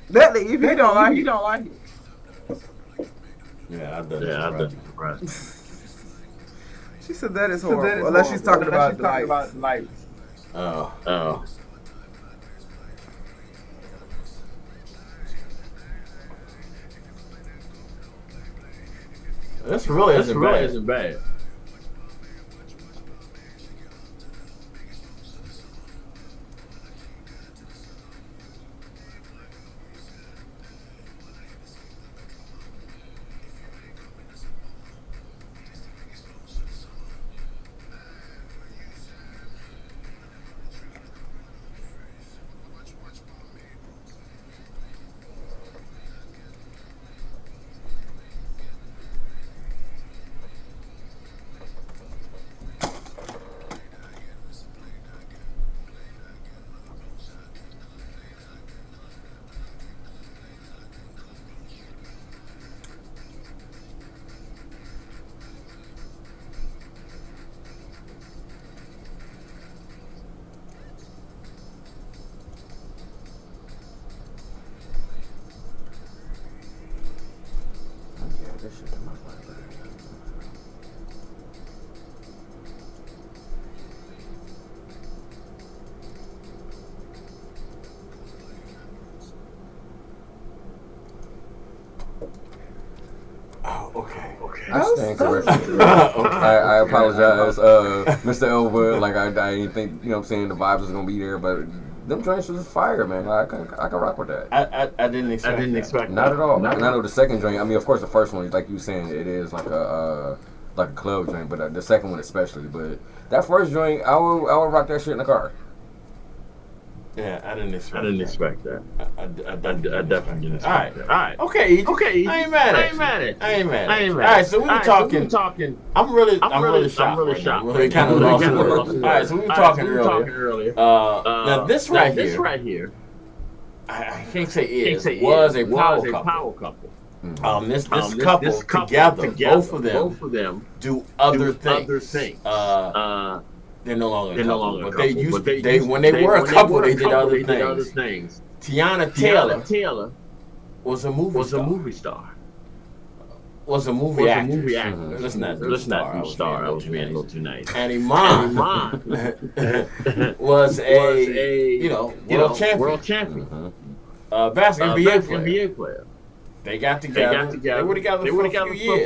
That the EP don't like You it. don't like it. Yeah, I done surprised. She said that is horrible. Unless she's talking about the lights. lights. Oh. This really isn't bad. Okay. That's incorrect. Okay. I apologize, Mr. Elwood. Like I didn't think, you know what I'm saying, the vibes was gonna be there, but them joints was fire, man. I can rock with that. I didn't expect Not at all. And I know the second joint. I mean, of course, the first one, like you saying, it is like a club joint, but the second one especially. But that first joint, I would rock that shit in the car. Yeah, I didn't expect that. I definitely didn't expect that. All right. Okay. I ain't mad at it. All right, so we were talking. I'm really shocked. Really kind of lost words. All right, so we were talking earlier. Now this right here, I can't say was a power couple. This couple together, both of them do other things. They're no longer a couple, but they used to. When they were a couple, they did other things. Tiana Taylor was a movie star. Was a movie actress. Let's not do star. I was being a little too nice. And Iman was a world champion. Basketball NBA player. They got together. They were together for a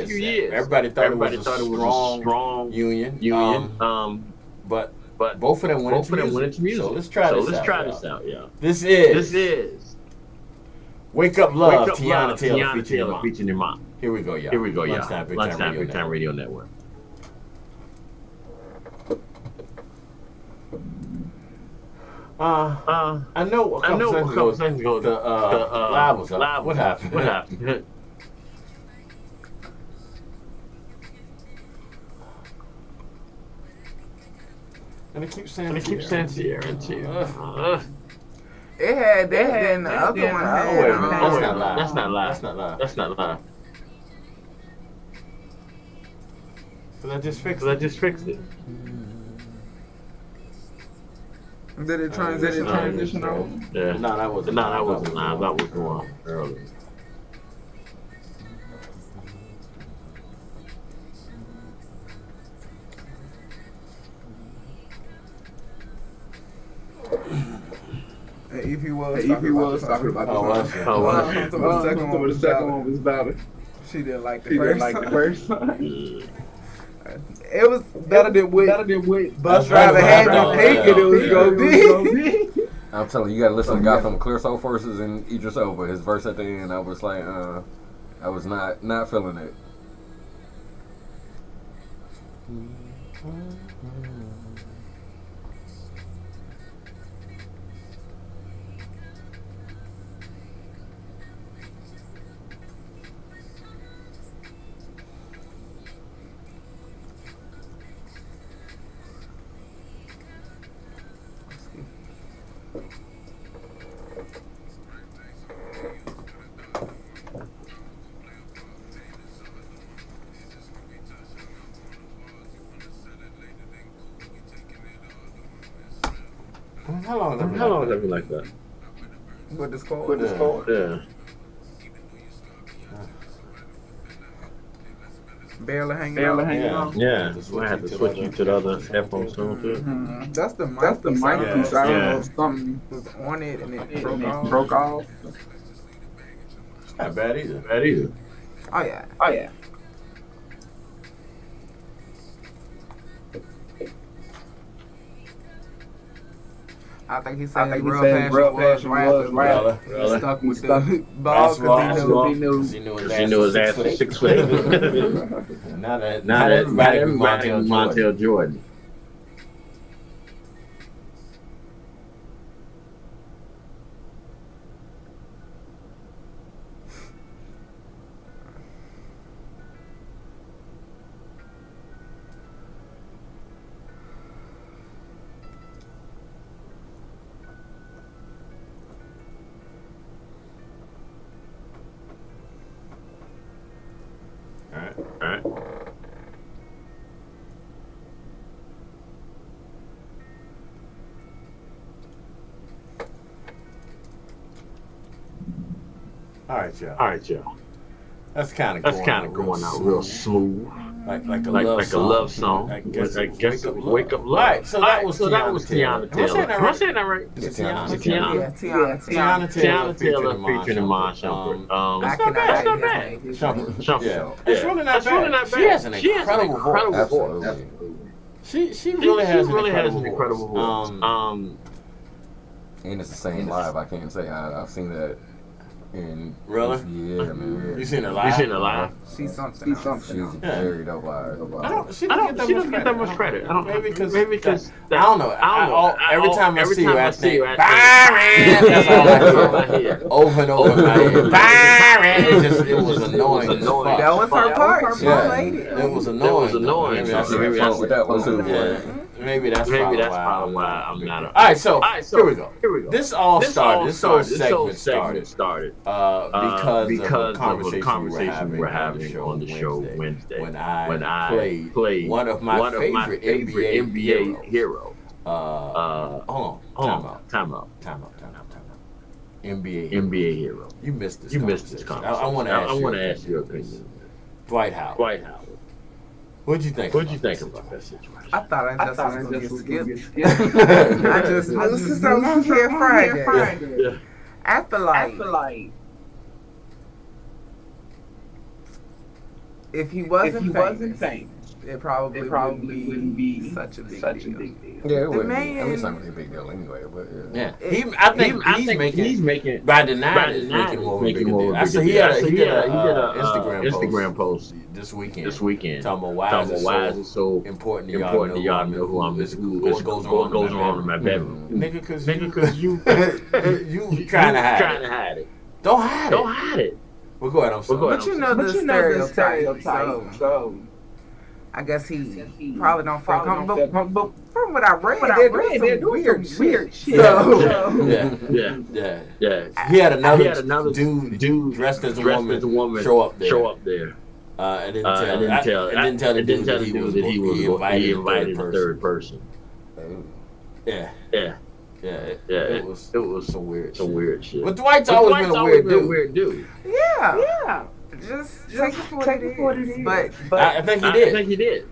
few years. Everybody thought it was a strong union. But both of them went into music. So let's try this out. Yeah. This is Wake Up Love, Tiana Taylor featuring your mom. Here we go, y'all. Lunchtime Big Time Radio Network. I know a couple seconds ago the live was up. What happened? And it keeps saying Sierra too. It had that, then the other one had. That's not live. Cause I just fixed it. Did it transition over? Yeah. No, that wasn't live. That was going earlier. If he was talking about the second one was better. She didn't like the first one. It was better than what Bus Driver had me thinking it was gonna be. I'm telling you, you gotta listen to Guy from Clear Soul Forces and Idris Elba. His verse at the end, I was like, I was not feeling it. How long has that been like that? With the score. Yeah. Barely hanging on. Yeah. I had to switch you to the other headphones too. Mm-hmm. That's the mic piece. I don't know. Something was on it and it broke off. It's not bad either. Oh yeah. I think he said his real passion was rap. He stuck with the ball because he knew his ass was 6 foot. Not everybody can Montel Jordan. All right. All right, y'all. That's kind of going out real smooth. Like a love song. I guess Wake Up Love. Right, so that was Tiana Taylor. Am I saying that right? Tiana Taylor featuring Iman Shumpert. That's not bad. Shumpert. It's really not bad. She has an incredible voice. She really has an incredible voice. And it's the same live. I can't say I've seen that. And really? Yeah, man. You seen her live? She's something. She's very dope live. She doesn't get that much credit. Maybe because I don't know. Every time I see her, I think Byron. That's all I hear. Over and over in my head. Byron. It was annoying. That was her part. She played it. It was annoying. Maybe that's with that one too. Maybe that's probably why I'm not. All right, so here we go. This whole segment started because of a conversation we were having on the show Wednesday when I played one of my favorite NBA hero. Hold on. Time out. NBA hero. You missed this conversation. I want to ask your opinion. Dwight Howard. What'd you think about that situation? I thought I just was going to get skipped. I just knew something here Friday. Yeah. I feel like if he wasn't famous, it probably wouldn't be such a big deal. Yeah, it wouldn't be. I mean, it's not really a big deal anyway, but yeah. I think he's making by denying it's making more of a big deal. I said he did a Instagram post this weekend talking about why is it so important to y'all know who I'm. What goes on in my bedroom, nigga? Because you trying to hide it. Don't hide it. Well, go ahead. I'm sorry. But you know the stereotype. So I guess he probably don't feel comfortable. But from what I read, they're doing some weird shit. Yeah. He had another dude dressed as a woman show up there. And didn't tell the dude that he invited a third person. Yeah. It was some weird shit. But Dwight's always been a weird dude. Yeah. Just take it for what it is. But I think he did.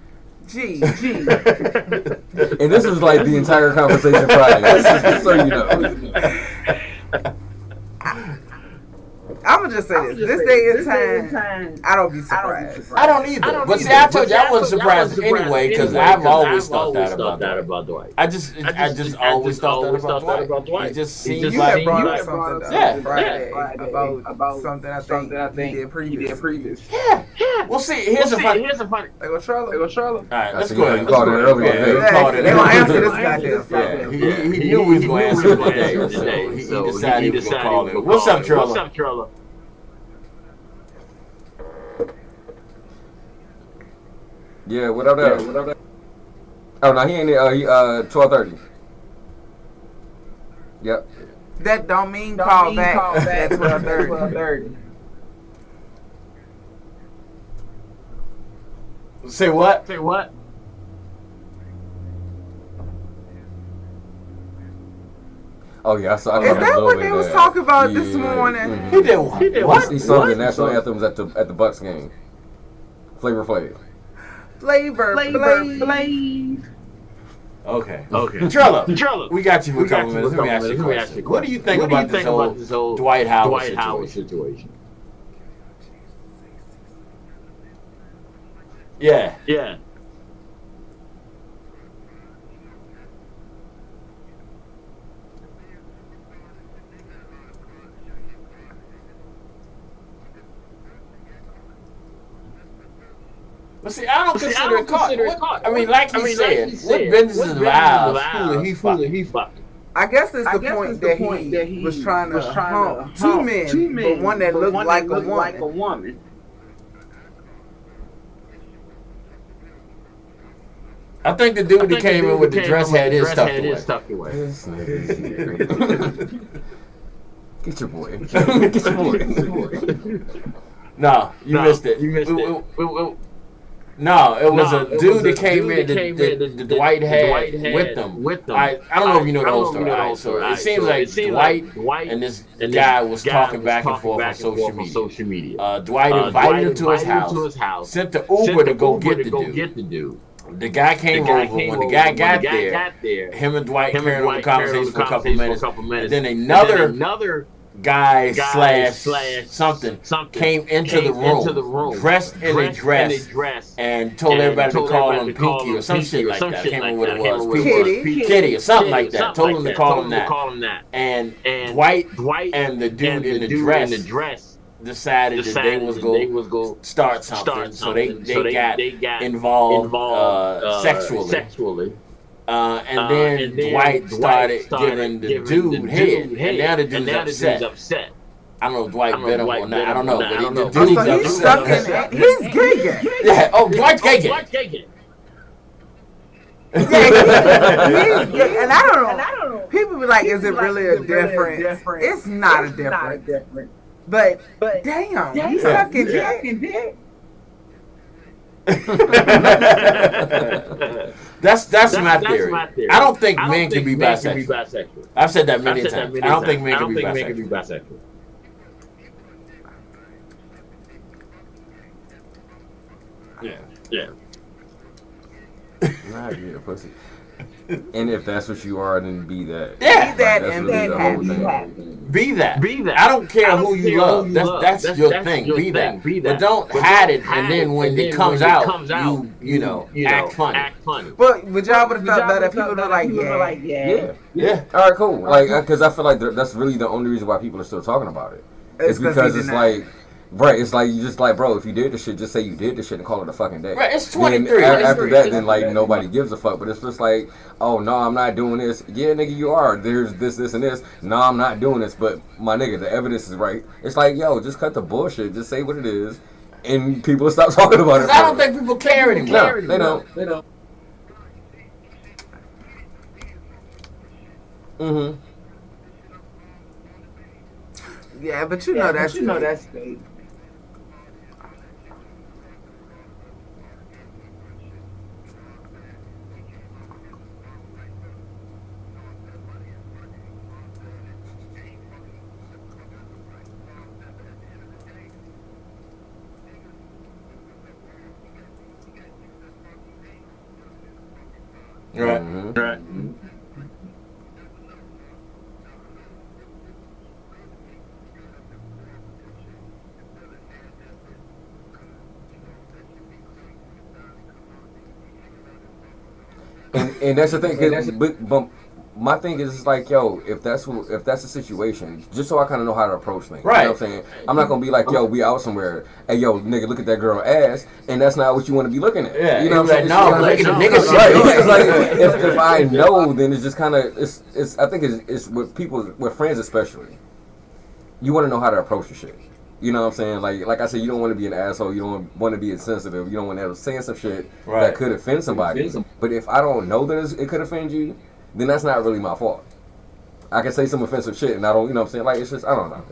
Gee. And this is like the entire conversation Friday. Just so you know. I'm gonna just say this day and time, I don't be surprised. I don't either. But see, I told you I wasn't surprised anyway because I've always thought that about Dwight. I just always thought that about Dwight. It just seems like you brought something up Friday about something I think he did previous. Yeah. Well, see, here's a funny. They go Charlotte. All right, let's go ahead. You called it earlier. They gonna answer this goddamn phone. He knew we was gonna answer today, so he decided he was gonna call it. What's up, Charlotte? Yeah, what up there? Oh, no, he ain't there. 12:30. Yep. That don't mean call back at 12:30. Say what? Oh yeah, I saw. Is that what they was talking about this morning? Mm-hmm. He did what? He sung the national anthems at the Bucks game. Flavor Flav. Flavor. Okay. Trello. We got you for a couple minutes. Let me ask you a question. What do you think about this whole Dwight Howard situation? Yeah. But see, I don't consider it caught. I mean, like he said, what business is lives? Who did he fuck? I guess it's the point that he was trying to hump two men, but one that looked like a woman. I think the dude that came in with the dress had his tucked away. Get your boy. Get your boy. No, you missed it. No, it was a dude that came in that Dwight had with them. I don't know if you know the whole story. It seems like Dwight and this guy was talking back and forth on social media. Dwight invited him to his house, sent the Uber to go get the dude. The guy came over. When the guy got there, him and Dwight carried on the conversation for a couple minutes. And then another guy slash something came into the room dressed in a dress and told everybody to call him Pinky or some shit like that. I can't remember what it was. Kitty or something like that. Told him to call him that. And Dwight and the dude in the dress decided that they was go start something. So they got involved sexually. And then Dwight started giving the dude head, and now the dude's upset. I don't know if Dwight bit him or not. I don't know, but the dude's upset. He's gay. Yeah. Oh, Dwight's gay. Yeah, he's gay. And I don't know. People be like, is it really a difference? It's not a difference. But damn, he's sucking dick. That's my theory. I don't think men can be bisexual. I've said that many times. I don't think men can be bisexual. Yeah. Nah, yeah, pussy. And if that's what you are, then be that. Yeah. Be that and be happy. Be that. I don't care who you love. That's your thing. Be that. But don't hide it. And then when it comes out, you know, act funny. But y'all would have felt better if people were like, yeah. All right, cool. Like, because I feel like that's really the only reason why people are still talking about it. It's because it's like. Right, it's like you just like, bro, if you did the shit, just say you did the shit and call it a fucking day. Right, it's 23. After that, then like nobody gives a fuck. But it's just like, oh no, I'm not doing this. Yeah, nigga, you are. There's this, and this. No, I'm not doing this. But my nigga, the evidence is right. It's like, yo, just cut the bullshit. Just say what it is, and people will stop talking about it. I don't think people care anymore. No, they don't. Mm-hmm. Yeah, but you know that's fake. Right. And that's the thing. But my thing is like, yo, if that's the situation, just so I kind of know how to approach things. Right. You know what I'm saying? I'm not gonna be like, yo, we out somewhere. Hey, yo, nigga, look at that girl ass, and that's not what you want to be looking at. Yeah. You know what I'm saying? No, look at the nigga shit. Right. It's like if I know, then it's just kind of it's. I think it's with people, with friends especially. You want to know how to approach the shit. You know what I'm saying? Like I said, you don't want to be an asshole. You don't want to be insensitive. You don't want to have saying some shit that could offend somebody. But if I don't know that it could offend you, then that's not really my fault. I can say some offensive shit, and I don't. You know what I'm saying? Like, it's just, I don't know.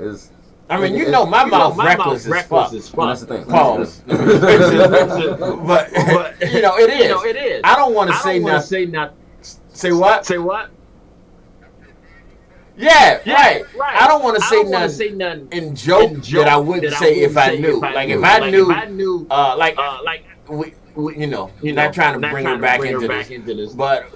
I mean, my mouth reckless as fuck. That's the thing. Pause. but you know, it is. I don't want to say nothing. Say what? Yeah, right. I don't want to say nothing in joke that I wouldn't say if I knew. Like if I knew, not trying to bring her back into this, but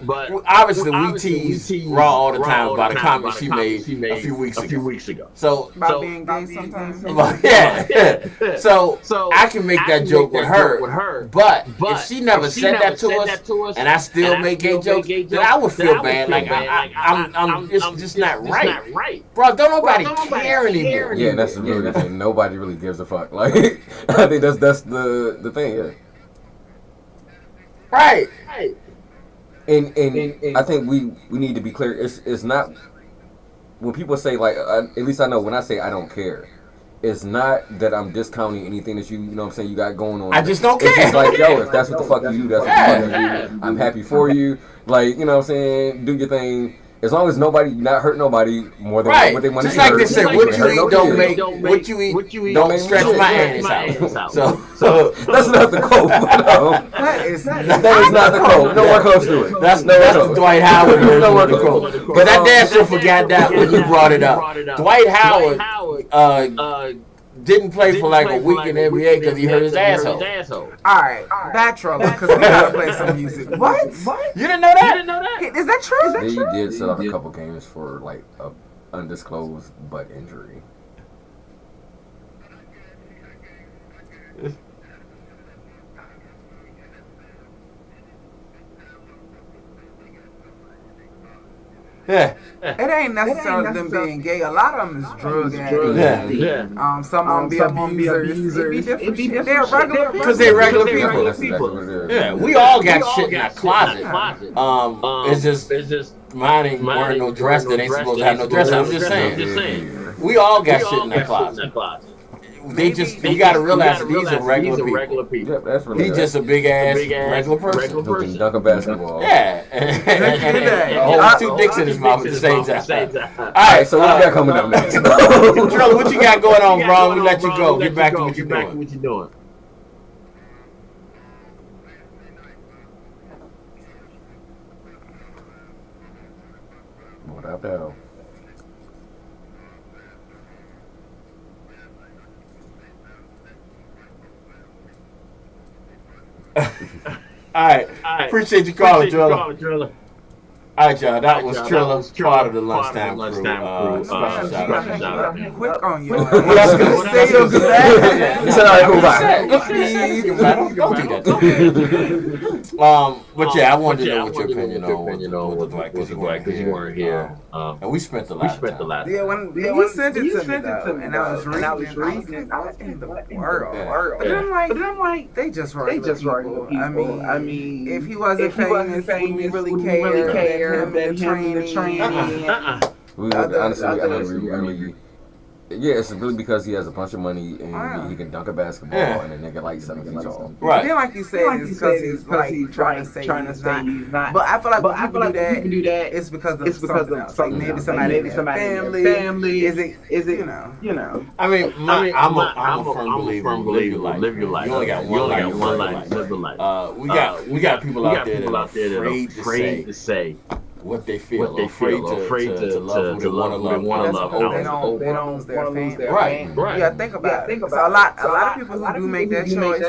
obviously we tease Raw all the time about a comment she made a few weeks ago. So about being gay sometimes. Yeah. So I can make that joke with her, but if she never said that to us, and I still make gay jokes, then I would feel bad. Like I'm it's just not right, bro. Don't nobody care anymore. Yeah, that's really the thing. Nobody really gives a fuck. Like I think that's the thing. Yeah. Right. And I think we need to be clear. It's not when people say like at least I know when I say I don't care. It's not that I'm discounting anything that you know what I'm saying you got going on. I just don't care. It's just like yo, if that's what the fuck you do, that's what the fuck you do. I'm happy for you. Like you know what I'm saying, do your thing. As long as nobody not hurt nobody more than what they want to do. Just like they say, what you eat don't make what you eat don't stretch my ass out. So that's not the quote. That is not the quote. Nowhere close to it. That's the Dwight Howard version of the quote. But that damn sure forgot that when you brought it up. Dwight Howard didn't play for like a week in the NBA because he hurt his asshole. Alright, back troller, because we gotta play some music. What? You didn't know that? Is that true? He did set out a couple games for like a undisclosed butt injury. Yeah. It ain't necessarily them being gay. A lot of them is drug addicts. Yeah. Some of them be abusers. It be different shit. They're regular people. Because they're regular people. That's exactly what it is. Yeah, we all got shit in our closet. It's just mine ain't wearing no dress that ain't supposed to have no dress. I'm just saying. We all got shit in our closet. You gotta realize these are regular people. Yeah, that's really He's just a big ass regular person. Who can dunk a basketball. Yeah. and hold two dicks in his mouth at the same time. Alright, so what we got coming up next? Trilla, what you got going on, bro? We let you go. Get back to what you're doing. What up, though? All right. Appreciate you calling, Trilla. All right, y'all. That was Trilla, part of the Lunchtime crew. Special shout out. Quick on you. Say your goodbye. He said, all right, cool, bye. Don't do that. But yeah, I wanted to know what your opinion on what Dwight, because you weren't here. And we spent a lot of time. Yeah, when you sent it to me, though, and I was reading, what in the world? But I'm like, they just regular people. I mean, if he wasn't famous, would we really care? Him, the training. We would honestly, I mean, really. Yeah, it's really because he has a bunch of money and he can dunk a basketball and a nigga like 7 feet tall. Right. Then, like you said, it's because he's like trying to say he's not. But I feel like when people do that, it's because of something else. Like maybe somebody in their family. Is it? You know. I mean, I'm a firm believer. Live your life. You only got one life. Live your life. We got people out there that are afraid to say what they feel, afraid to love who they want to love. They don't lose their family. Right. Yeah, think about it. So a lot of people who do make that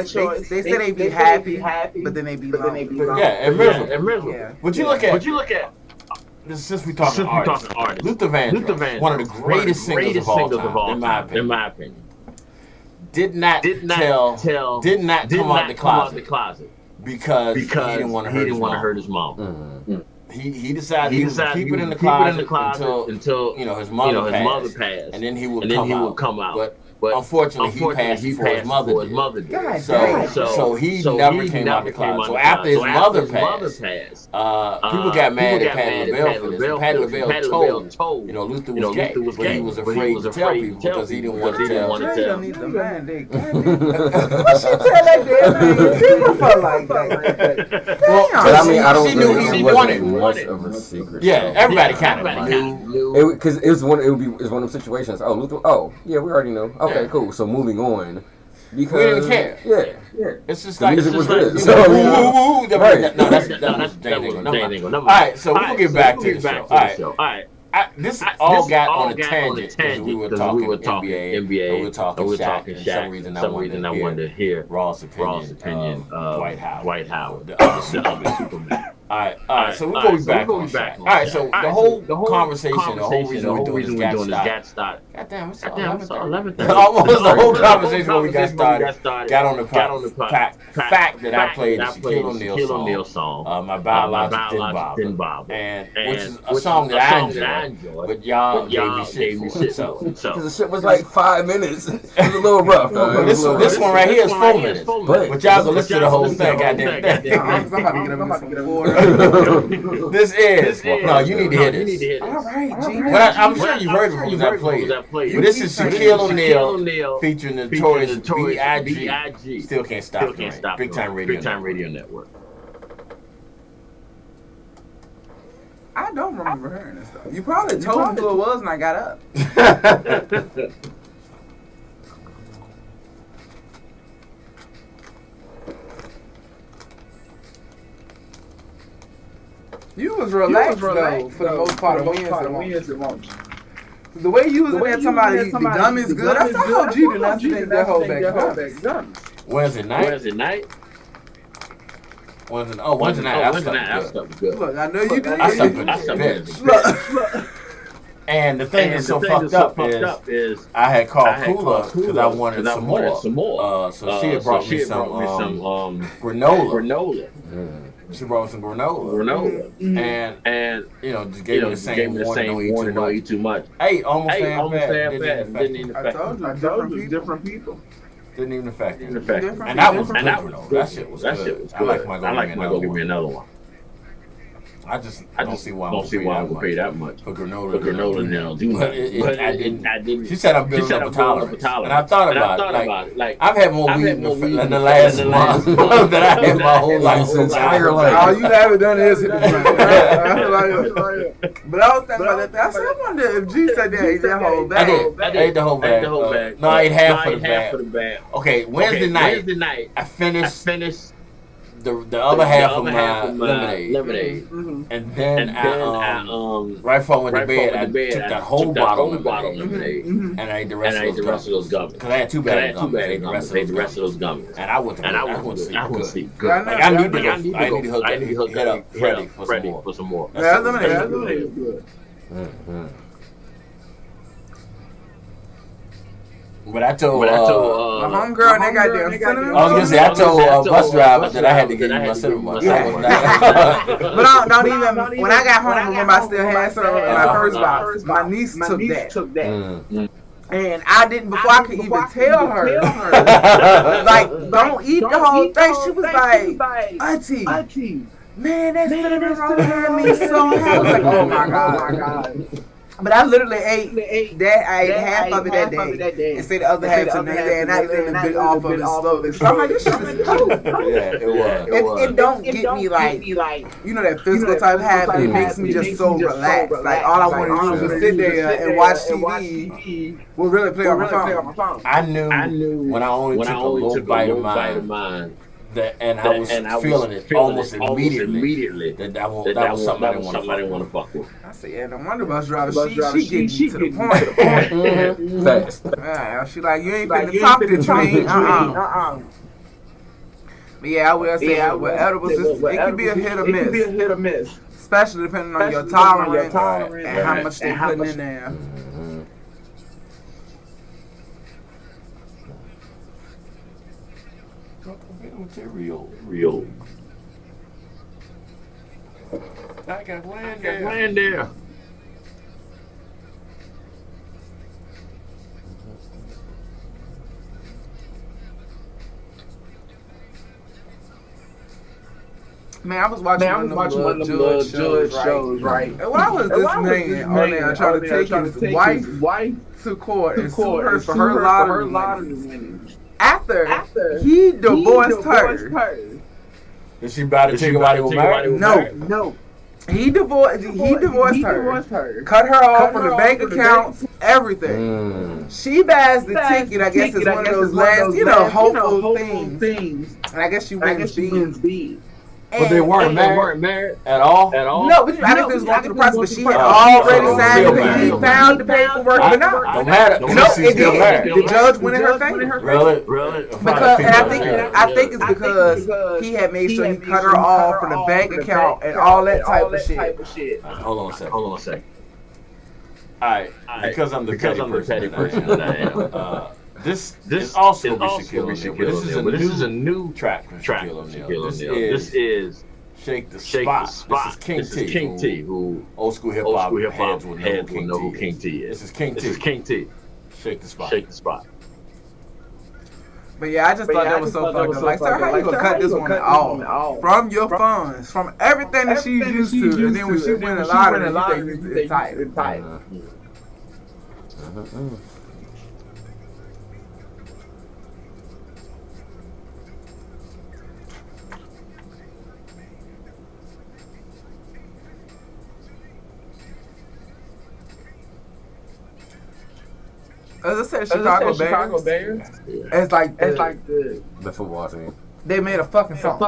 choice, they say they be happy, but then they be lonely. Yeah, and miserable. Yeah. Would you look at since we talking artists, Luther Vandross, one of the greatest singers of all time, in my opinion, did not come out the closet because he didn't want to hurt his mom. Mm-hmm. He decided he would keep it in the closet until his mother passed, and then he would come out. But unfortunately, he passed before his mother did. So he never came out the closet. So after his mother passed, people got mad at Patti LaBelle for this. Patti LaBelle told Luther was gay, but he was afraid to tell people because he didn't want to tell. What she tell that damn man? People felt like that. Well, but I mean, I don't really he wanted much of a secret. Yeah, everybody kind of knew. Because it's one of them situations. Oh, Luther. Oh, yeah, we already know. Okay, cool. So moving on. Because we didn't care. Yeah. It's just the like music was good. Right. No, that's All right, so we'll get back to the show. All right. This all got on a tangent because we were talking NBA, and we were talking Shaq, and for some reason I wanted to hear Ross' opinion of Dwight Howard, the other Superman. All right, so we're going to be back on Shaq. All right, so the whole conversation, the whole reason we're doing this got started. Goddamn, it's 11:30. Almost the whole conversation when we got started got on the fact that I played the Shaquille O'Neal song, My Biological Didn't Bother, and which is a song that I enjoyed, but y'all gave me shit for it. So because the shit was like 5 minutes. It was a little rough. This one right here is 4 minutes, but y'all go listen to the whole thing. Goddamn. I'm about to get up water. This is no. You need to hear this. All right, G. I'm sure you've heard it because I played it. But this is Shaquille O'Neal featuring the Notorious B.I.G. Still Can't Stop the Rain. Big Time Radio Network. I don't remember hearing this though. You probably told me who it was when I got up. You was relaxed though for the most part of wins and won't. The way you was in there talking about the gum is good, I thought how G did not think that whole back gum. Wednesday night? Wednesday night. That stuff was good. Look, I know you did. I stuff And the thing that's so fucked up is I had called Kula because I wanted some more. So she had brought me some granola. She brought me some granola. And just gave me the same warning, don't eat too much. Hey, almost bad. Didn't even affect me. I told you, different people. Didn't even affect me. And that was good granola. That shit was good. I like my go give me another one. I just don't see why I'm gonna pay that much for granola. Now, but I didn't. She said I'm building up a tolerance, and I thought about it. Like I've had more weed in the last month than I had my whole life since entire life. All you haven't done is hit the ground. But I was thinking about that. I said, I wonder if G said that ate that whole bag. I ate the whole bag. No, I ate half of the bag. Okay, Wednesday night I finished. The other half of my lemonade. And then I right before I went to bed, I took that whole bottle of lemonade, and I ate the rest of those gummies. Because I had two bags of gummies, I ate the rest of those gummies. And I went to sleep good. I need to hook that up Freddie for some more. Yeah, lemonade is good. But I told my homegirl, they got damn cinnamon. I was gonna say I told bus driver that I had to get you my cinnamon. But don't even. When I got home, remember I still had some in my first box. My niece took that. And I didn't, before I could even tell her, like, don't eat the whole thing. She was like, Auntie, man, that cinnamon roll had me so happy. I was like, oh my God. But I literally ate that. I ate half of it that day and say the other half the next day, and I literally bit off of it slowly. So I'm like, this shit is cool. Yeah, it was. It don't get me like, you know, that physical type habit. It makes me just so relaxed. Like all I want to do is just sit there and watch TV. We'll really play on my phone. I knew when I only took a little bite of mine. And I was feeling it almost immediately. That was something I didn't want to fuck with. I said, yeah, no wonder bus driver. She getting you to the point. Fast. Yeah, she like, you ain't finna talk to me. But yeah, I will say, with edibles, it can be a hit or miss. Especially depending on your tolerance and how much they putting in there. Material. I got land there. Man, I was watching one of them judge shows, right? And why was this man on there trying to take his wife to court and sue her for her lottery winnings? After he divorced her. Is she about to take somebody with married? No. He divorced her. Cut her off from the bank accounts, everything. She buys the ticket, I guess it's one of those last, hopeful things. And I guess she wins big. But they weren't married at all? No, but I think they was going through the process, but she had already signed it. He found the paperwork, but no. Don't matter. No, it did. The judge went in her favor. Really? Because, and I think it's because he had made sure he cut her off from the bank account and all that type of shit. Hold on a second. All right, because I'm the petty person that I am. This is also Shaquille O'Neal, but this is a new track from Shaquille O'Neal. This is Shake the Spot. This is King T, who old school hip hop heads will know who King T is. This is King T. Shake the Spot. But yeah, I just thought that was so fucked up. Like, sir, how you gonna cut this woman off from your funds, from everything that she's used to, and then when she win a lottery, you think it's tight. As I said, Chicago Bears. It's like the football team. They made a fucking song.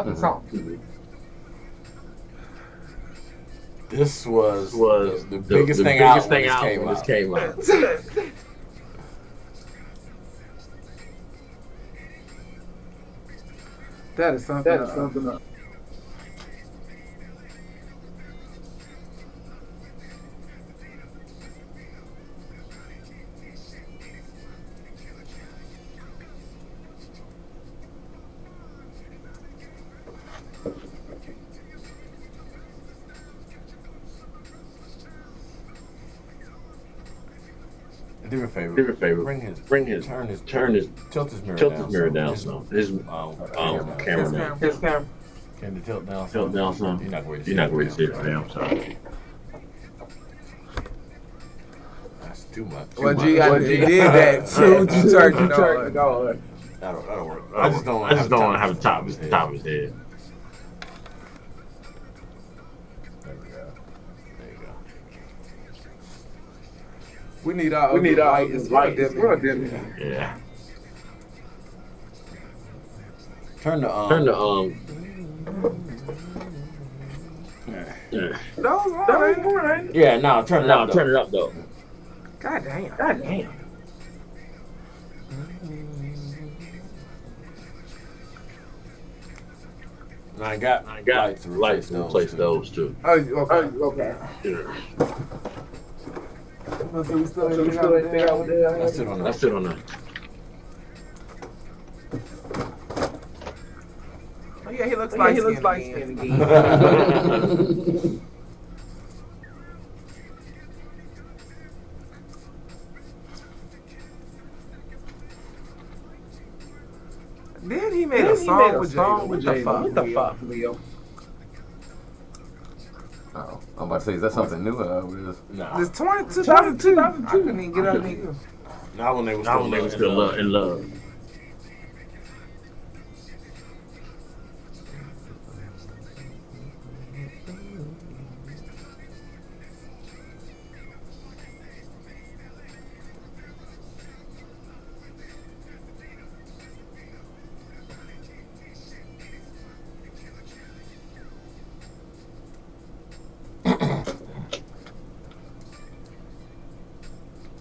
This was the biggest thing out when this came out. That is something else. Do me a favor. Tilt his mirror down. His camera. Can you tilt down? Some? You're not going to see it. I'm sorry. That's too much. Well, G, I did that too. You turned it on. That'll work. I just don't want to have the top of his head. We need our light. Yeah. Turn the Yeah, no, turn it up. Turn it up though. God damn. And I got lights to replace those too. Oh, okay. Yeah. So we still out there. I sit on that. Oh yeah, he looks like skin again. Then he made a song with Jada. What the fuck, Leo? Oh, I'm about to say, is that something new? No. It's 2002. I couldn't even get up here. Not when they was still in love.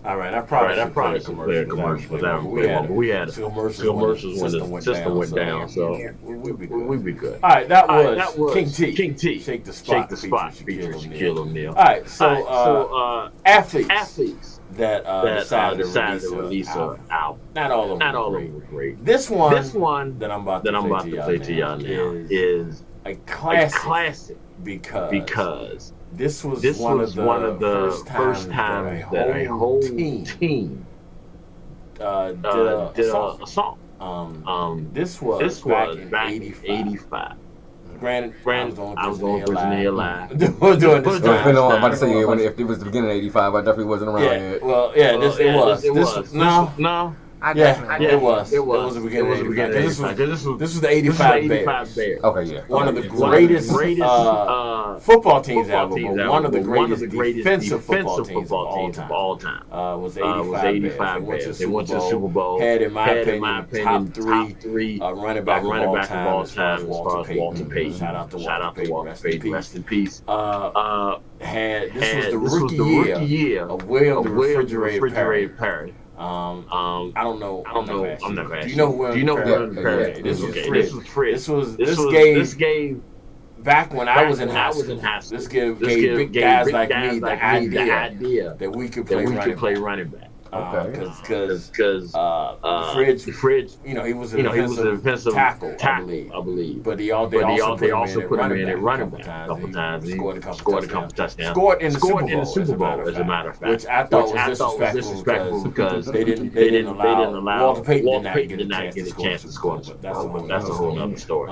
All right, I probably could play a commercial for that one, but we had commercials when the system went down, so we'd be good. All right, that was King T. Shake the Spot featuring Shaquille O'Neal. All right, so athletes that decided to release an album. Not all of them were great. This one that I'm about to play to y'all now is a classic because this was one of the first times that a whole team did a song. This was back in 85. Granted, I was the only person in here alive. Doing this I'm about to say, if it was the beginning of 85, I definitely wasn't around yet. Well, yeah, it was. No. It was the beginning of the 85. This was the 85 Bears. Okay, yeah. One of the greatest football teams ever, but one of the greatest defensive football teams of all time. Was 85 Bears. They went to the Super Bowl. Had, in my opinion, top three running back of all time as far as Walter Payton. Shout out to Walter Payton. Rest in peace. This was the rookie year of William the Refrigerator Perry. I don't know. I'm never asking. Do you know William Perry? This was Fritz. This gave. Back when I was in high school, this gave big guys like me the idea that we could play running back. Because the Fridge, he was an offensive tackle, I believe. But they also put him in at running back a couple times. He scored a couple touchdowns. Scored in the Super Bowl, as a matter of fact. Which I thought was disrespectful because they didn't allow Walter Payton did not get a chance to score. That's a whole other story.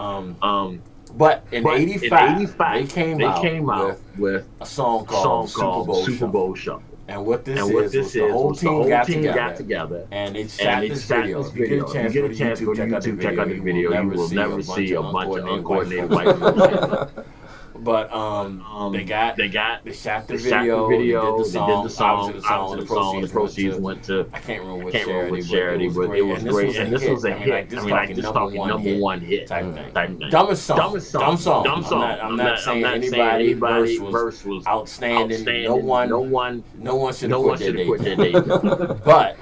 But in 85, they came out with a song called Super Bowl Shuffle. And what this is, the whole team got together and they shot this video. If you get a chance, go to YouTube, check out the video. You will never see a bunch of uncoordinated white people. But they shot the video, they did the song. The proceeds went to I can't remember which charity, but it was great. And this was a hit. I mean, just talking number one hit type thing. Dumbest song. I'm not saying anybody's verse was outstanding. No one should have quit their day. But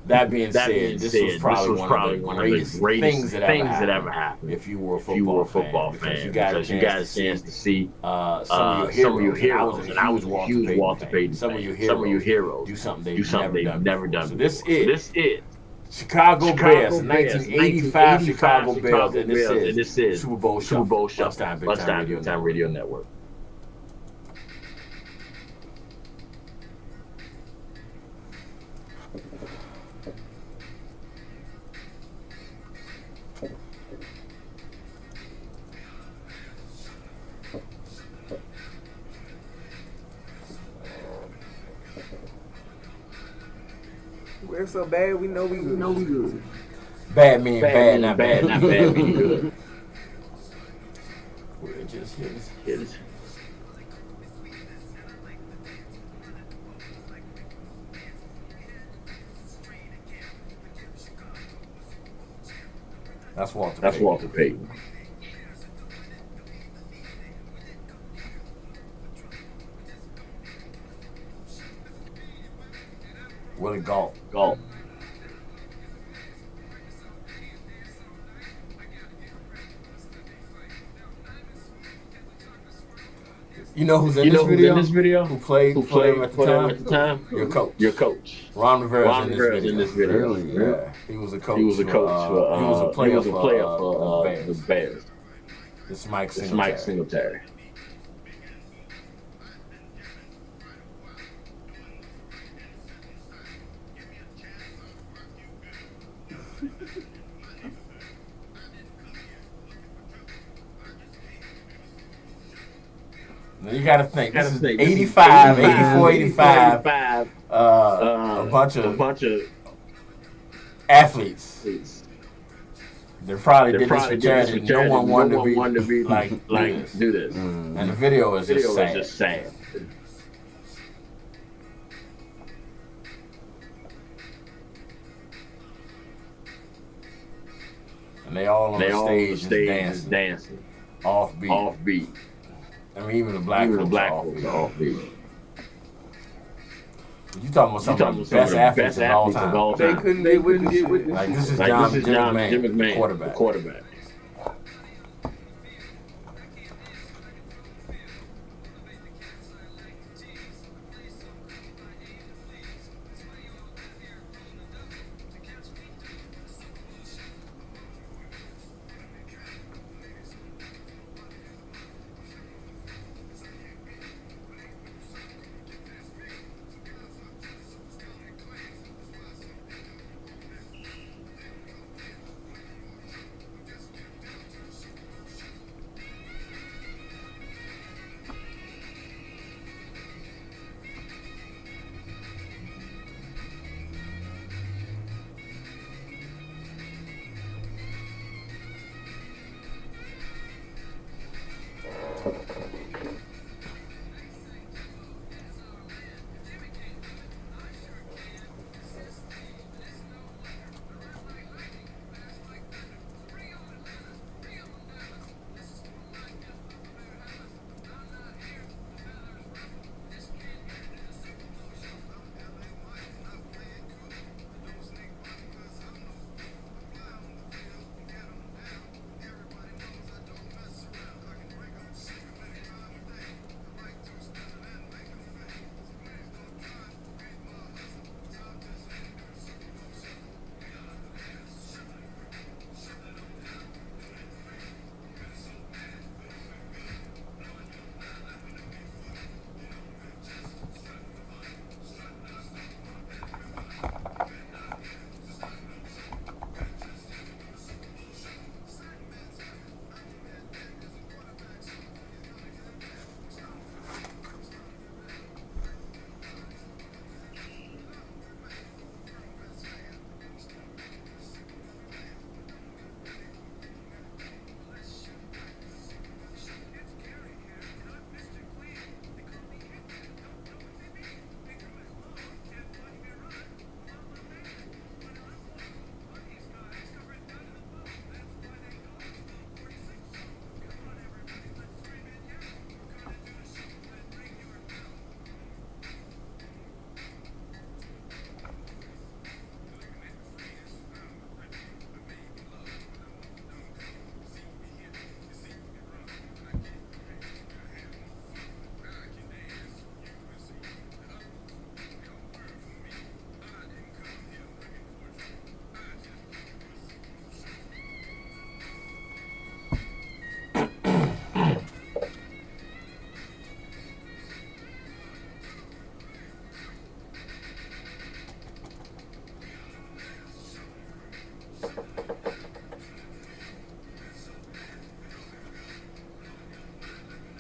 that being said, this was probably one of the greatest things that ever happened. If you were a football fan, because you got a chance to see some of your heroes, and I was a huge Walter Payton fan. Some of your heroes do something they've never done. So this is Chicago Bears, 1985 Chicago Bears, and this is Super Bowl Lunchtime, Big Time Radio Network. We're so bad, we know we good. Bad mean bad, not bad mean good. We're just hit it. That's Walter Payton. Willie Galt. You know who's in this video? Who played at the time? Your coach. Ron Rivera's in this video. Really? Yeah. He was a coach. He was a player for the Bears. This is Mike Singletary. You gotta think. This is 85, 84, 85. A bunch of athletes. They probably did this for charity. No one wanted to be like do this. And the video is just sad. And they all on the stage dancing. Offbeat. I mean, even the black folks are offbeat. You talking about some of the best athletes of all time. They wouldn't get with this. Like, this is Jim McMahon, the quarterback.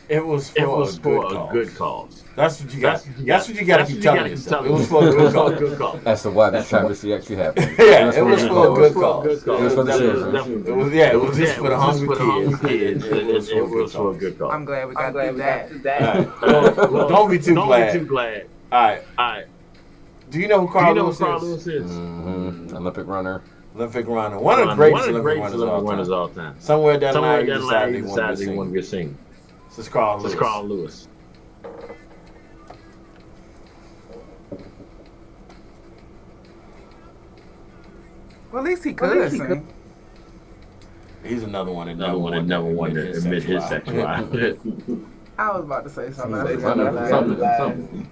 It was for a good cause. That's what you got. That's what you got to keep telling yourself. It was for a good cause. That's the why this travesty actually happened. Yeah, it was for a good cause. It was for the children. It was just for the hungry kids. It was for a good cause. I'm glad we got through that. Don't be too glad. All right. Do you know who Carl Lewis is? Olympic runner. One of the greatest Olympic runners of all time. Somewhere down the line, he decided he wanted to be a singer. This is Carl Lewis. Well, at least he could sing. He's another one that never wanted to admit his sexuality. I was about to say something. Something.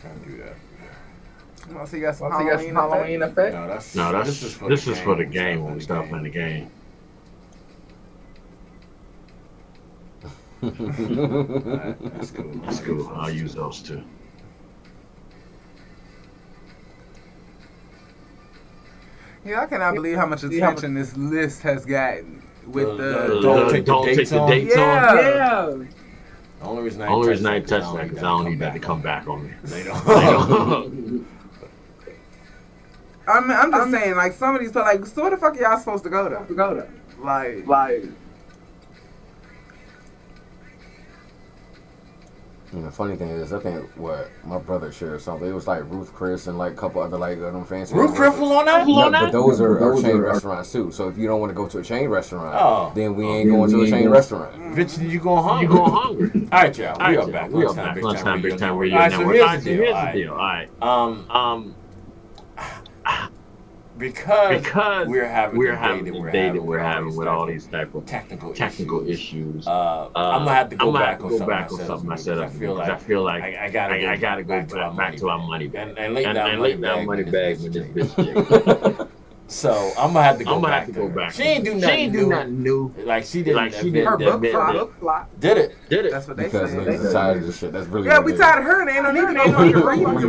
Trying to do that. So you got some Halloween effect? No, this is for the game when we start playing the game. That's cool. I'll use those too. Yeah, I cannot believe how much attention this list has gotten with the don't take the dates on. Yeah. The only reason I ain't touched that because I don't need that to come back on me. They don't. I'm just saying, like, some of these people, like, so where the fuck are y'all supposed to go to? Like. And the funny thing is, I think what my brother shared something. It was like Ruth Chris and like a couple other like them fancy. Ruth Chris was on that. No, but those are chain restaurants too. So if you don't want to go to a chain restaurant, then we ain't going to a chain restaurant. Bitch, you going hungry? All right, y'all. We are back. Lunchtime, big time. Radio network. Here's the deal. All right. Because we're having the day that we're having with all these type of technical issues. I'm gonna have to go back on something I said. I feel like I gotta go back to our money bag and lay down money bag with this bitch. So I'm gonna have to go back. She ain't do nothing new. Like she did. Her book flop. Did it? That's what they because said. Because tired of this shit. That's really. Yeah, we tired of her. They don't even know.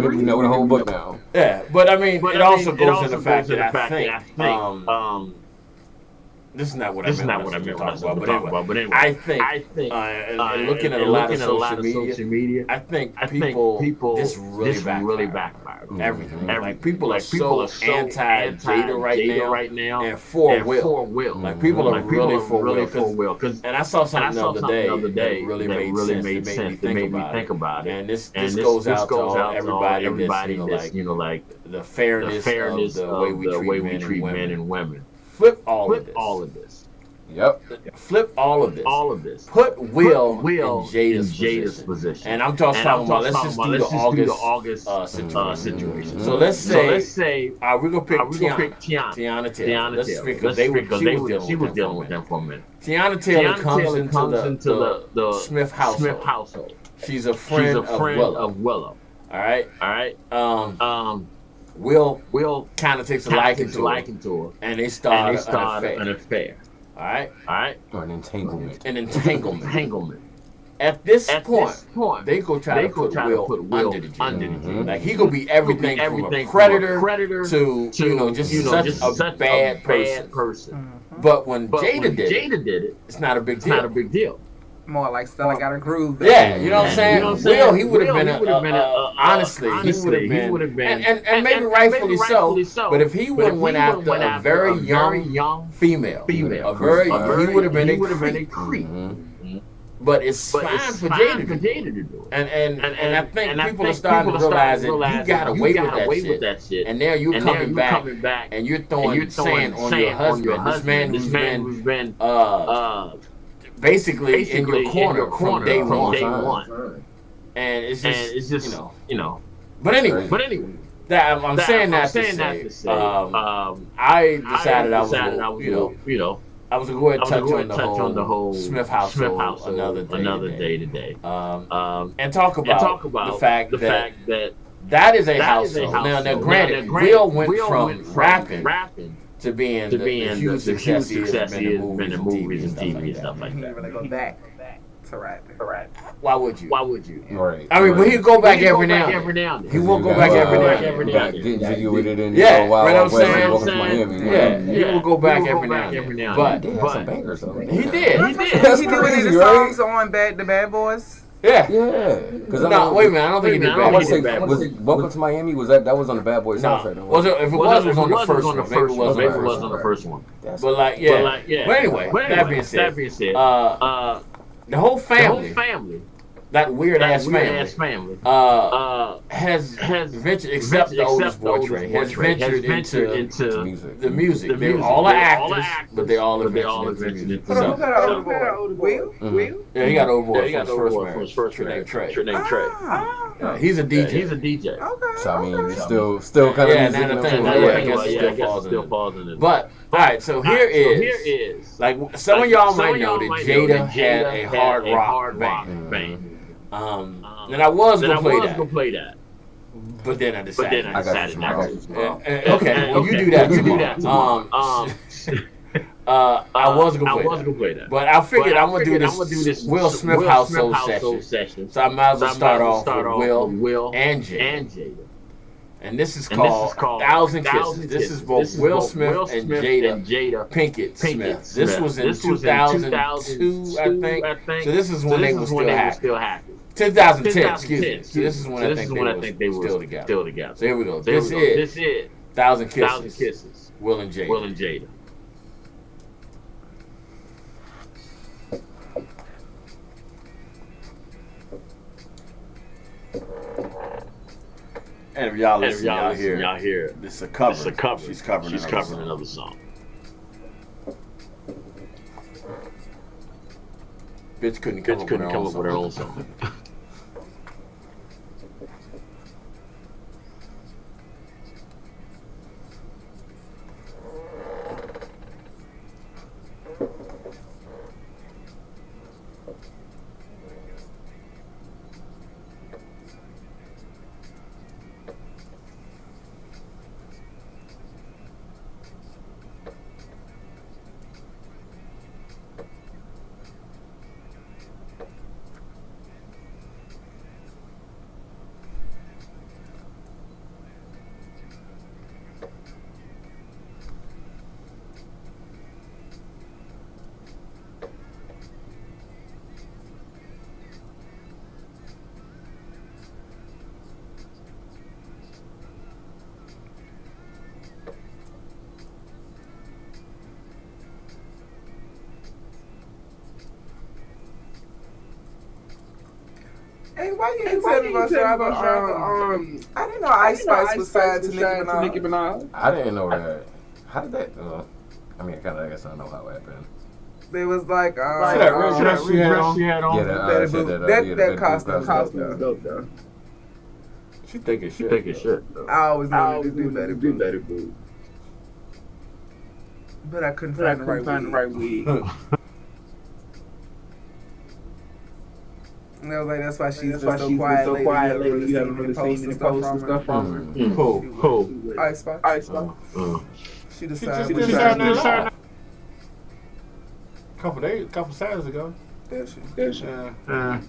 We know the whole book now. Yeah, but I mean, it also goes to the fact that I think this is not what I meant when I talk about. But anyway, I think looking at a lot of social media, I think people this really backfired. Everything. Like people are so anti-Jada right now, and for Will. Like people are really for Will. And I saw something the other day that really made sense. That made me think about it. And this goes out to everybody that's like the fairness of the way we treat men and women. Flip all of this. Yep. Flip all of this. Put Will in Jada's position. And I'm talking about let's just do the August situation. So let's say we're gonna pick Tiana Taylor. Let's pick because she was dealing with them for a minute. Tiana Taylor comes into the Smith household. She's a friend of Willow. All right. Will kind of takes a liking to her, and they start an affair. All right. Or an entanglement. An entanglement. At this point, they go try to put Will under the jail. Like he gonna be everything from a predator to just such a bad person. But when Jada did it, it's not a big deal. More like Stella got her groove. Yeah, you know what I'm saying? Will, he would have been honestly, he would have been, and maybe rightfully so. But if he would have went after a very young female, he would have been a creep. But it's fine for Jada to do it. And I think people are starting to realize that you got away with that shit. And now you're coming back and you're throwing sand on your husband. This man who's been basically in your corner from day one. And it's just you know. But anyway, I'm saying that to say, I decided I was I was going to go ahead and touch on the whole Smith household another day today. And talk about the fact that is a household. Now, granted, Will went from rapping to being the huge success he has been in movies and TV and stuff like that. He didn't really go back to rapping. Why would you? Right. I mean, when he go back every now and then. He will go back every now and then. Getting jiggy with it in yeah, Wild right, I'm saying. Welcome to Miami. Yeah, he will go back every now and then. But he had some bangers though. He did. He did any songs on the Bad Boys. Yeah. No, wait a minute. I don't think he did Bad Boys. Was it Welcome to Miami? That was on the Bad Boys soundtrack? No. If it was on the first one. Maybe it was on the first one. But yeah. But anyway, that being said, the whole family, that weird ass family, has ventured, except the oldest boy Trey, has ventured into the music. They all are actors, but they all are ventured into music. Who got an older boy? Will? Yeah, he got an older boy from his first marriage. Trey. He's a DJ. Okay. So I mean, it's still kind of I guess it still falls in it. But all right, so here is like some of y'all might know that Jada had a hard rock band. And I was gonna play that, but then I decided not to. Okay, well you do that. I was gonna play that, but I figured I'm gonna do this Will Smith household session. So I might as well start off with Will and Jada. And this is called 1,000 Kisses. This is both Will Smith and Jada Pinkett Smith. This was in 2002, I think. So this is when they were still happy. 2010, excuse me. So this is when I think they were still together. So here we go. This is 1,000 Kisses. Will and Jada. And if y'all listen, y'all hear this is a cover. She's covering another song. Bitch couldn't come up with her own song. Hey, why you didn't tell me about Shabba? I didn't know Ice Spice was signed to Nicki Minaj. I didn't know that. How did that? I mean, I guess I know how it happened. It was like that she had on. Yeah, that costume dope though. She thinking shit. I always wanted to do Betty Boo. But I couldn't find the right wig. And I was like, that's why she's been so quiet lately. You haven't really seen any posts and stuff from her. Who? Ice Spice. She decided. couple Saturdays ago. Yeah.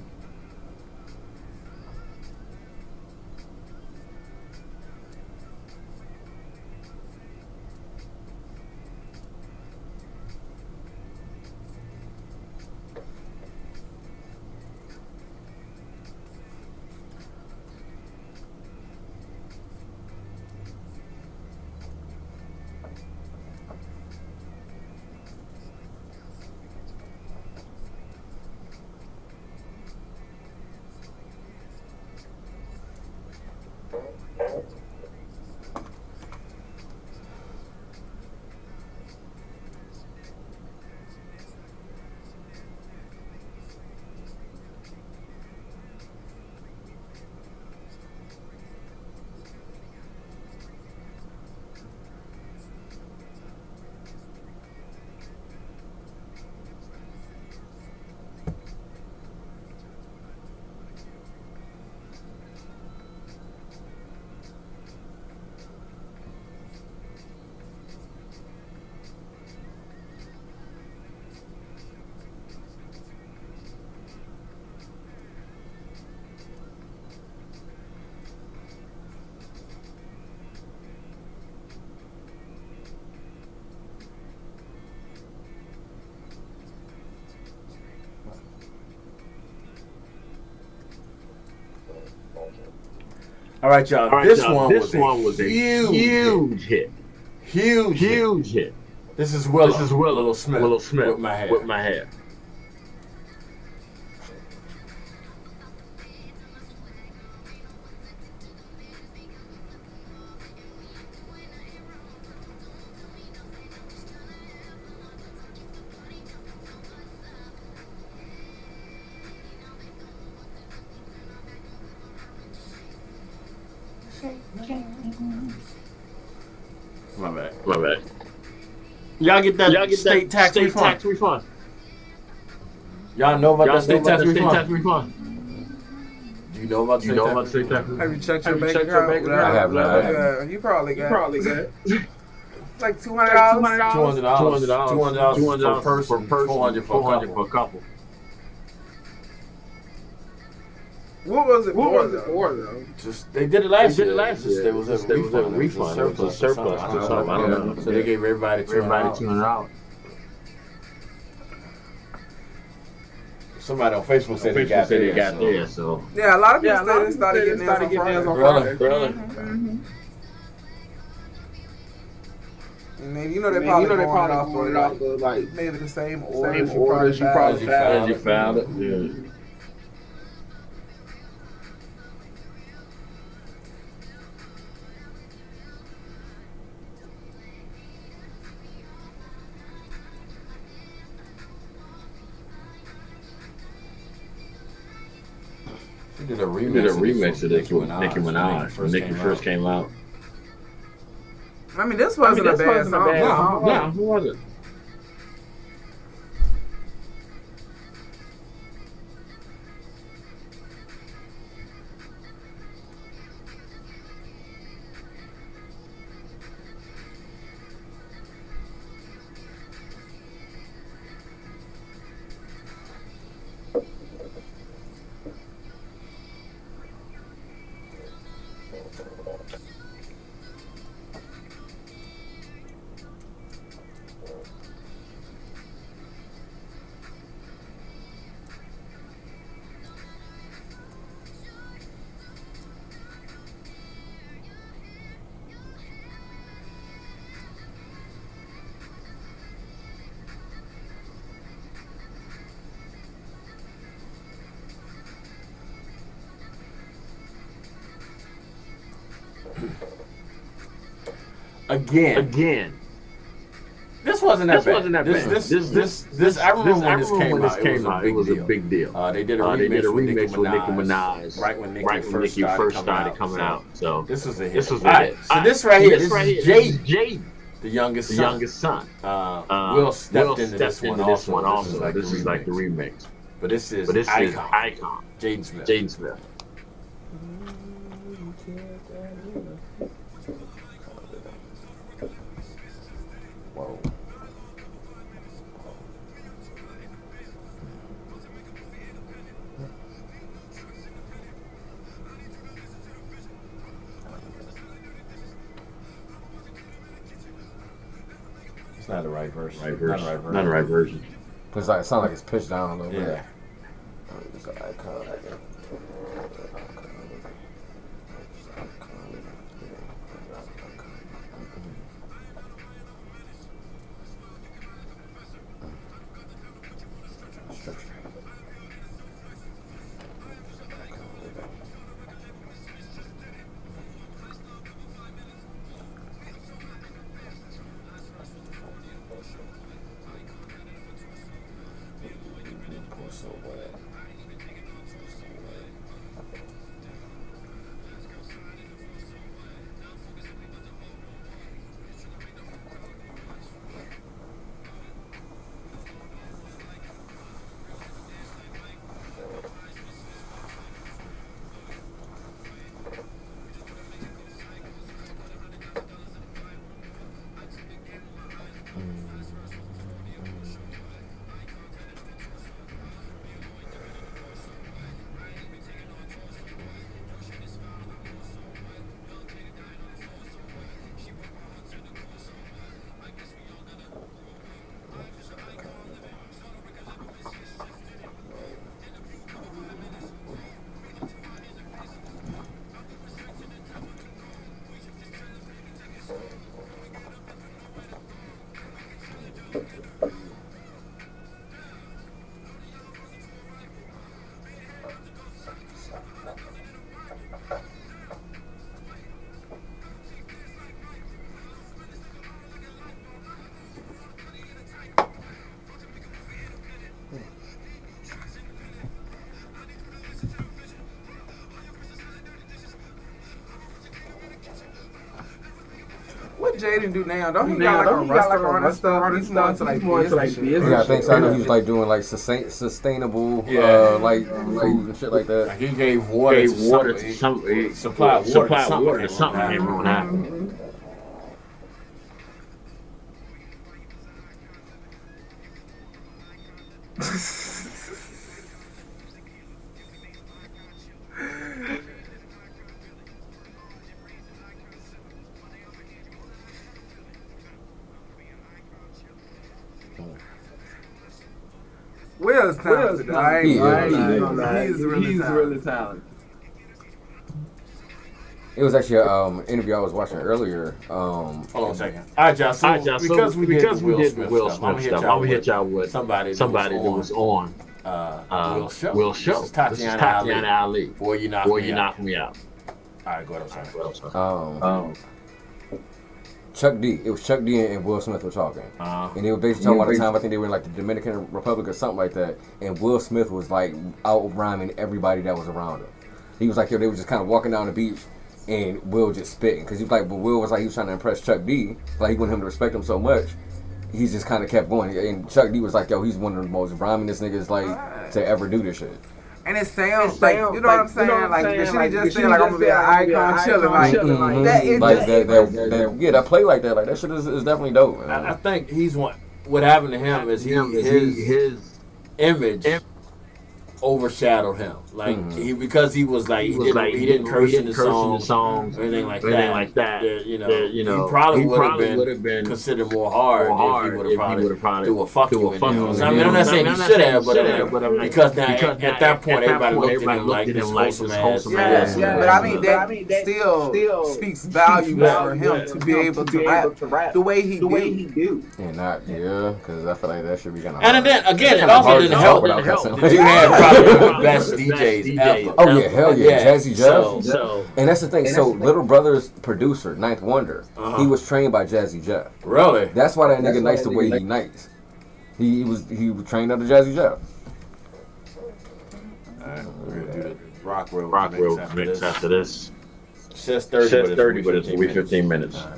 All right, y'all. This one was a huge hit. Huge hit. This is Willow Smith. With my hair. My bad. Y'all get that state tax refund? Y'all know about that state tax refund? Do you know about the state tax refund? Have you checked your bank account? I have not. You probably got it. Like $200? $200 per person, $400 for a couple. What was it for though? Just they did it last year. There was a refund. There was a surplus or something. I don't know. So they gave everybody $200. Somebody on Facebook said they got theirs. So yeah, a lot of people started getting theirs on Friday. Really? And then, they probably going off for like maybe the same orders you probably found it. Yeah. He did a remix of this with Nicki Minaj when Nicki first came out. I mean, this wasn't a bad song. No, who was it? Again. This wasn't that bad. This I remember when this came out. It was a big deal. They did a remix with Nicki Minaj right when Nicki first started coming out. So this was a hit. So this right here, this is Jade, the youngest son. Will stepped into this one also. This is like the remix. But this is Icon. Jaden Smith. not the right version. Not the right version. It's like, it sounds like it's pitched down a little bit. Yeah. It's an icon. What Jaden do now? Don't he got like a restaurant and stuff? He's more into like business. Yeah, I think so. I know he was like doing like sustainable like food and shit like that. Like he gave water to some, supplied water to something. Everyone happened. Will's talented. He's really talented. It was actually an interview I was watching earlier. Hold on a second. All right, y'all. So because we did the Will Smith stuff, I'm gonna hit y'all with somebody that was on Will Show. This is Tatiana Ali. Before you knock me out. All right, go ahead. Chuck D. It was Chuck D and Will Smith were talking. And they were basically talking about the time, I think they were in like the Dominican Republic or something like that. And Will Smith was like out rhyming everybody that was around him. He was like, they were just kind of walking down the beach and Will just spitting. Because he was like, but Will was like, he was trying to impress Chuck D. Like he wanted him to respect him so much. He just kind of kept going. And Chuck D was like, he's one of the most rhymingest niggas like to ever do this shit. And it sounds like, you know what I'm saying? Like, the shit he just said, like, I'm gonna be an icon chilling. Like, that play like that, like, that shit is definitely dope. I think he's one. What happened to him is his image overshadowed him. Like because he was like he didn't curse in the songs or anything like that. You know, he probably would have been considered more hard if he would have probably do a fuck you. I mean, I'm not saying he should have, but because at that point everybody looked at him like this wholesome ass. Yeah, but I mean that still speaks value for him to be able to rap the way he do. And not because I feel like that should be kind of. And then again, it also didn't help. You had best DJs ever. Oh yeah, hell yeah, Jazzy Jeff. And that's the thing. So Little Brother's producer, Ninth Wonder, he was trained by Jazzy Jeff. Really? That's why that nigga nice the way he nice. He was trained under Jazzy Jeff. Alright, we're gonna do the Rock World mix after this. It says 30, but it's 15 minutes. All right.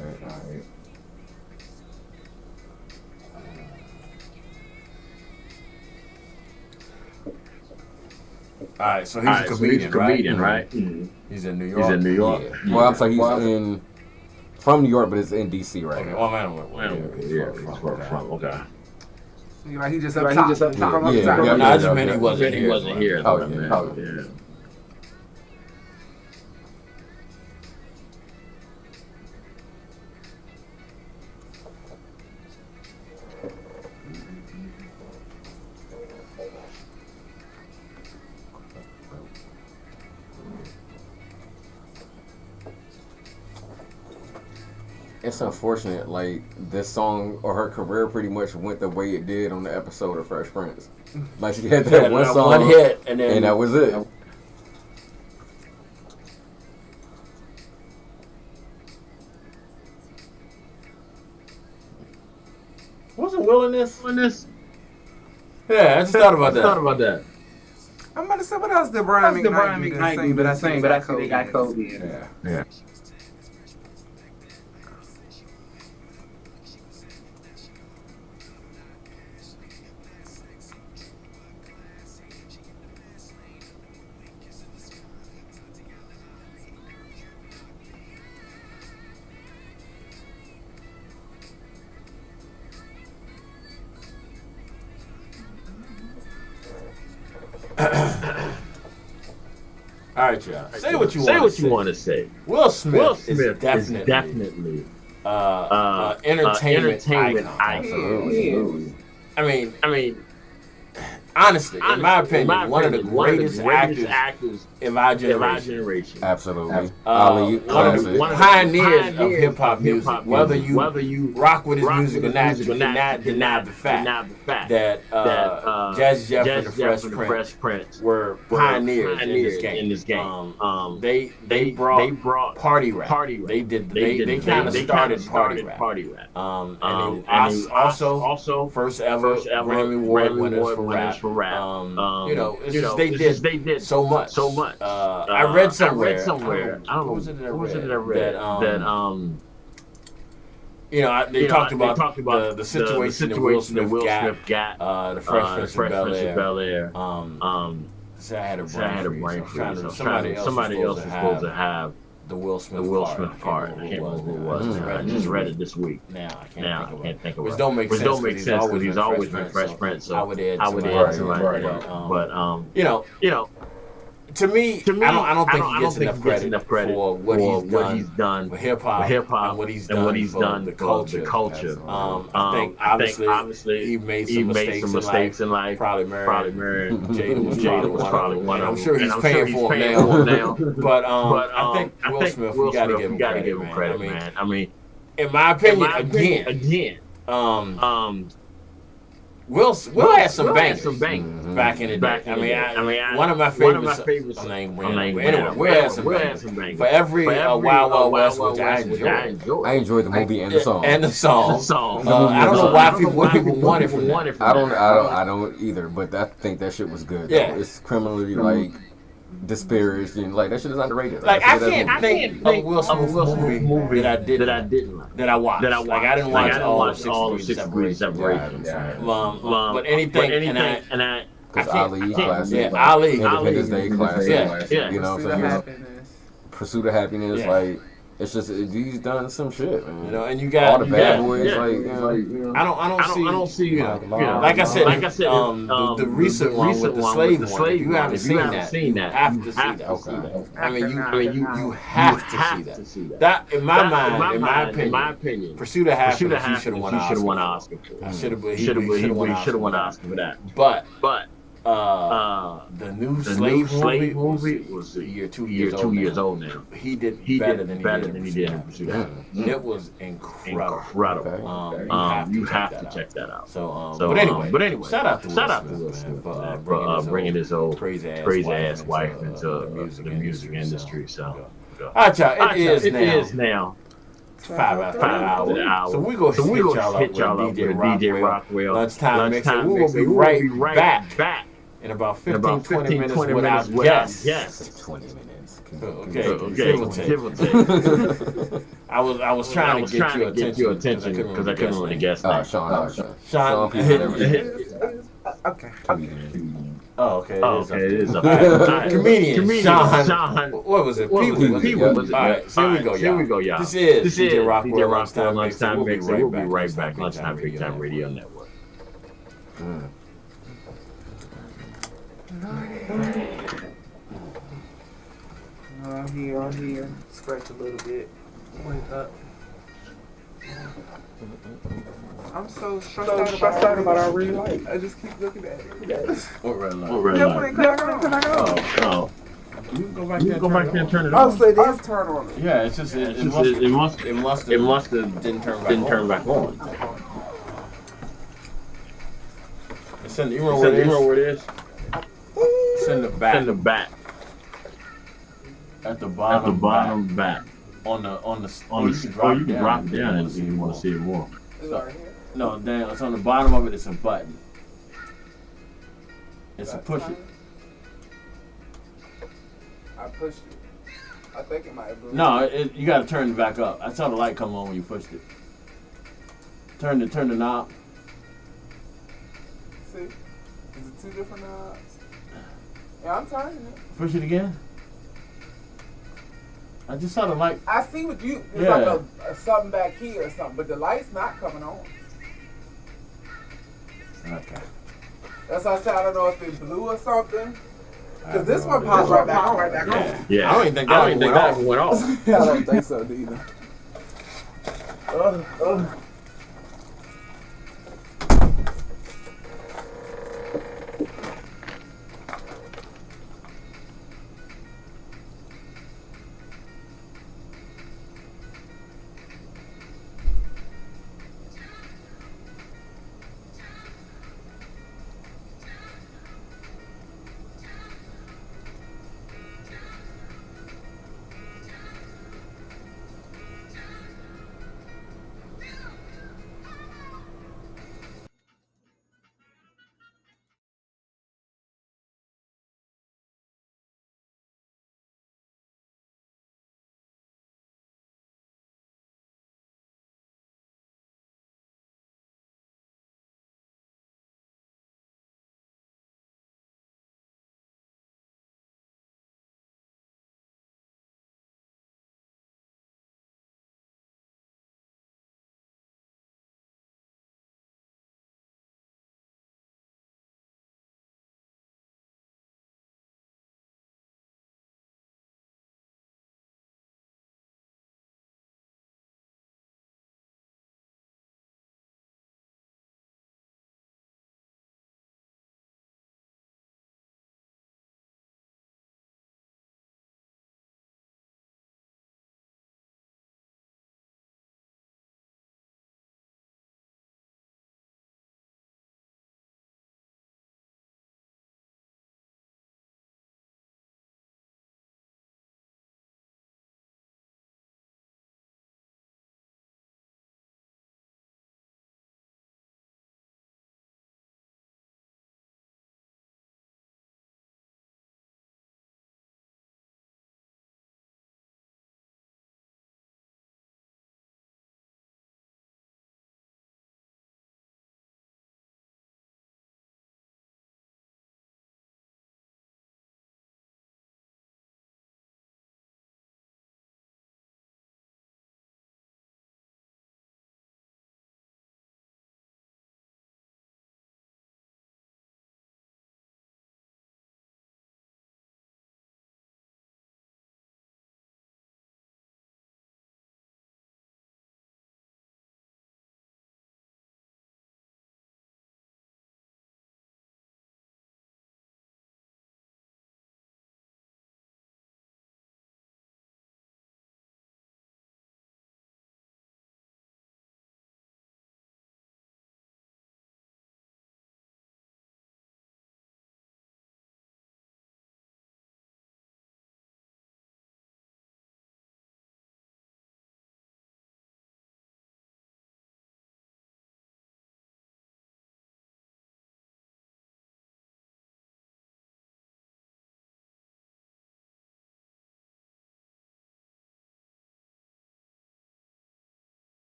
All right, so he's a comedian, right? Mm-hmm. He's in New York. Yeah. Well, I'm sorry, he's from New York, but it's in DC right now. He's from. Okay. Like he just up top. No, I just meant he wasn't here. Oh yeah. it's unfortunate. Like this song or her career pretty much went the way it did on the episode of Fresh Prince. Like she had that one song, one hit, and that was it. Wasn't Will in this? Yeah, I just thought about that. I'm about to say, what else did Brian McKnight sing? But I think they got Kobe in it. Yeah. All right, y'all. Say what you want to say. Will Smith is definitely entertainment icon. Absolutely. I mean, honestly, in my opinion, one of the greatest actors in our generation. Absolutely. Ali, one of the pioneers of hip hop music. Whether you rock with his music or not, you cannot deny the fact that Jazzy Jeff and the Fresh Prince were pioneers in this game. They brought party rap. They kind of started party rap. And also first ever Grammy Award winners for rap. You know, it's just they did so much. I read somewhere. I don't know. What was it that I read? They talked about the situation that Will Smith got. The Fresh Prince of Bel-Air. I had a brain freeze. Somebody else was supposed to have the Will Smith part. I can't remember who it was. I just read it this week. Now I can't think of it. Which don't make sense because he's always been Fresh Prince. So I would add somebody else. But you know. To me, I don't think he gets enough credit for what he's done for hip hop and what he's done for the culture. I think obviously he made some mistakes in life. Probably married Jada was probably one of them. I'm sure he's paying for him now. But I think Will Smith, you gotta give him credit, man. I mean, in my opinion, again. Will had some bangers back in the day. I mean, one of my favorites. Anyway, Will had some bangers. For every Wild Wild West, which I enjoyed. I enjoyed the movie and the song. I don't know why people want it from that. I don't either. But I think that shit was good. Yeah, it's criminally like disparaged and like that shit is underrated. Like I can't think of a Will Smith movie that I didn't like. That I watched. Like I didn't watch all of 6 Degrees of Separation. But anything, and I Ali classic. Yeah, Ali. Independence Day classic. Yeah. You know what I'm saying? Pursuit of Happiness. Like it's just he's done some shit, man. You know, and you got all the bad boys. Like you know, I don't see. You know, like I said, the recent one with the slave one. If you haven't seen that, you have to see that. Okay. I mean, you have to see that. That in my mind, in my opinion, Pursuit of Happiness, he should have won an Oscar for. He should have won an Oscar for that. But the new slave movie was a year, 2 years old now. He did better than he did in Pursuit of Happiness. It was incredible. You have to check that out. So, but anyway, shout out to Will Smith for bringing his old crazy ass wife into the music industry. So, all right, y'all. It is now 5 hours. So we go hit y'all up with DJ Rockwell. Lunchtime mixer. We will be right back. In about 15-20 minutes without guests. 20 minutes. Okay. Give or take. I was trying to get your attention because I couldn't really guess. Sean. Okay. Oh, okay. It is up there. Comedian Sean. What was it? People. All right. Here we go, y'all. This is DJ Rockwell. Lunchtime mixer. We'll be right back. Lunchtime Big Time Radio Network. I'm here. Scratch a little bit. Wake up. I'm so stressed out about our real life. I just keep looking at it. What red light? Can I go? Oh. You can go back there and turn it Oh, on. so it is turn on. Yeah, it's just it must have didn't turn back on. It's in, you remember where it is? It's in the back. At the bottom back. On the you can drop down if you want to see it more. No, damn, it's on the bottom of it. It's a button. It's a push it. I pushed it. I think it might have been. No, you got to turn it back up. I saw the light come on when you pushed it. Turn the knob. See, is it two different knobs? Yeah, I'm turning it. Push it again. I just saw the light. I see what you. It's like a something back here or something, but the light's not coming on. Okay. That's why I said I don't know if it's blue or something. Because this one pops right back on. Yeah. I don't even think that went off. I don't think so either.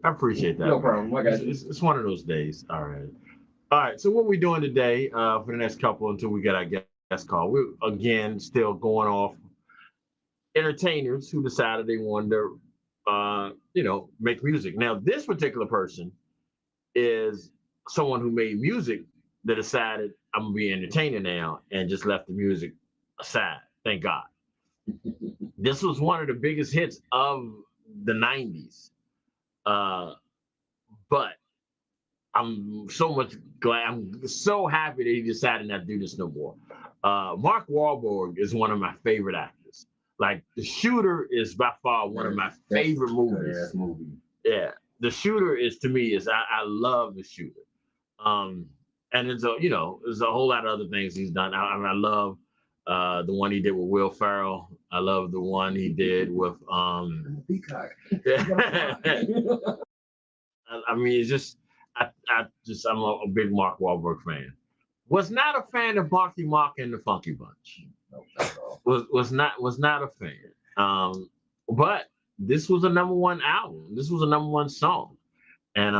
I appreciate that. No problem. I got you. It's one of those days. All right. All right. So what we doing today for the next couple until we get our guest call? We're again still going off entertainers who decided they wanted to, make music. Now this particular person is someone who made music that decided I'm gonna be an entertainer now and just left the music aside. Thank God. This was one of the biggest hits of the '90s. But I'm so much glad. I'm so happy that he decided not to do this no more. Mark Wahlberg is one of my favorite actors. Like The Shooter is by far one of my favorite movies. Yeah, The Shooter is to me is I love The Shooter. And there's a whole lot of other things he's done. I love the one he did with Will Ferrell. I love the one he did with Peacock. I mean, it's just I'm a big Mark Wahlberg fan. Was not a fan of Marky Mark and the Funky Bunch. No, not at all. Was not a fan. But this was a number one album. This was a number one song, and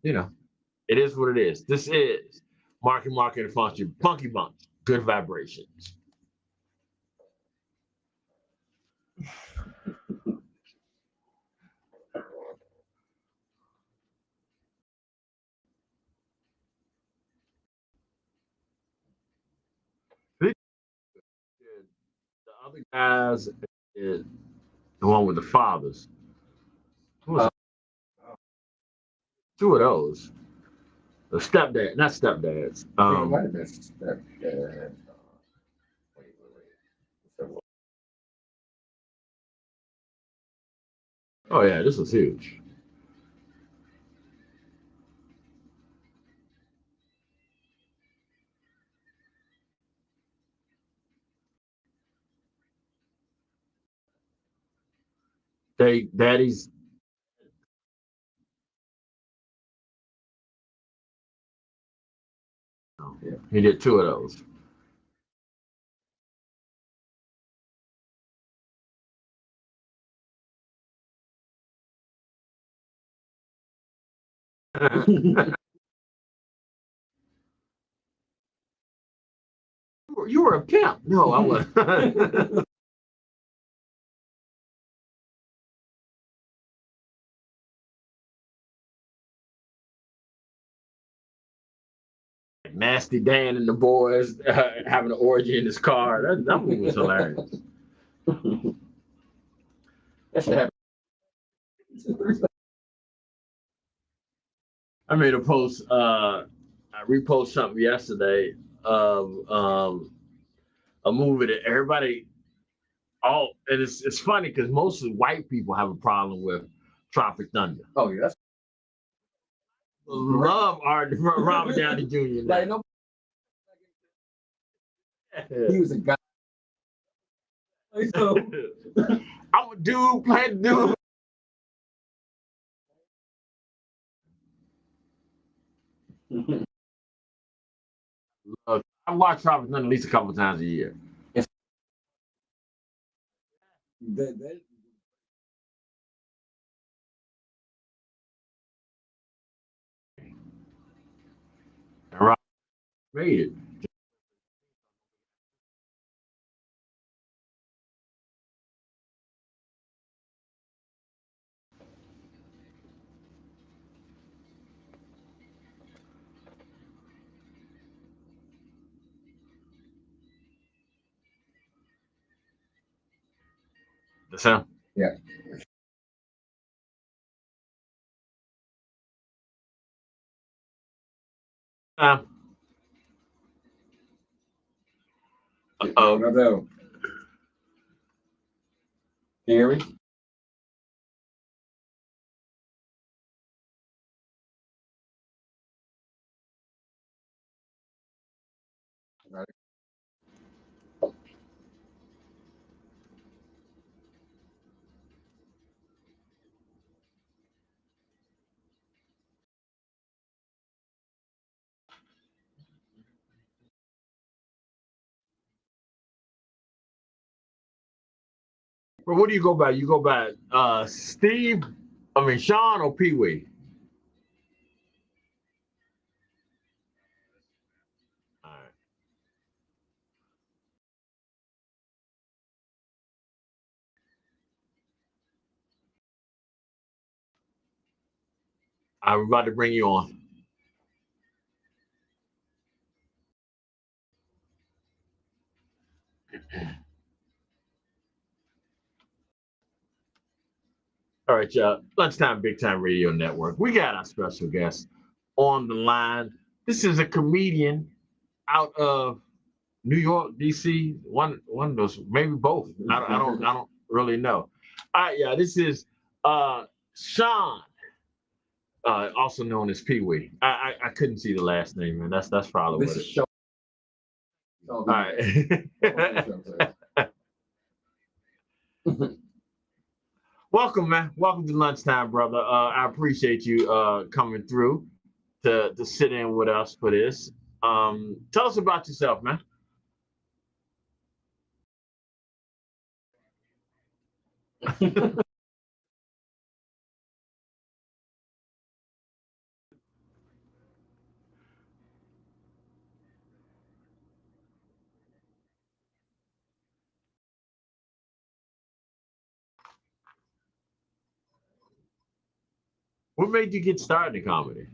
it is what it is. This is Marky Mark and the Funky Bunch. Good vibrations. The other guys is the one with the fathers. Who was two of those? The stepdad, not stepdads. It might have been stepdad. Wait. Oh yeah, this was huge. Daddy's. Yeah. He did two of those. You were a pimp. No, I was. Nasty Dan and the boys having an orgy in his car. That movie was hilarious. That should happen. I made a post. I reposted something yesterday of a movie that everybody and it's funny because mostly white people have a problem with Tropic Thunder. Oh yeah, that's Love Robert Downey Jr. like no. He was a guy. So, I'm a dude playing dude. I watch Tropic Thunder at least a couple times a year. that, And Robert made it. The sound. yeah. Oh, No. Can you hear me? but what do you go by? You go by Steve I mean, Sean or Pee Wee? All right. I'm about to bring you on. All right, y'all. Lunchtime Big Time Radio Network. We got our special guest on the line. This is a comedian out of New York, DC. One of those, maybe both. I don't really know. All right, yeah. This is Sean, also known as Pee Wee. I couldn't see the last name, man. That's probably what it is. All right. Welcome, man. Welcome to Lunchtime, brother. I appreciate you coming through to sit in with us for this. Tell us about yourself, man. What made you get started in comedy?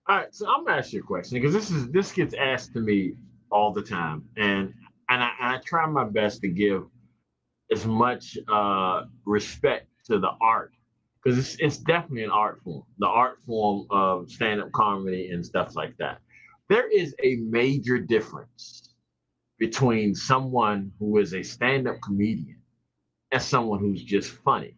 All right, so I'm gonna ask you a question because this gets asked to me all the time, and I try my best to give as much respect to the art because it's definitely an art form, the art form of stand-up comedy and stuff like that. There is a major difference between someone who is a stand-up comedian and someone who's just funny.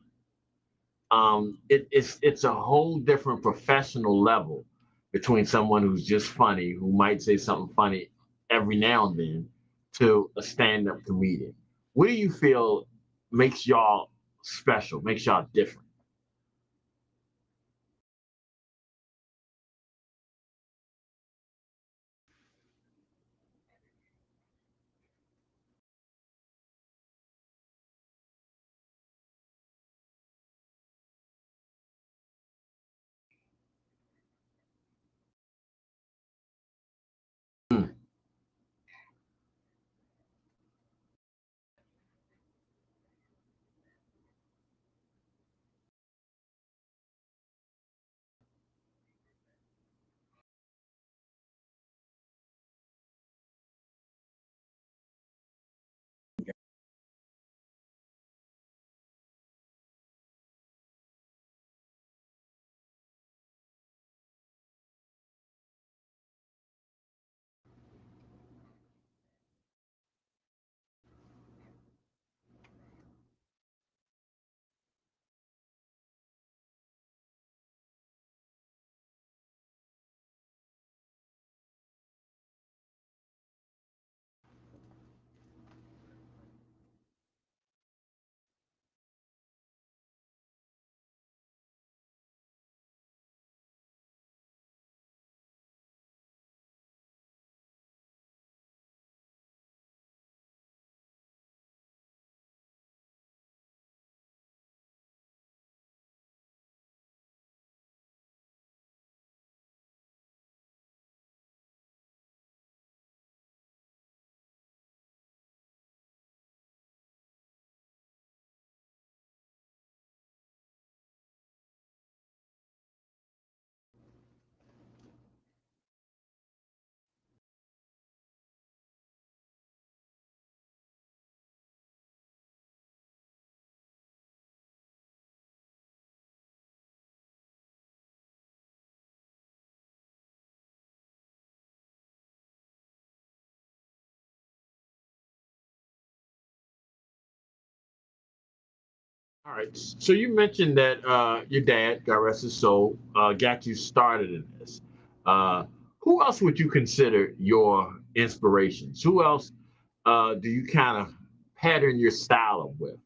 It's a whole different professional level between someone who's just funny, who might say something funny every now and then, to a stand-up comedian. What do you feel makes y'all special, makes y'all different? Hmm. All right. So you mentioned that your dad, God rest his soul, got you started in this. Uh, who else would you consider your inspirations? Who else do you kind of pattern your style with?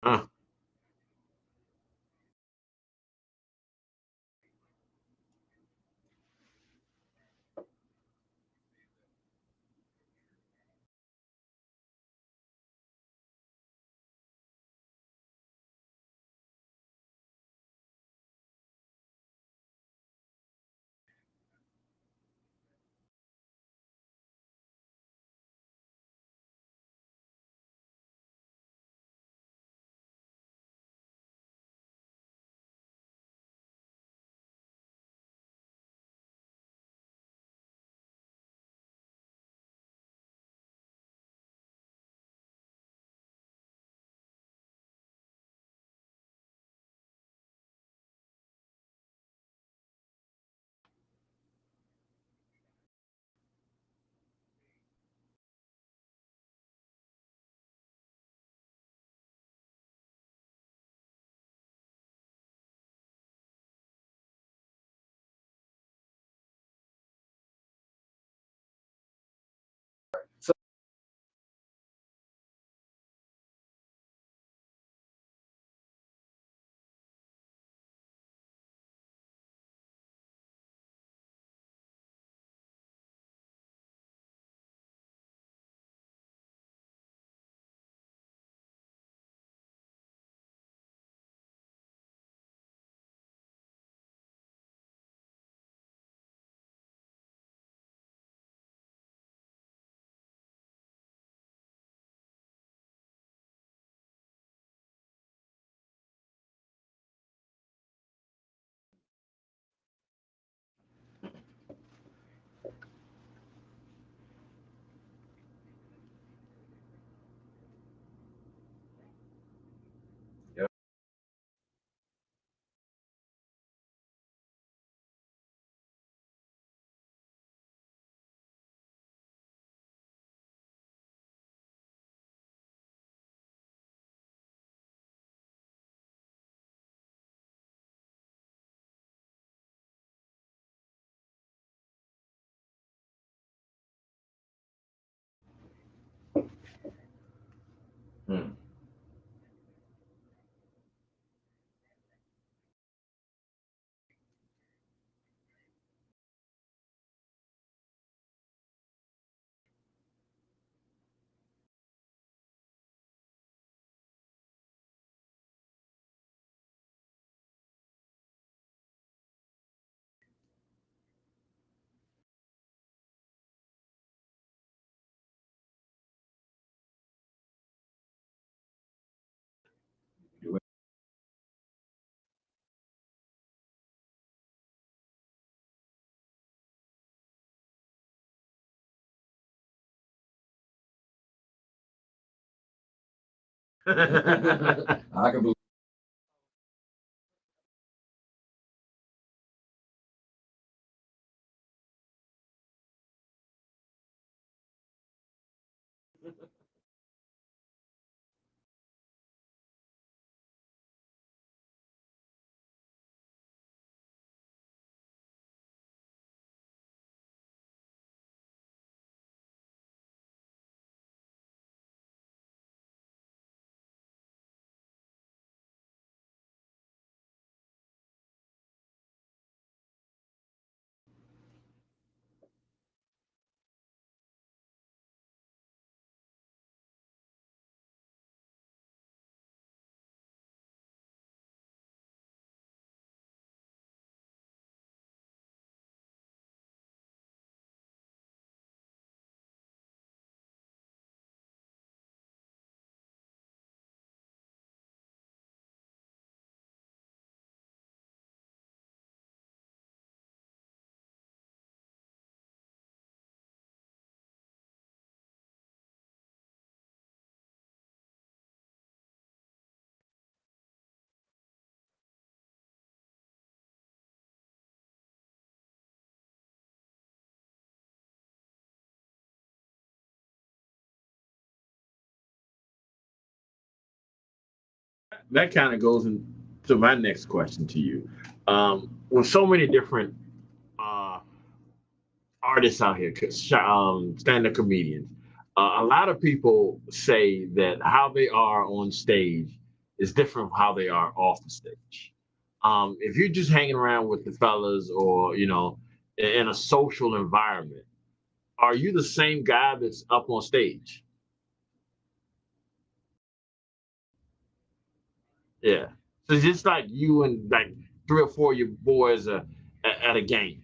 Huh. Hmm. I can believe. that kind of goes into my next question to you. With so many different uh, artists out here, stand-up comedians, a lot of people say that how they are on stage is different from how they are off the stage. If you're just hanging around with the fellas, or in a social environment, are you the same guy that's up on stage? Yeah. So it's just like you and like three or four of your boys at a game.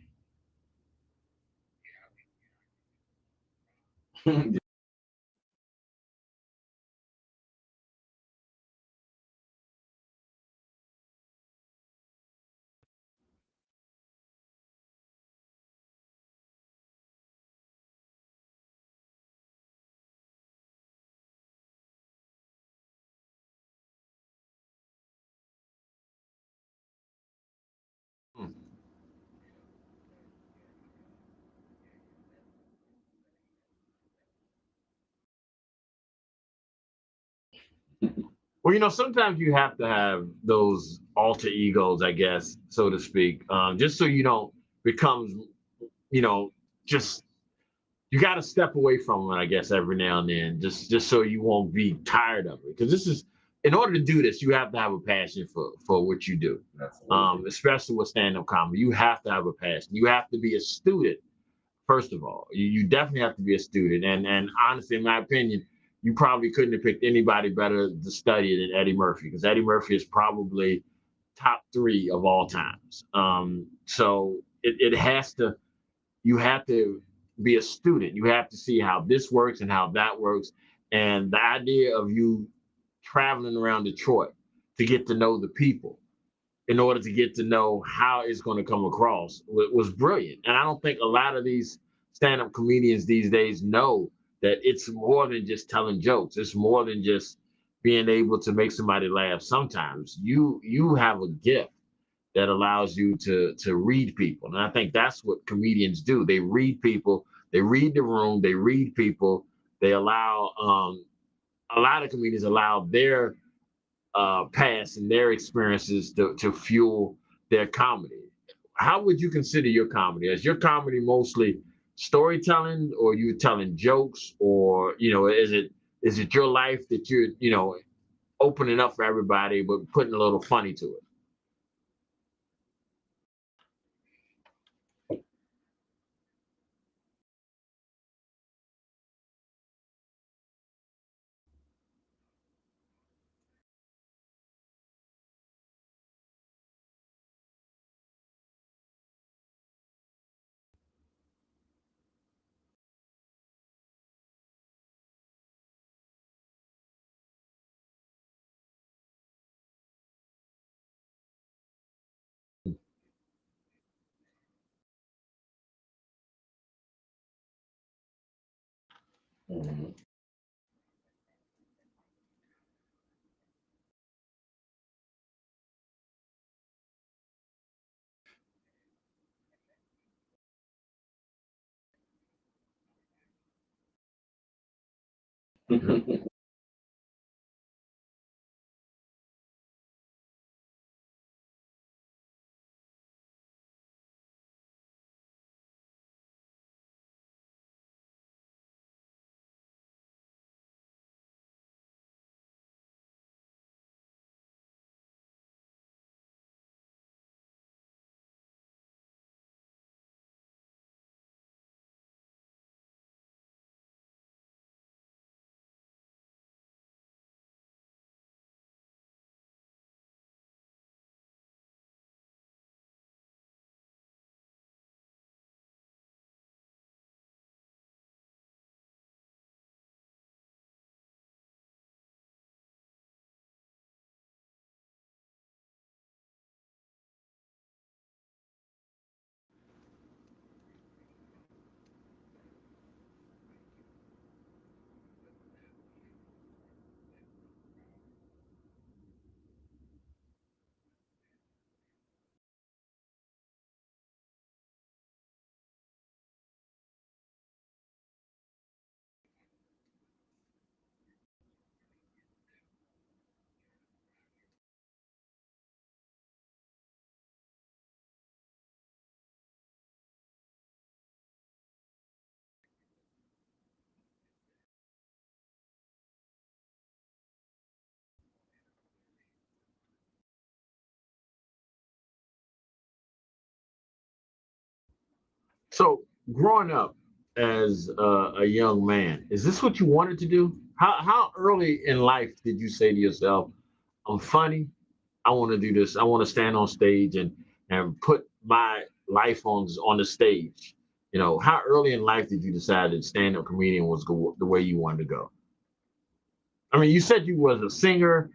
Well, sometimes you have to have those alter egos, I guess, so to speak, just so you don't become, you know, just you got to step away from it, I guess, every now and then, just so you won't be tired of it. Because in order to do this, you have to have a passion for what you do. Especially with stand-up comedy, you have to have a passion. You have to be a student. First of all, you definitely have to be a student. And honestly, in my opinion, you probably couldn't have picked anybody better to study than Eddie Murphy, because Eddie Murphy is probably top three of all times. So it has to, you have to be a student. You have to see how this works and how that works. And the idea of you traveling around Detroit to get to know the people in order to get to know how it's going to come across was brilliant. And I don't think a lot of these stand-up comedians these days know that it's more than just telling jokes. It's more than just being able to make somebody laugh. Sometimes you have a gift that allows you to read people. And I think that's what comedians do. They read people, they read the room, they read people. They allow a lot of comedians allow their past and their experiences to fuel their comedy. How would you consider your comedy? Is your comedy mostly storytelling, or you telling jokes, or is it your life that you're opening up for everybody but putting a little funny to it? So growing up as a young man, is this what you wanted to do? How early in life did you say to yourself, "I'm funny. I want to do this. I want to stand on stage and put my life on the stage." You know, how early in life did you decide that stand-up comedian was the way you wanted to go? I mean, you said you was a singer,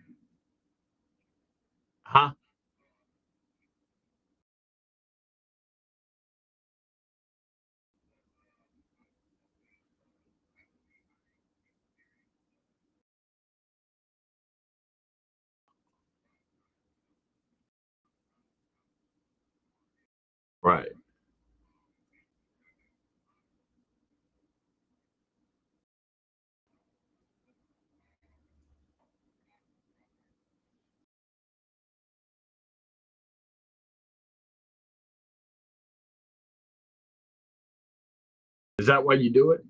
huh? Right. Is that why you do it?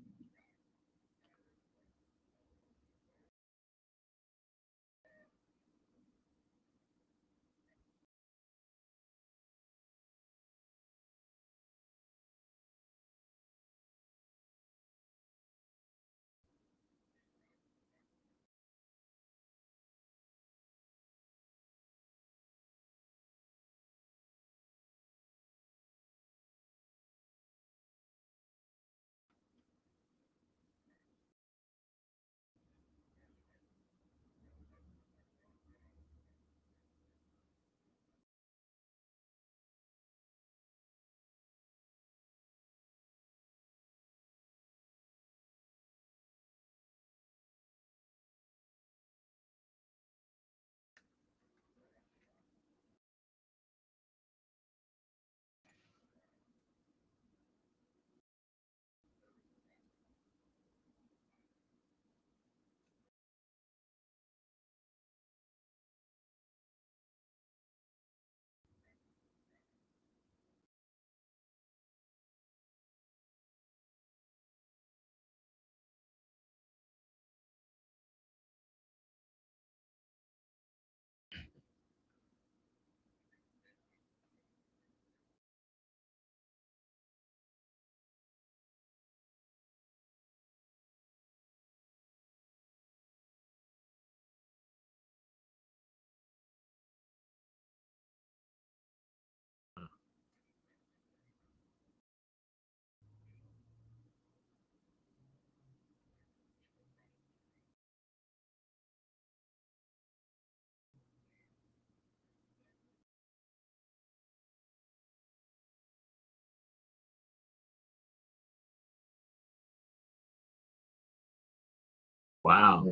Wow.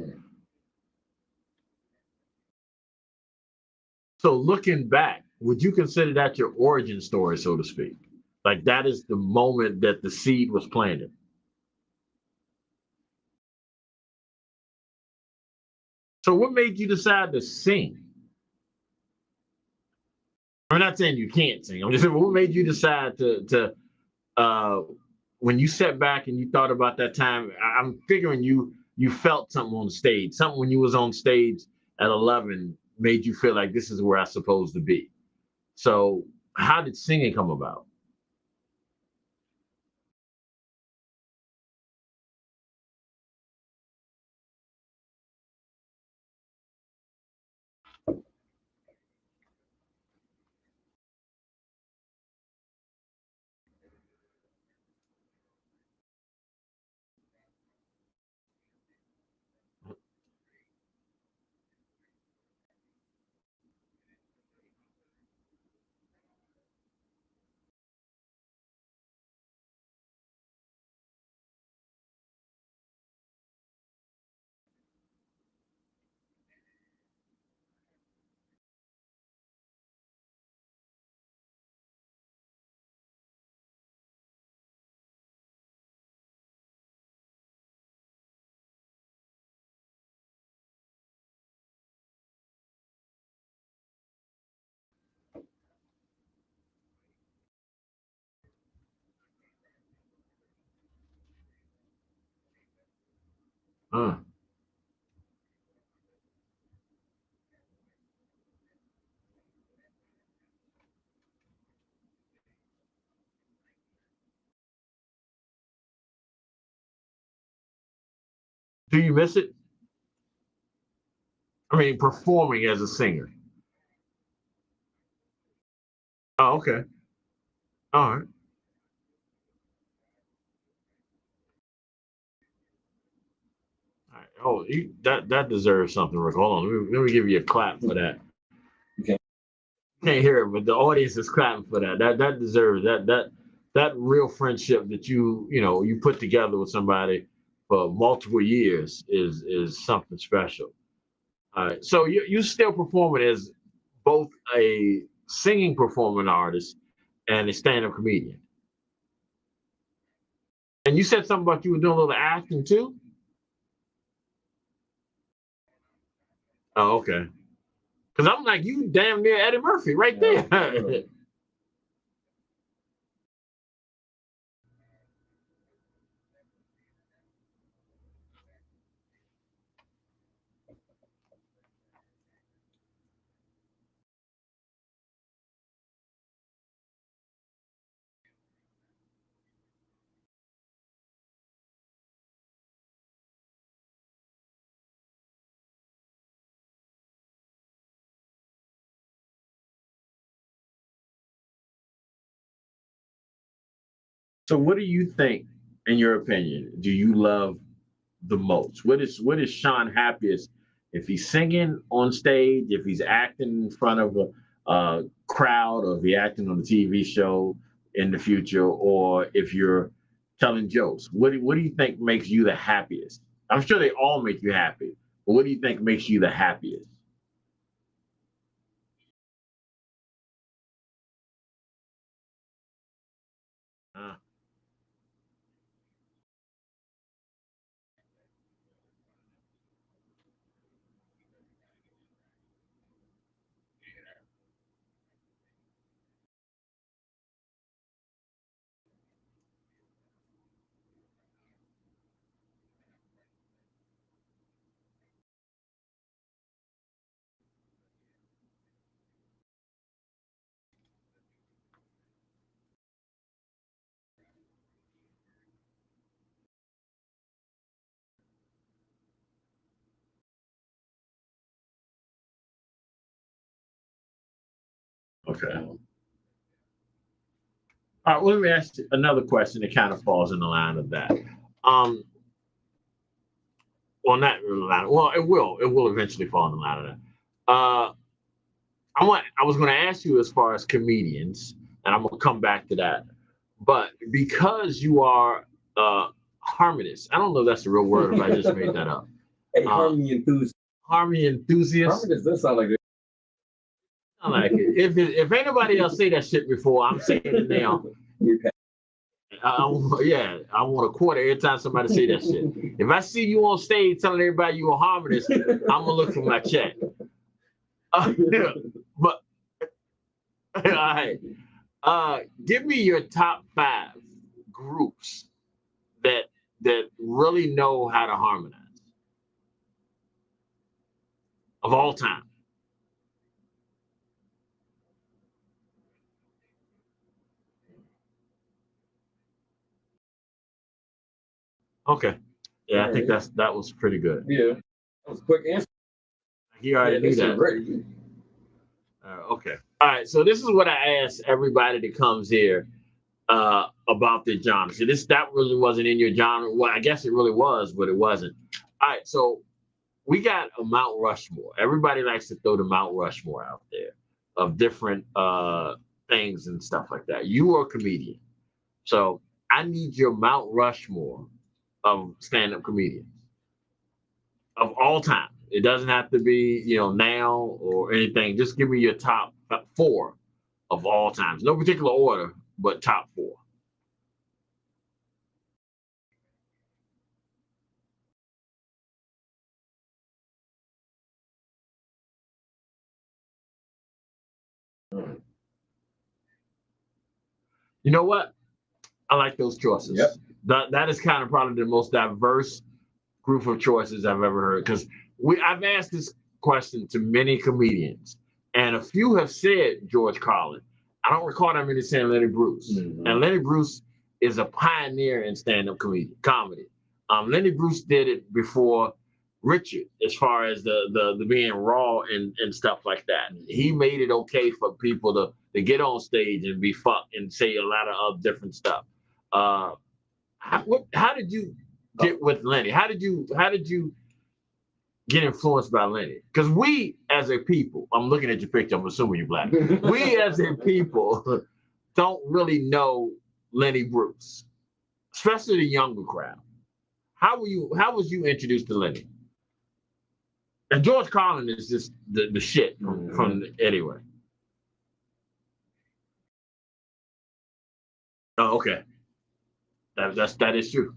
So looking back, would you consider that your origin story, so to speak? Like that is the moment that the seed was planted. So what made you decide to sing? I'm not saying you can't sing. I'm just saying what made you decide to uh when you sat back and you thought about that time. I'm figuring you felt something on stage. Something when you was on stage at 11 made you feel like this is where I'm supposed to be. So how did singing come about? Uh, Do you miss it? I mean, performing as a singer. Oh, okay. All right. All right. Oh, that deserves something, Rick. Hold on. Let me give you a clap for that. Okay. Can't hear it, but the audience is clapping for that. That deserves that real friendship that you put together with somebody for multiple years is something special. All right. So you still performing as both a singing performing artist and a stand-up comedian. And you said something about you were doing a little acting too? Oh, okay. Because I'm like, you damn near Eddie Murphy right there. So what do you think, in your opinion, do you love the most? What is Sean happiest if he's singing on stage, if he's acting in front of a crowd, or if he's acting on a TV show in the future, or if you're telling jokes? What do you think makes you the happiest? I'm sure they all make you happy, but what do you think makes you the happiest? Uh, okay. All right, well, let me ask you another question that kind of falls in the line of that. Um, well, not in the line. Well, it will. It will eventually fall in the line of that. I was going to ask you as far as comedians, and I'm going to come back to that. But because you are a harmonist, I don't know if that's a real word if I just made that up. A harmony enthusiast. Harmony enthusiast. Harmonist does sound like it. I like it. If anybody else say that shit before, I'm saying it now. Yeah, I want a quarter every time somebody say that shit. If I see you on stage telling everybody you a harmonist, I'm gonna look for my check. But all right, give me your top 5 groups that really know how to harmonize of all time. Okay, yeah, I think that was pretty good. Yeah, that was a quick answer. He already knew that. Ready. Okay. All right. So this is what I ask everybody that comes here about their genre. So that really wasn't in your genre. Well, I guess it really was, but it wasn't. All right. So we got a Mount Rushmore. Everybody likes to throw the Mount Rushmore out there of different things and stuff like that. You are a comedian, so I need your Mount Rushmore of stand-up comedians of all time. It doesn't have to be, now or anything. Just give me your top 4 of all times. No particular order, but top 4. You know what? I like those choices. Yep. That is kind of probably the most diverse group of choices I've ever heard. Because I've asked this question to many comedians, and a few have said George Carlin. I don't recall that many saying Lenny Bruce. Mm-hmm. And Lenny Bruce is a pioneer in stand-up comedy. Lenny Bruce did it before Richard, as far as the being raw and stuff like that. He made it okay for people to get on stage and be fucked and say a lot of different stuff. How did you get with Lenny? How did you get influenced by Lenny? Because we as a people, I'm looking at your picture, I'm assuming you're black. We as a people don't really know Lenny Bruce, especially the younger crowd. How was you introduced to Lenny? And George Carlin is just the shit from anyway. Oh, okay. That is true.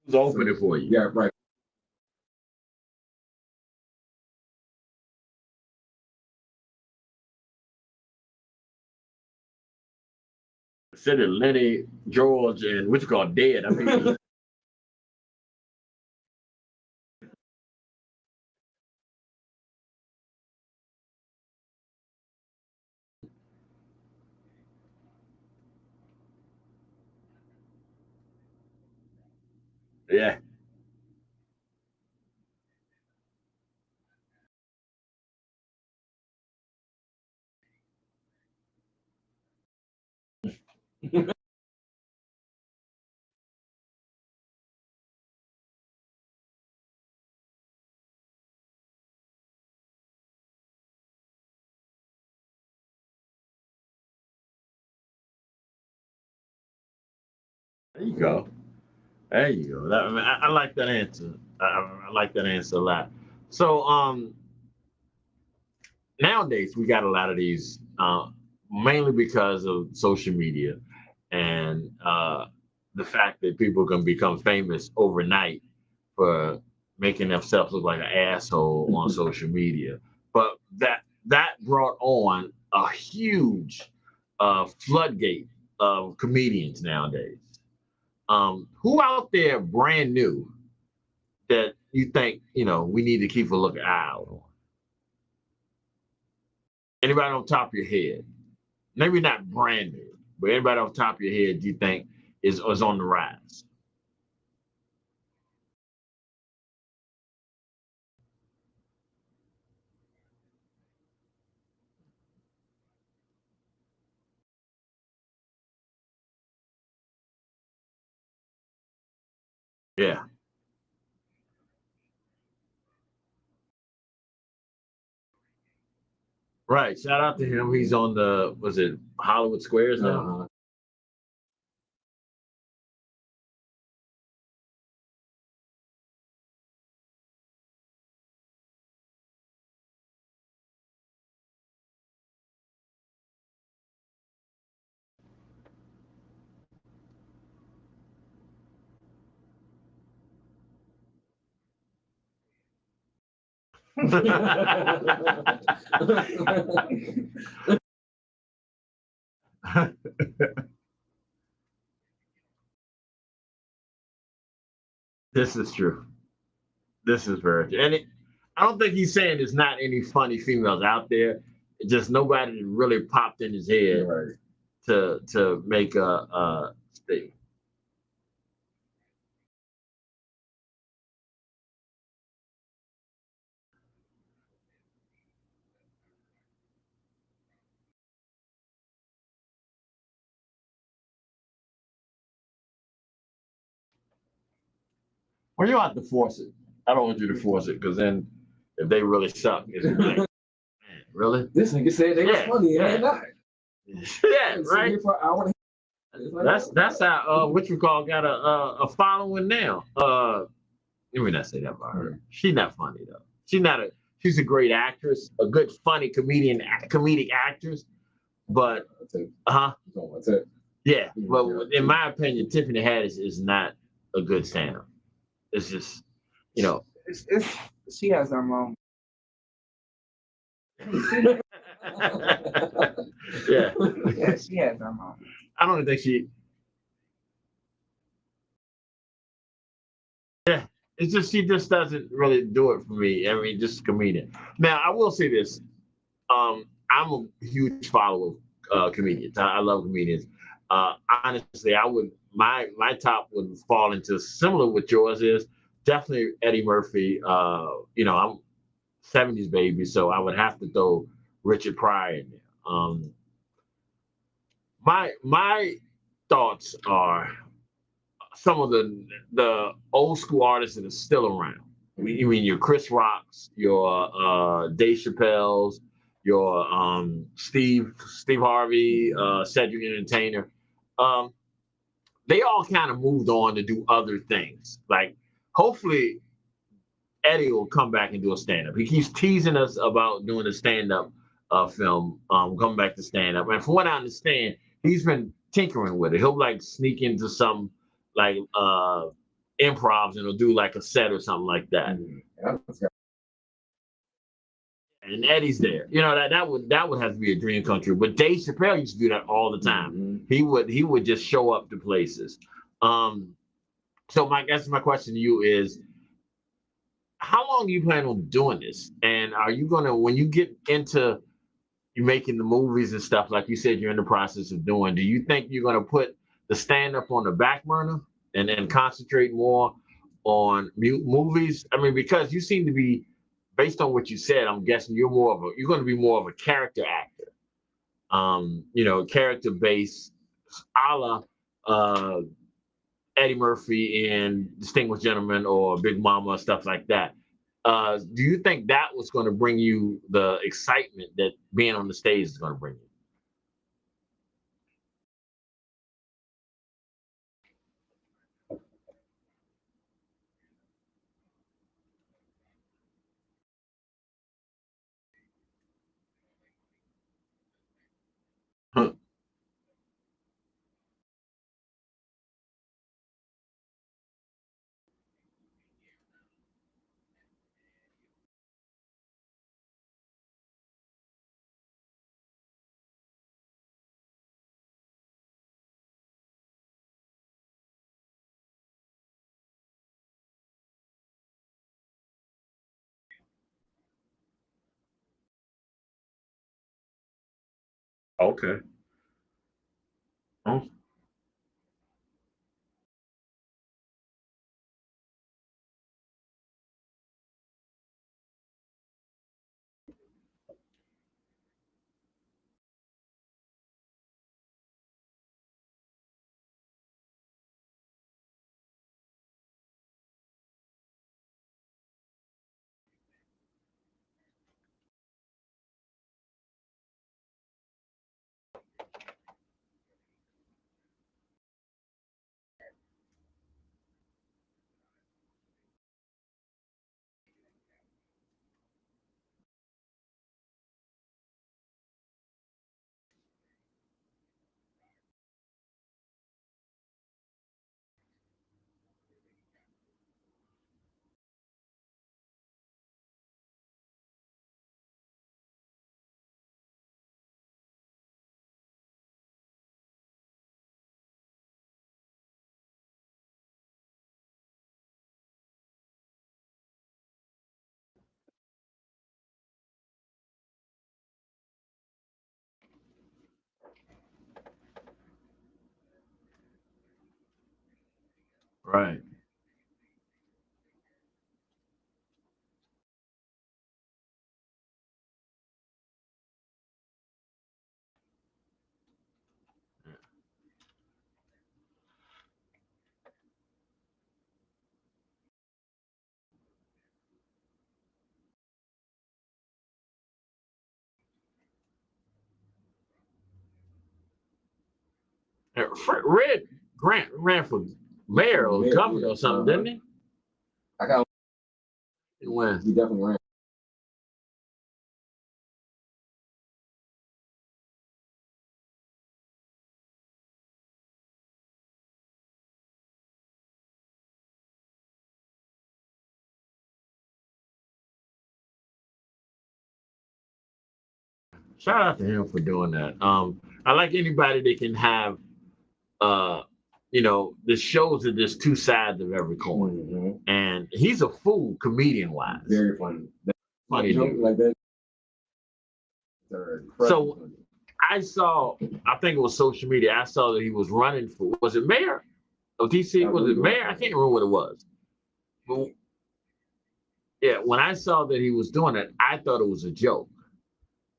Who's opening for you? Yeah, right. Instead of Lenny, George, and what you call dead. I mean, yeah. There you go. There you go. I like that answer. I like that answer a lot. So nowadays we got a lot of these, mainly because of social media and the fact that people can become famous overnight for making themselves look like an asshole on social media. But that brought on a huge floodgate of comedians nowadays. Who out there brand new that you think we need to keep a look out on? Anybody on top of your head? Maybe not brand new, but anybody off the top of your head do you think is on the rise? Yeah. Right. Shout out to him. He's on the was it Hollywood Squares now? This is true. This is very true. I don't think he's saying there's not any funny females out there. It's just nobody really popped in his head Right. to make a statement. Well, you don't have to force it. I don't want you to force it because then if they really suck. It's like, man, really? This nigga said they was funny and they not. Yeah, right. For an hour That's how what you call got a following now. Let me not say that about her. She's not funny though. She's a great actress, a good funny comedic actress. But yeah. Well, in my opinion, Tiffany Haddish is not a good stand-up. It's just, It's she has her moment. Yeah. Yeah, she has her moment. I don't think she. Yeah, it's just she just doesn't really do it for me. I mean, just a comedian. Now, I will say this. I'm a huge follower of comedians. I love comedians. Honestly, I would my top would fall into similar what yours is. Definitely Eddie Murphy. I'm '70s baby, so I would have to throw Richard Pryor in there. My thoughts are some of the old school artists that are still around. You mean your Chris Rocks, your Dave Chappelle's, your Steve Harvey, Cedric Entertainer. Um, they all kind of moved on to do other things. Like hopefully Eddie will come back and do a stand up. He keeps teasing us about doing a stand up film, coming back to stand up. And from what I understand, he's been tinkering with it. He'll like sneak into some like improvs and he'll do like a set or something like that. And Eddie's there. That would have to be a dream come true. But Dave Chappelle used to do that all the time. He would just show up to places. So my question to you is, how long do you plan on doing this? And are you gonna, when you get into you making the movies and stuff, like you said, you're in the process of doing, do you think you're gonna put the stand up on the back burner and then concentrate more on movies? I mean, because you seem to be, based on what you said, I'm guessing you're going to be more of a character actor. Character based, a la Eddie Murphy in Distinguished Gentleman or Big Mama, stuff like that. Do you think that was going to bring you the excitement that being on the stage is going to bring you? Okay. Oh, right. Red Grant ran for mayor or governor or something, didn't he? I got. When He definitely ran. shout out to him for doing that. I like anybody that can have uh this shows that there's two sides of every coin. Mm-hmm. And he's a fool comedian wise. Very funny. Funny dude. Like that. So I think it was social media. I saw that he was running for, was it mayor of DC? Was it mayor? I can't remember what it was. But yeah, when I saw that he was doing it, I thought it was a joke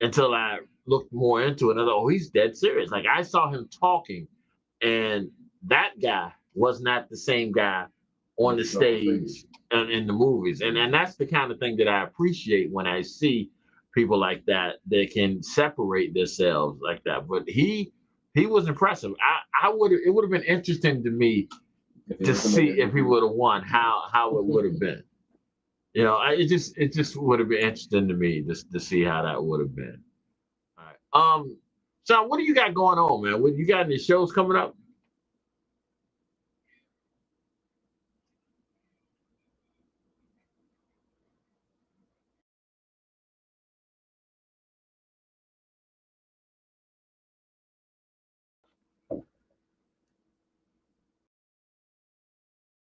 until I looked more into it. And I thought, oh, he's dead serious. Like I saw him talking, and that guy was not the same guy on the stage and in the movies. And that's the kind of thing that I appreciate when I see people like that can separate themselves like that. But he was impressive. It would have been interesting to me to see if he would have won, how it would have been. It just would have been interesting to me just to see how that would have been. All right. So what do you got going on, man? What you got any shows coming up?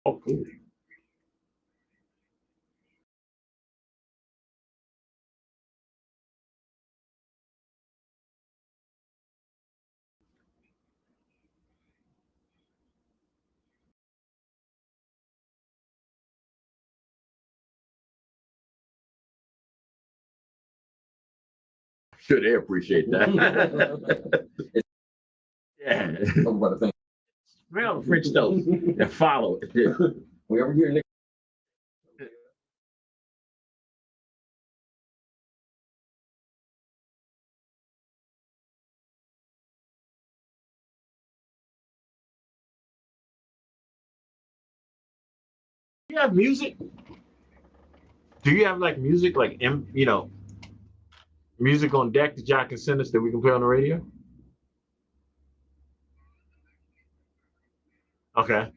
Oh, cool. Sure, they appreciate that. Yeah. Smell the French toast and follow it. Yeah. We ever hear Nick? Do you have music? Do you have like music, like music on deck that y'all can send us that we can play on the radio? Okay.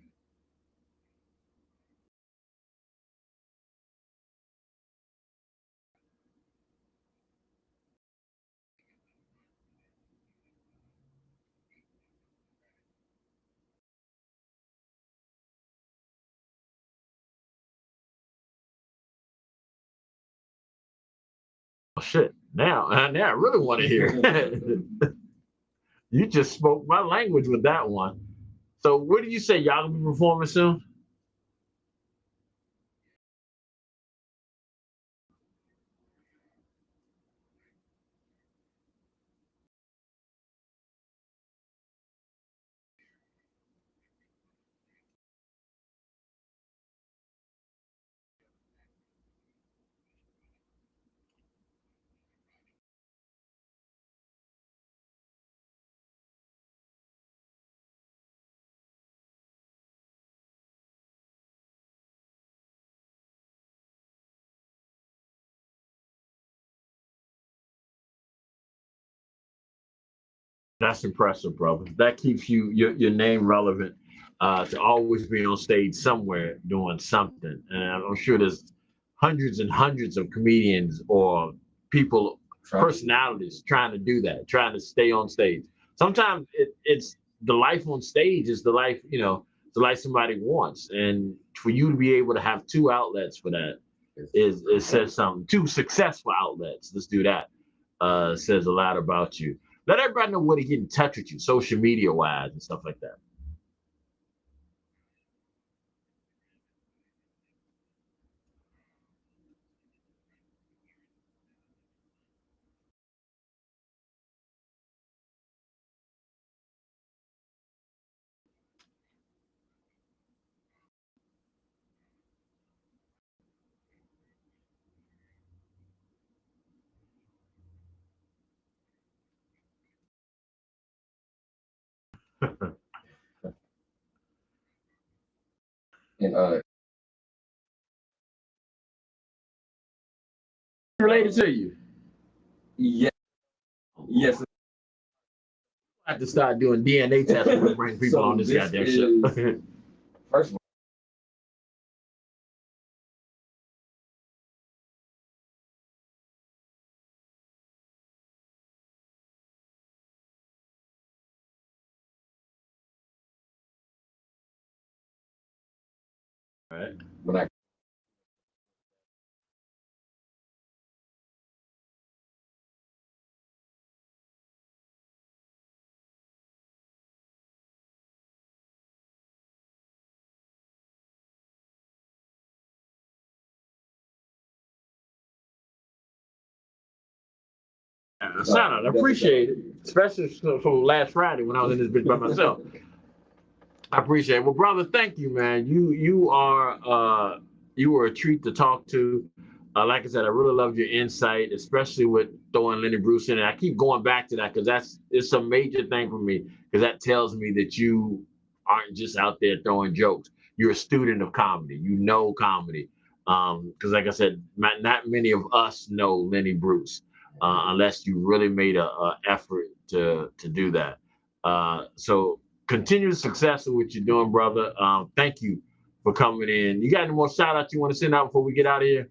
Oh shit! Now I really want to hear. You just spoke my language with that one. So, what do you say? Y'all gonna be performing soon? That's impressive, brother. That keeps your name relevant to always be on stage somewhere doing something. And I'm sure there's hundreds and hundreds of comedians or people, personalities trying to do that, trying to stay on stage. Sometimes it's the life on stage is the life, the life somebody wants. And for you to be able to have two outlets for that is says something. Two successful outlets. Let's do that. Says a lot about you. Let everybody know where to get in touch with you, social media wise and stuff like that. Related to you. Yeah. Yes. I have to start doing DNA tests when we bring people on this goddamn show. First of all, All right. when I Shout out, I appreciate it, especially from last Friday when I was in this bitch by myself. I appreciate it. Well, brother, thank you, man. You were a treat to talk to. Like I said, I really loved your insight, especially with throwing Lenny Bruce in. And I keep going back to that because it's a major thing for me because that tells me that you aren't just out there throwing jokes. You're a student of comedy. You know comedy. Because like I said, not many of us know Lenny Bruce unless you really made a effort to do that. So continued success with what you're doing, brother. Thank you for coming in. You got any more shout outs you want to send out before we get out of here?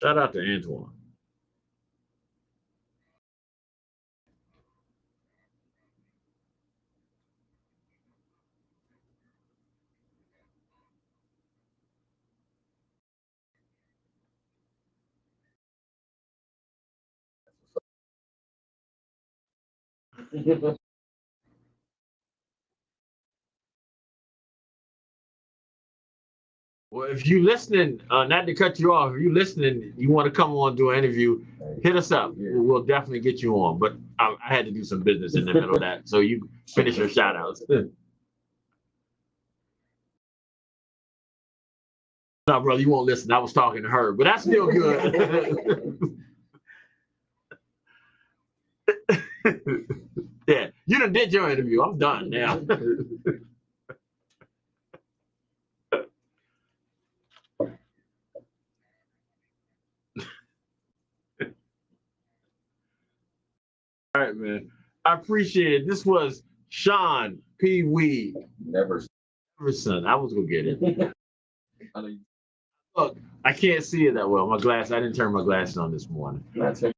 Shout out to Antoine. Well, if you listening, not to cut you off, if you listening, you want to come on do an interview, hit us up. We'll definitely get you on. But I had to do some business in the middle of that, so you finish your shout outs. No, brother, you won't listen. I was talking to her, but that's still good. Yeah, you done did your interview. I'm done now. All right, man. I appreciate it. This was Sean P. Wee never. Everson. I was gonna get it. Look, I can't see it that well. My glass. I didn't turn my glasses on this morning. Yeah. So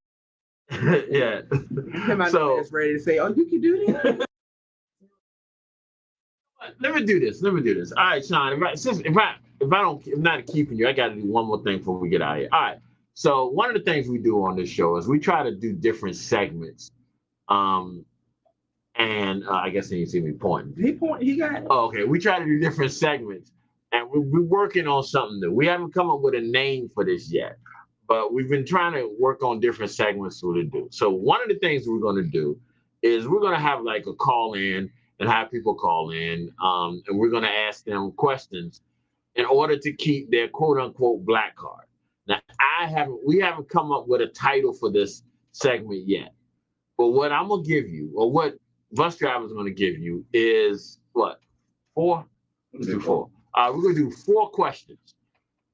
it's ready to say, "Oh, you can do this." Let me do this. All right, Sean. If I'm not keeping you, I got to do one more thing before we get out of here. All right. So one of the things we do on this show is we try to do different segments. And I guess he didn't see me pointing. He got it. Oh, okay. We try to do different segments, and we're working on something new. We haven't come up with a name for this yet, but we've been trying to work on different segments to do. So one of the things we're going to do is we're going to have like a call in and have people call in, and we're going to ask them questions in order to keep their quote unquote black card. Now, we haven't come up with a title for this segment yet, but what I'm gonna give you, or what Bus Driver's gonna give you, is what? 4? Let's do 4. We're gonna do 4 questions.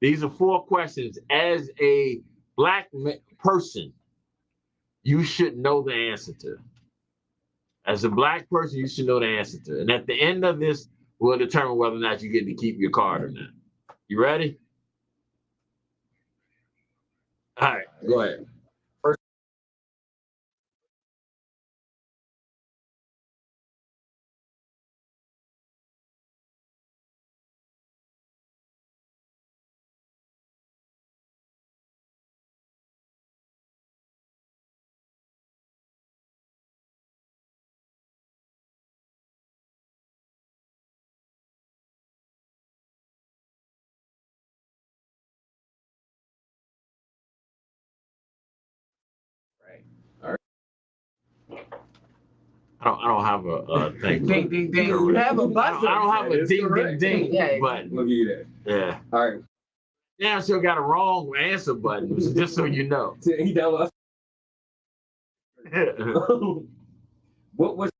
These are 4 questions. As a black person, you should know the answer to. As a black person, you should know the answer to. And at the end of this, we'll determine whether or not you get to keep your card or not. You ready? All right, go ahead. I don't have a thing. Ding, ding, ding. You have a buzzer. I don't have a ding, ding, ding. Yeah. But Look at that. yeah. All right. Yeah, I still got a wrong answer button, just so you know. He downloaded. What was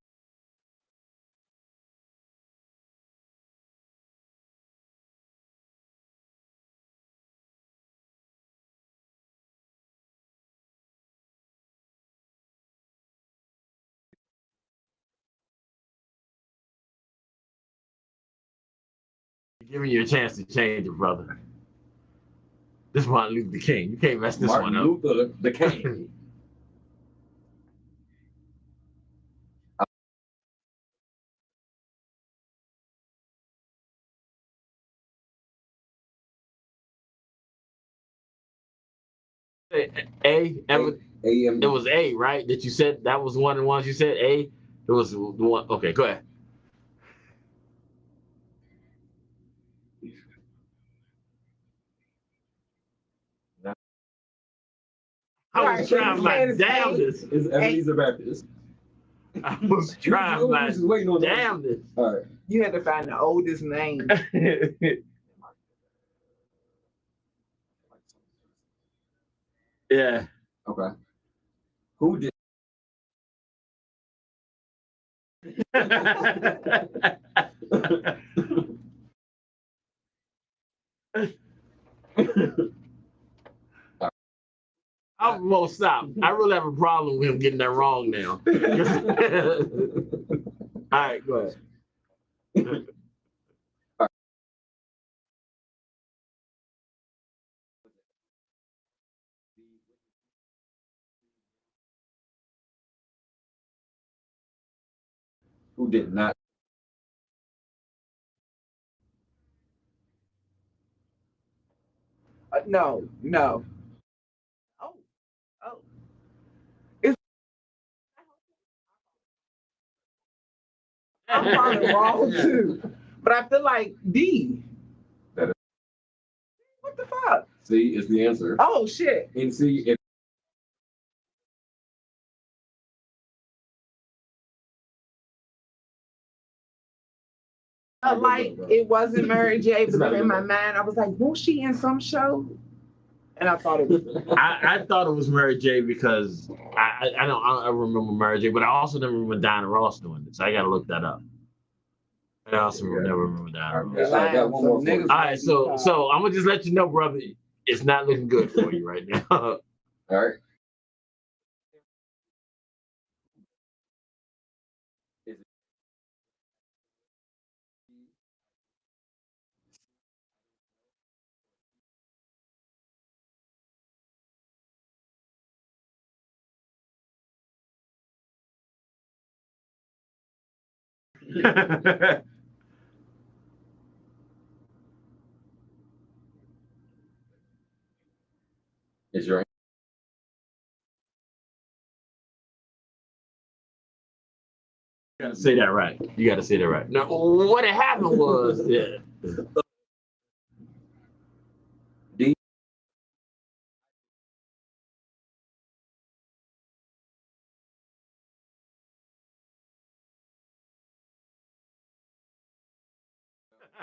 Giving you a chance to change it, brother. This Martin Luther King. You can't mess this Martin one up. Luther the King? It was A, right? That you said that was one of the ones you said A. It was the one. Okay, go ahead. I was trying my damnedest. Is Ebenezer Baptist? I was trying my damnedest. All right. You had to find the oldest name. Yeah. Okay. Who did? I'm gonna stop. I really have a problem with him getting that wrong now. All right, go ahead. Who did not? No. Oh. It's I'm probably wrong too. But I feel like D. That is. What the fuck? C is the answer. Oh shit. And C is. Like it wasn't Mary J, but then in my mind I was like, was she in some show? And I thought it was. I thought it was Mary J because I don't remember Mary J, but I also never remember Diana Ross doing this. I gotta look that up. I also never remember Diana Ross. I got one more for you. All right, so I'm gonna just let you know, brother, it's not looking good for you right now. All right. Is your You gotta say that right. You gotta say that right. Now, what had happened was, yeah. D?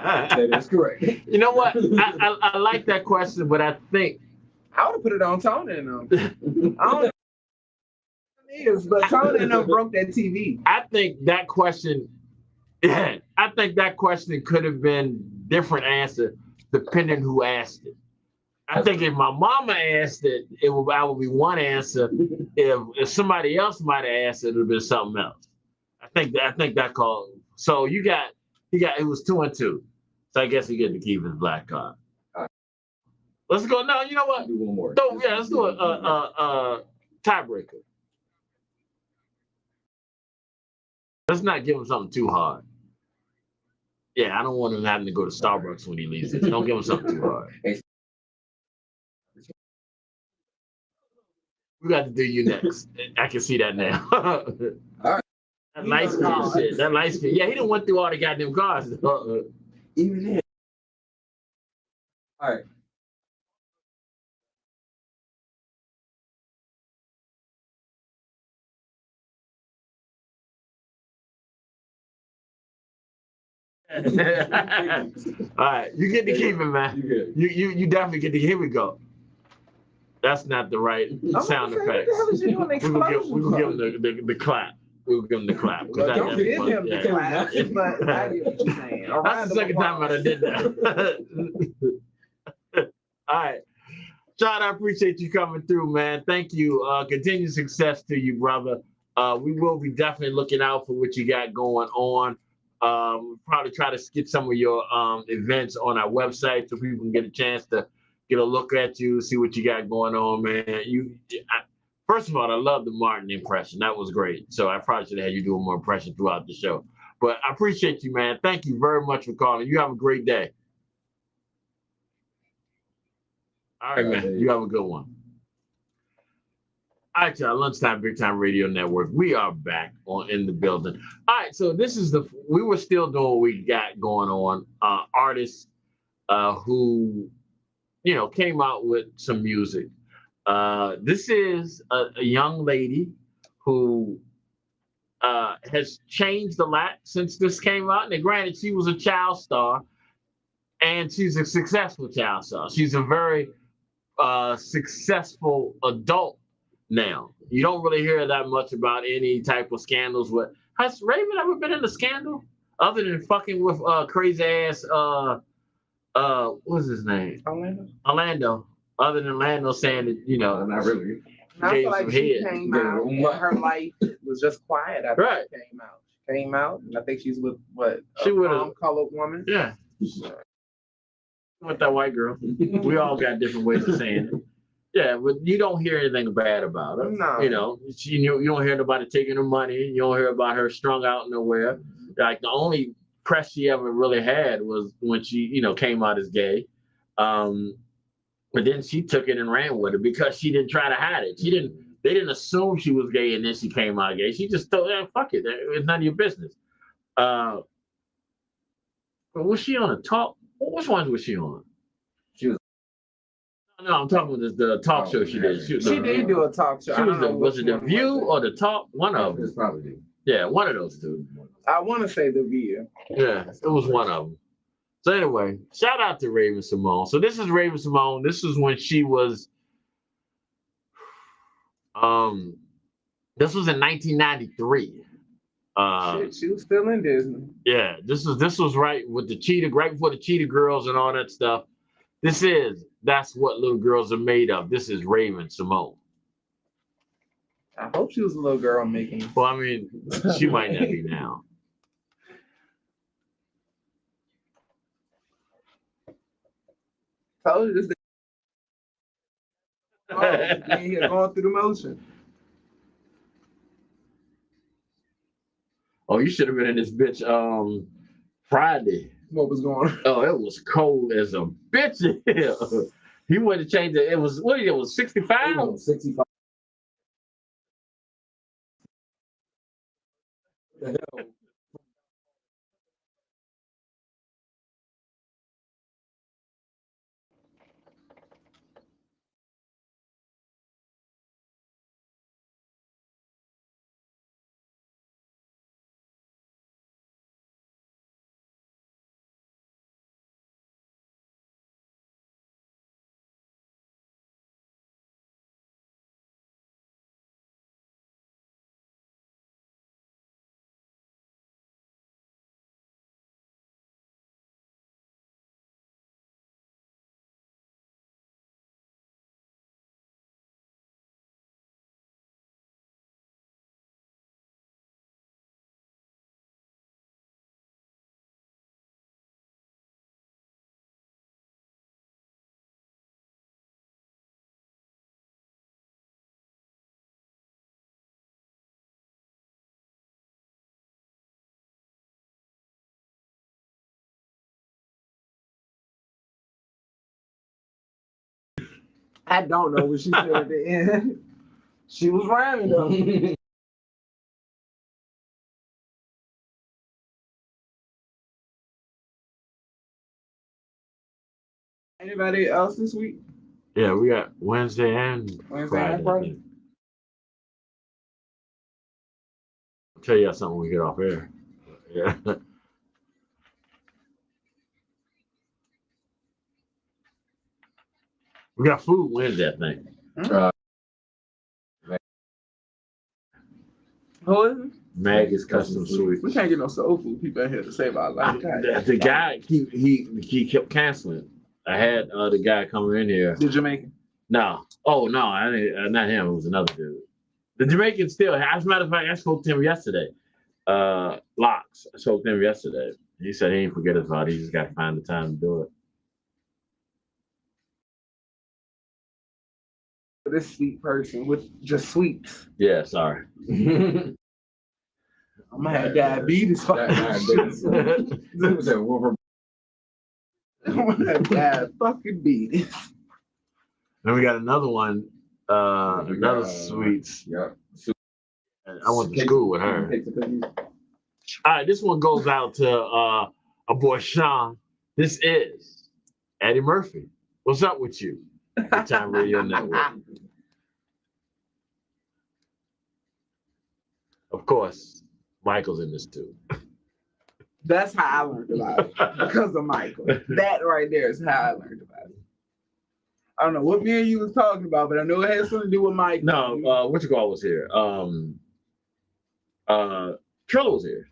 That is correct. You know what? I like that question, but I think I would have put it on Tony and them. I don't know what it is, but Tony and them broke that TV. I think that question could have been different answer depending who asked it. I think if my mama asked it, I would be one answer. If somebody else might have asked it, it would have been something else. I think that called. So it was 2-2. So I guess he get to keep his black card. Let's go. No, you know what? Do one more. Let's do a tiebreaker. Let's not give him something too hard. Yeah, I don't want him having to go to Starbucks when he leaves. Don't give him something too hard. We got to do you next. I can see that now. All right. That light skin shit. That light skin. Yeah, he done went through all the goddamn cars. Even then. All right. All right, you get to keep it, man. You definitely get to. Here we go. That's not the right sound effects. We're gonna give him the clap. We'll give him the clap. Don't give him the clap, but I get what you're saying. That's the second time I did that. All right. John, I appreciate you coming through, man. Thank you. Continued success to you, brother. We will be definitely looking out for what you got going on. Probably try to get some of your events on our website so people can get a chance to get a look at you, see what you got going on, man. First of all, I love the Martin impression. That was great. So I probably should have had you doing more impression throughout the show. But I appreciate you, man. Thank you very much for calling. You have a great day. All right, man. You have a good one. All right, y'all. Lunchtime, Big Time Radio Network. We are back in the building. All right, so we were still doing what we got going on. Artists who, came out with some music. This is a young lady who has changed a lot since this came out. And granted, she was a child star, and she's a successful child star. She's a very successful adult now. You don't really hear that much about any type of scandals. Has Raven ever been in a scandal other than fucking with crazy ass what's his name? Orlando. Other than Orlando saying that, not really. I feel like she came out and her life was just quiet after she came out. She came out, and I think she's with a colored woman. Yeah. With that white girl. We all got different ways of saying it. Yeah, but you don't hear anything bad about her. No. You don't hear nobody taking her money. You don't hear about her strung out nowhere. Like, the only press she ever really had was when she, came out as gay. But then she took it and ran with it because she didn't try to hide it. They didn't assume she was gay and then she came out gay. She just thought, fuck it. It's none of your business. But was she on a talk? Which ones was she on? She was. No, I'm talking about the talk show she did. She did do a talk show. Was it The View or The Talk? One of them. It's probably. Yeah, one of those two. I want to say The View. Yeah, it was one of them. So anyway, shout out to Raven Simone. So this is Raven Simone. This is when she was, this was in 1993. She was still in Disney. Yeah, this was right with right before the Cheetah Girls and all that stuff. That's what little girls are made of. This is Raven Simone. I hope she was a little girl making. Well, I mean, she might not be now. Told you this. Going through the motion. Oh, you should have been in this bitch Friday. What was going on? Oh, it was cold as a bitch in here. He wouldn't change it. It was 65? 65. The hell? I don't know what she said at the end. She was rhyming though. Anybody else this week? Yeah, we got Wednesday and Friday. I'll tell you something when we get off air. Yeah. We got food Wednesday, I think. Who is it? Maggie's Custom Sweets. We can't get no soul food people in here to save our life. The guy, he kept canceling. I had the guy coming in here. The Jamaican? No. Oh, no, I didn't, not him. It was another dude. The Jamaican still, as a matter of fact, I spoke to him yesterday. Locks. I spoke to him yesterday. He said he didn't forget about it. He just got to find the time to do it. This sweet person with just sweets. Yeah, sorry. I'm gonna have diabetes. I'm gonna have diabetes. Then we got another one, another sweets. Yeah. I went to school with her. All right, this one goes out to our boy Sean. This is Eddie Murphy. What's up with you? Good Time Radio Network. Of course, Michael's in this too. That's how I learned about it, because of Michael. That right there is how I learned about it. I don't know what me and you was talking about, but I know it had something to do with Michael. No, what you call was here. Trilla was here,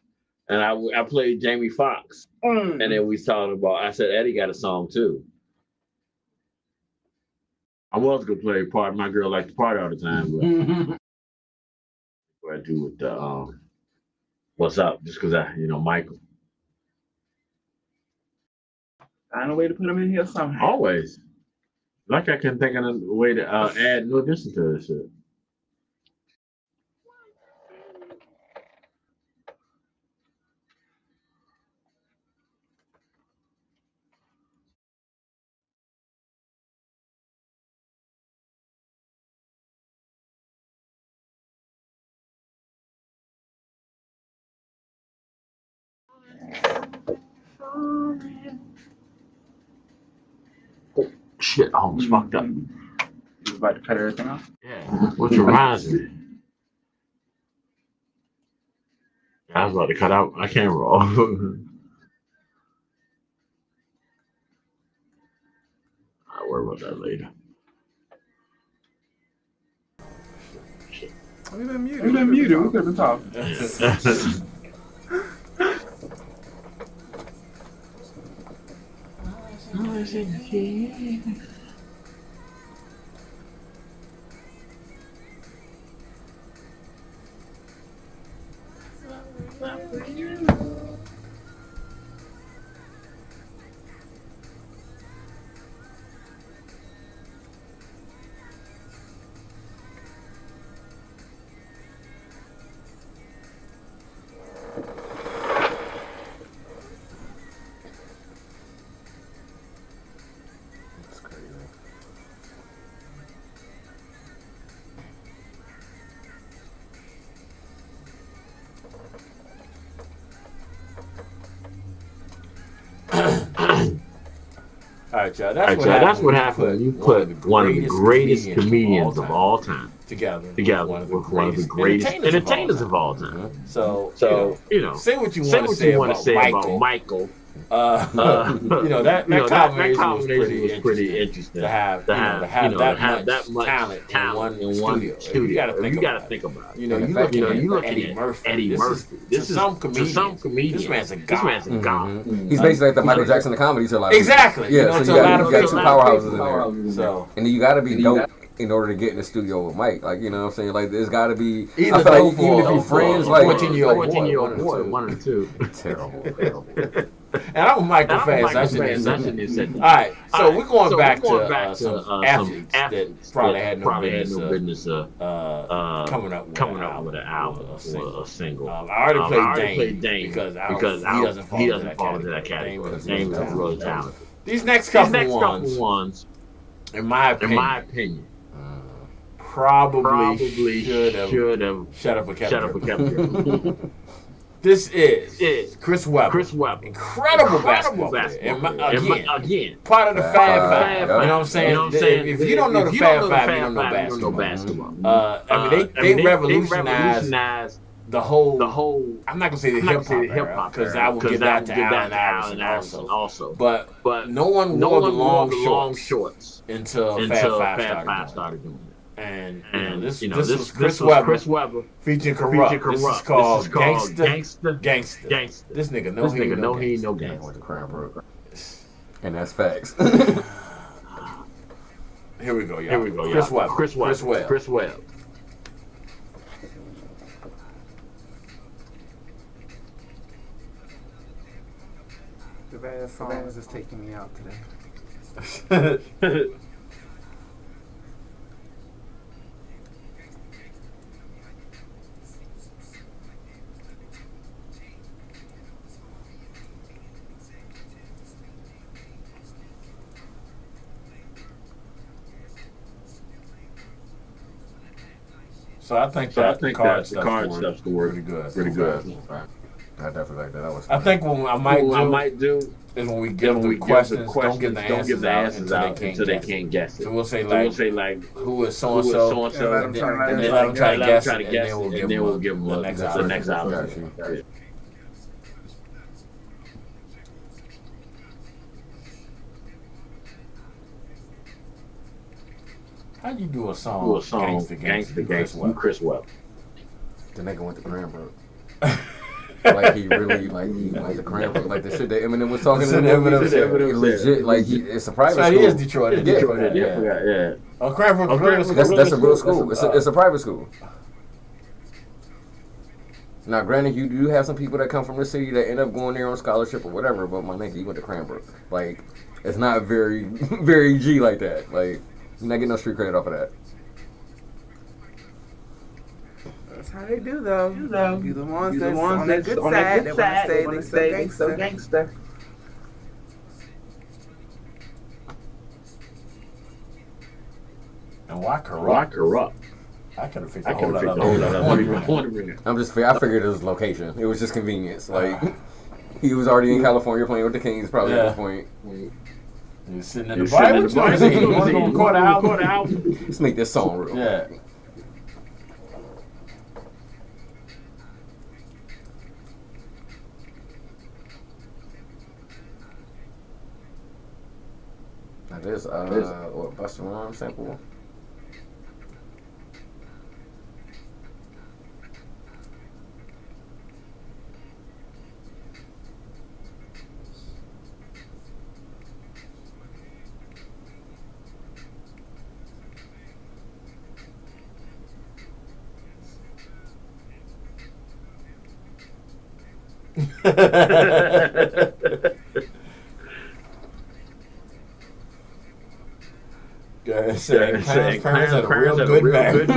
and I played Jamie Foxx, and then we talked about. I said Eddie got a song too. I was gonna play part. My girl liked to party all the time, but what I do with the what's up? Just because Michael. Find a way to put him in here somehow. Always. Like I can think of a way to add new addition to this shit. Shit, I almost fucked up. You was about to cut everything off? Yeah, which reminds me. I was about to cut out my camera off. I'll worry about that later. We've been muted. We could have been talking. All right, y'all. That's what happened. You put one of the greatest comedians of all time together with one of the greatest entertainers of all time. So say what you want to say about Michael. That combination was pretty interesting to have that much talent in one studio. You got to think about it. You look at Eddie Murphy. This is some comedian. This man's a god. He's basically like the Michael Jackson of comedy. So like exactly. Yeah, so you got two powerhouses in there. So and then you got to be dope in order to get in the studio with Mike. Like, you know what I'm saying? Like, there's got to be either like, even if you're friends, like 14-year-old boy, one or two. Terrible. And I'm a Michael fan, so I shouldn't have said that. All right, so we're going back to some athletes that probably had no business coming up with an album or a single. I already played Dane because he doesn't fall into that category. Dane is really talented. These next couple ones, in my opinion, probably should have shut up and kept This is Chris Webber. Incredible basketball player. Again, part of the Fab Five. You know what I'm saying? If you don't know the Fab Five, you don't know basketball. I mean, they revolutionized the whole. I'm not gonna say the hip hop because I will give that to Allen Iverson also. But no one wore the long shorts until Fab Five started doing it. And this was Chris Webber featuring Corrupt. This is called Gangsta. This nigga know he ain't no gangsta. And that's facts. Here we go, y'all. Chris Webber. The bad song is just taking me out today. So I think that the card stuff's the word pretty good. I definitely like that. I think what I might do is when we give the questions, don't give the answers out until they can't guess it. So we'll say like who is so and so, and then let them try to guess it, and then we'll give them the next option. How you do a song Gangsta, Chris Webber? The nigga went to Cranbrook. Like he really, like he went to Cranbrook. Like the shit that Eminem was talking to Eminem legit, like it's a private school. He is Detroit. Yeah. Oh, Cranbrook. That's a real school. It's a private school. Now, granted, you do have some people that come from the city that end up going there on scholarship or whatever, but my nigga, he went to Cranbrook. Like, it's not very, very G like that. Like, you're not getting no street credit off of that. That's how they do, though. Be the ones that's on that good side. They want to say they so gangster. And why corrupt? I could have figured a whole lot of I figured it was location. It was just convenience. Like, he was already in California playing with the Kings probably at this point. You're sitting in the bar. You want to record an album? Let's make this song real. Yeah. Now there's Busta Rhymes sample. Saying Clarence had a real good man.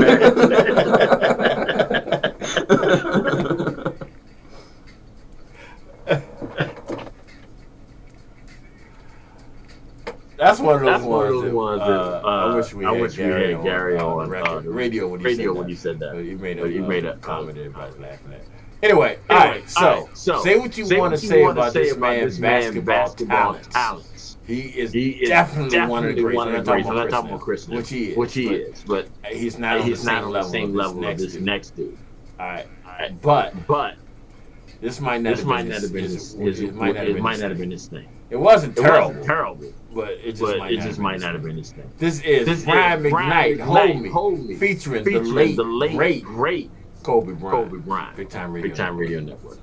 That's one of those ones that I wish we had Gary on the radio when you said that. He made a comment everybody's laughing at. Anyway, all right. So say what you want to say about this man's basketball talents. He is definitely one of the greats. I'm not talking about Chris, which he is, but he's not on the same level of this next dude. All right. But this might not have been his thing. It wasn't terrible, but it just might not have been his thing. This is Brian McKnight, Hold Me, featuring the late great Kobe Bryant, Big Time Radio Network.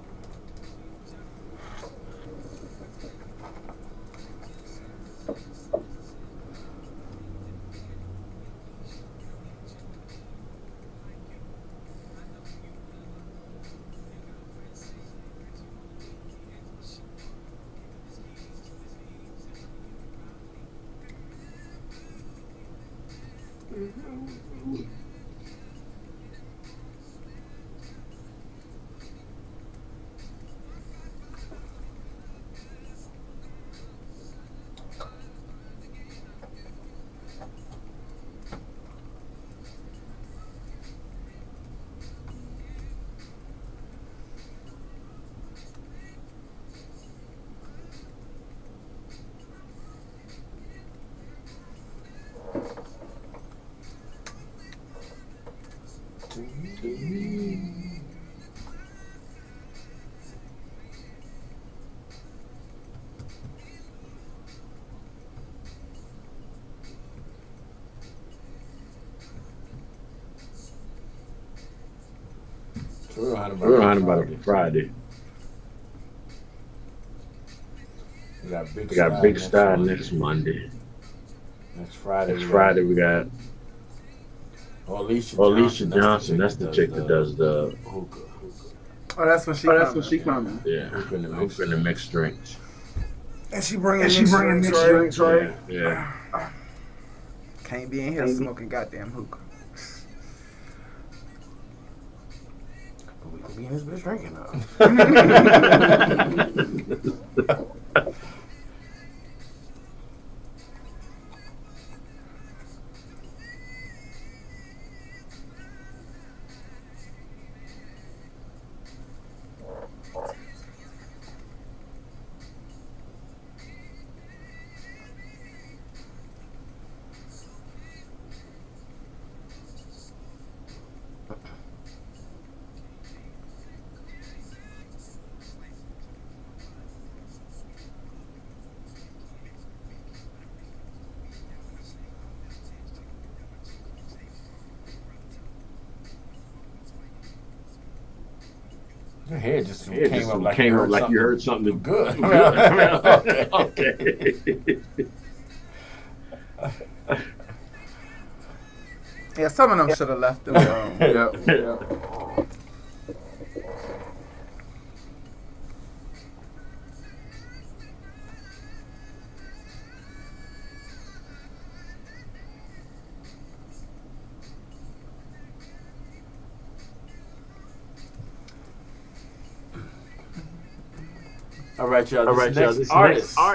So we're on about it Friday. We got Big Star next Monday. Next Friday we got Alicia Johnson. That's the chick that does the hookah. Oh, that's when she coming. Yeah, hookah and the mixed drinks. And she bringing mixed drinks, right? Yeah. Can't be in here smoking goddamn hookah. But we can be in this bitch drinking now. Your head just came up like you heard something good. Okay. Yeah, some of them should have left them alone. Yep. All right, y'all.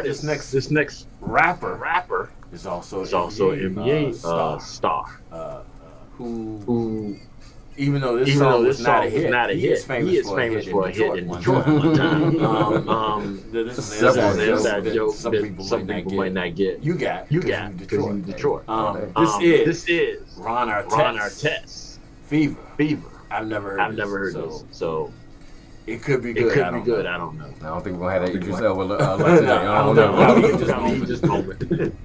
This next rapper is also an NBA star. Who, even though this song was not a hit, he is famous for a hit in Detroit one time. This is that joke that some people might not get. You got because in Detroit. This is Ron Artest. Fever. I've never heard this. So it could be good. I don't know. I don't think we're gonna have that Idris Elba like today. I don't know. He just moment.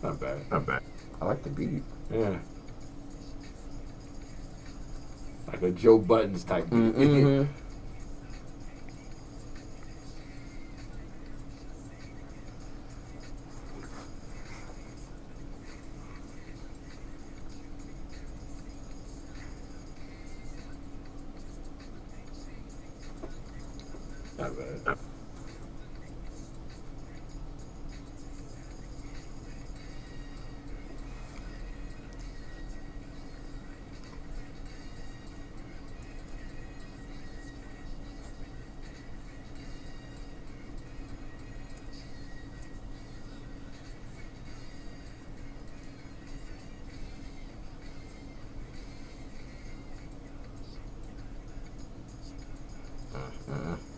Not bad. I like the beat. Yeah. Like a Joe Buttons type beat. Mm-hmm. Not bad.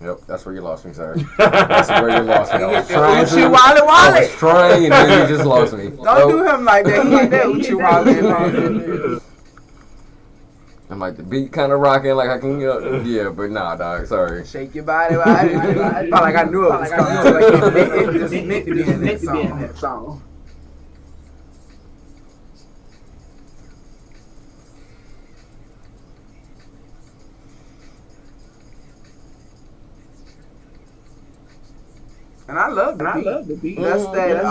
Yep, that's where you lost me, sir. That's where you lost me. I was trying Uchi Wally Wally. I was trying, and then you just lost me. Don't do him like that. He ain't that Uchi Wally. I'm like, the beat kind of rocking, like I can, yeah, but nah, dog, sorry. Shake your body. Felt like I knew it was coming. Like it just meant to be in that song. And I love the beat. That's that.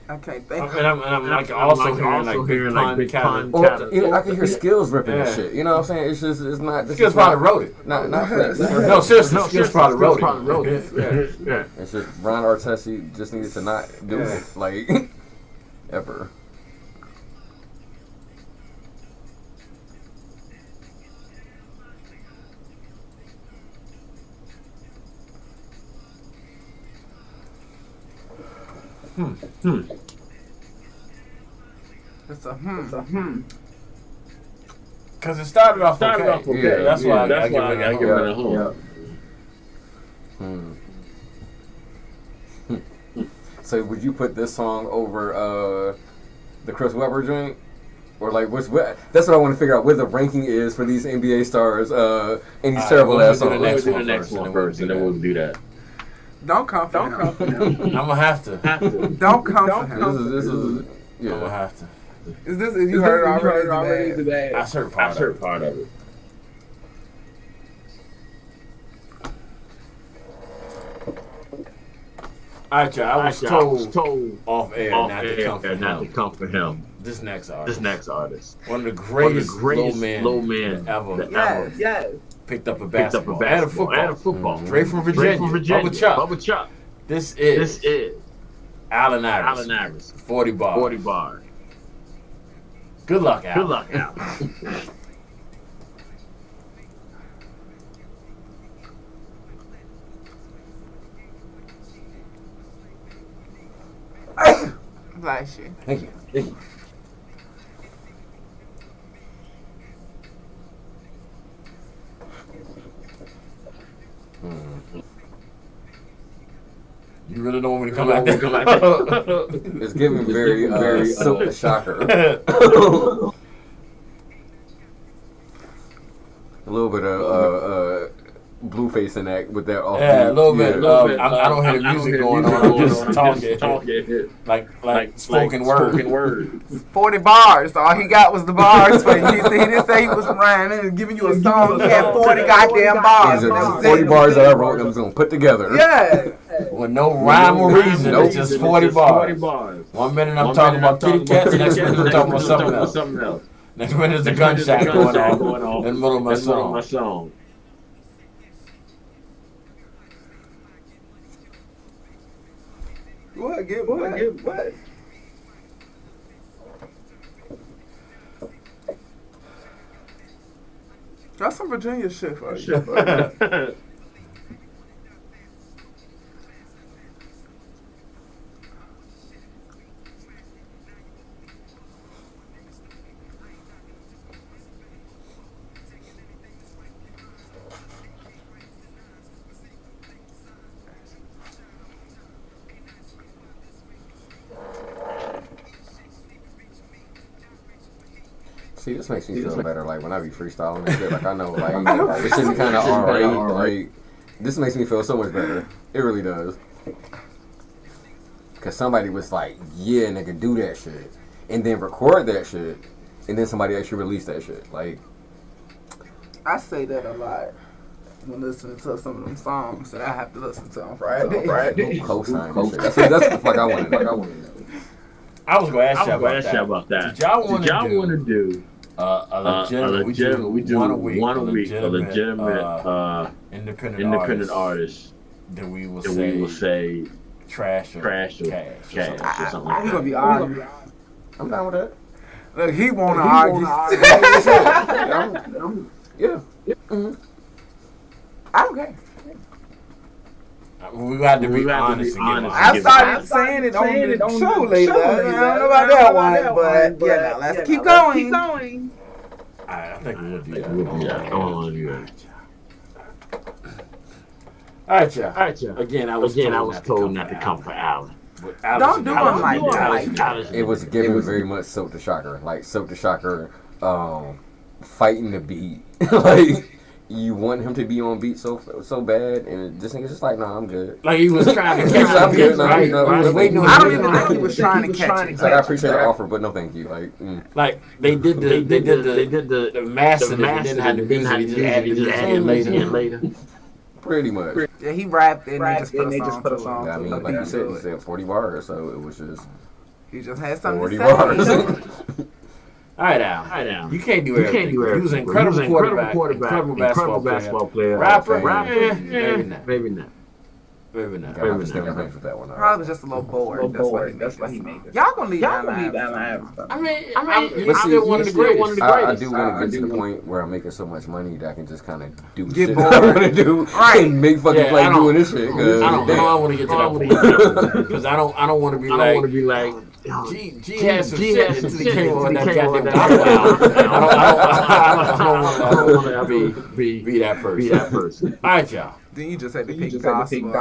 I can't think. And I'm like also hearing like big kind of. I can hear Skills ripping this shit. You know what I'm saying? It's just it's not. Skills probably wrote it. Not no, seriously, Skills probably wrote it. Yeah. It's just Ron Artest. He just needed to not do it like ever. It's a Because it started off okay. Yeah, that's why I give it a home. So would you put this song over the Chris Webber joint? Or like, that's what I want to figure out, where the ranking is for these NBA stars and these terrible ass songs. We'll do the next one first, and then we'll do that. Don't come for him. I'm gonna have to. Don't come for him. This is yeah. I'm gonna have to. Is you heard it already today? I heard part of it. All right, y'all. I was told off air not to come for him. This next artist. One of the greatest low men ever. Yes. Picked up a basketball and a football. Straight from Virginia. Bubba Chuck. This is Allen Iverson. 40 bars. Good luck, Al. Bless you. Thank you. You really don't want me to come out there? It's giving very Silk Shocker. A little bit of Blueface in that with that off. Yeah, a little bit. I don't hear the music going on. I'm just talking. Like spoken word. 40 bars. All he got was the bars for you. He didn't say he was rhyming and giving you a song. He had 40 goddamn bars. These are 40 bars that I wrote and I'm going to put together. Yeah. With no rhyme or reason. It's just 40 bars. 1 minute I'm talking about kitty cats, next minute I'm talking about something else. Next minute there's a gunshot going on in the middle of my song. What? That's some Virginia shit for you. See, this makes me feel better. Like when I be freestyling and shit, like I know, like this shit be kind of alright. Like this makes me feel so much better. It really does. Cause somebody was like, "Yeah, nigga, do that shit," and then record that shit, and then somebody actually release that shit. Like I say that a lot when listening to some of them songs that I have to listen to on Friday. Co-sign and shit. That's what the fuck I wanted. I was going to ask you about that. Did y'all want to do a legitimate, we do one a week, a legitimate independent artist that we will say trash or cash or something like He's gonna be arguing. I'm down with that. Look, he wanna argue. Yeah. Mm-hmm. I don't care. We got to be honest. I started saying it on the show later. I don't know about that one, but yeah, let's keep going. I think we'll do that. I want to do that. All right, y'all. Again, I was told not to come for Allen. Don't do him like that. It was given very much Silk the Shocker. Like Silk the Shocker fighting the beat. Like you want him to be on beat so bad, and this nigga's just like, nah, I'm good. Like he was trying to catch up. I don't even think he was trying to catch it. It's like I appreciate the offer, but no thank you. Like they did the master that didn't have the music. He just added later. Pretty much. Yeah, he rapped and they just put a song. I mean, like you said, he said 40 bars, so it was just. He just had something 40 to say. bars. All right, Al. You can't do everything. He was an incredible quarterback, incredible basketball player. Rapper? Maybe not. With that one. Probably just a little bored. That's why he made it. Y'all gonna leave Allen Iverson. I mean, I'm one of the greatest. I do want to get to the point where I'm making so much money that I can just kind of do get shit bored. I want to do and make fucking play doing this shit. I don't want to get to that point because I don't want to be like. G has some shit until he came on that goddamn I don't want to be that person. All right, y'all. Then you just had to pick gospel.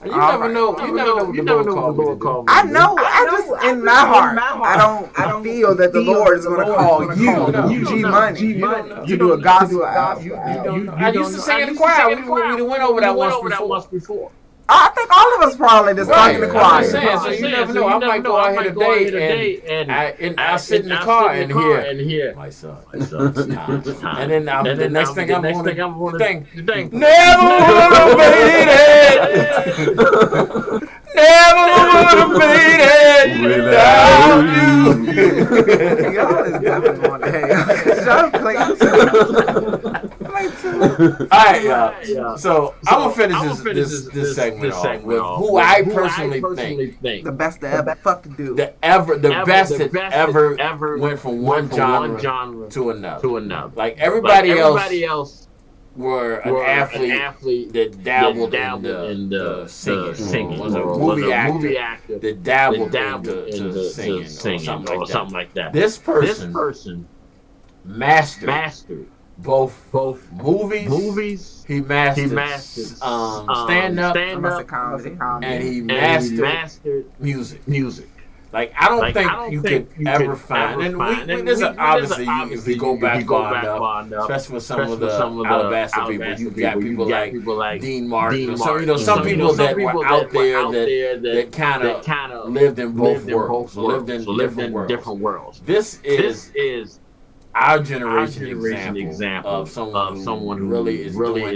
You never know. You never know what the Lord called me. I know. I just in my heart, I don't feel that the Lord is going to call you, G Money, you do a gospel album. I used to sing in the choir. We went over that once before. I think all of us probably just sung in the choir. I'm saying, so you never know. I might go out here today and I sit in the car and hear my son. And then the next thing I'm going to think, never would have made it. Never would have made it without you. Y'all is definitely on the hang. Y'all play all right, y'all. So I'm gonna finish this segment off with who I personally think the best to ever fucking do. The best that ever went from one genre to another. Like everybody else were an athlete that dabbled in the singing. Was a movie actor that dabbled into singing or something like that. This person mastered both movies. He mastered stand up and he mastered music. Like I don't think you could ever find, and there's obviously if you go back on, especially with some of the Alabaster people, you got people like Dean Martin, or some people that were out there that kind of lived in both worlds, lived in different worlds. This is our generation example of someone who really is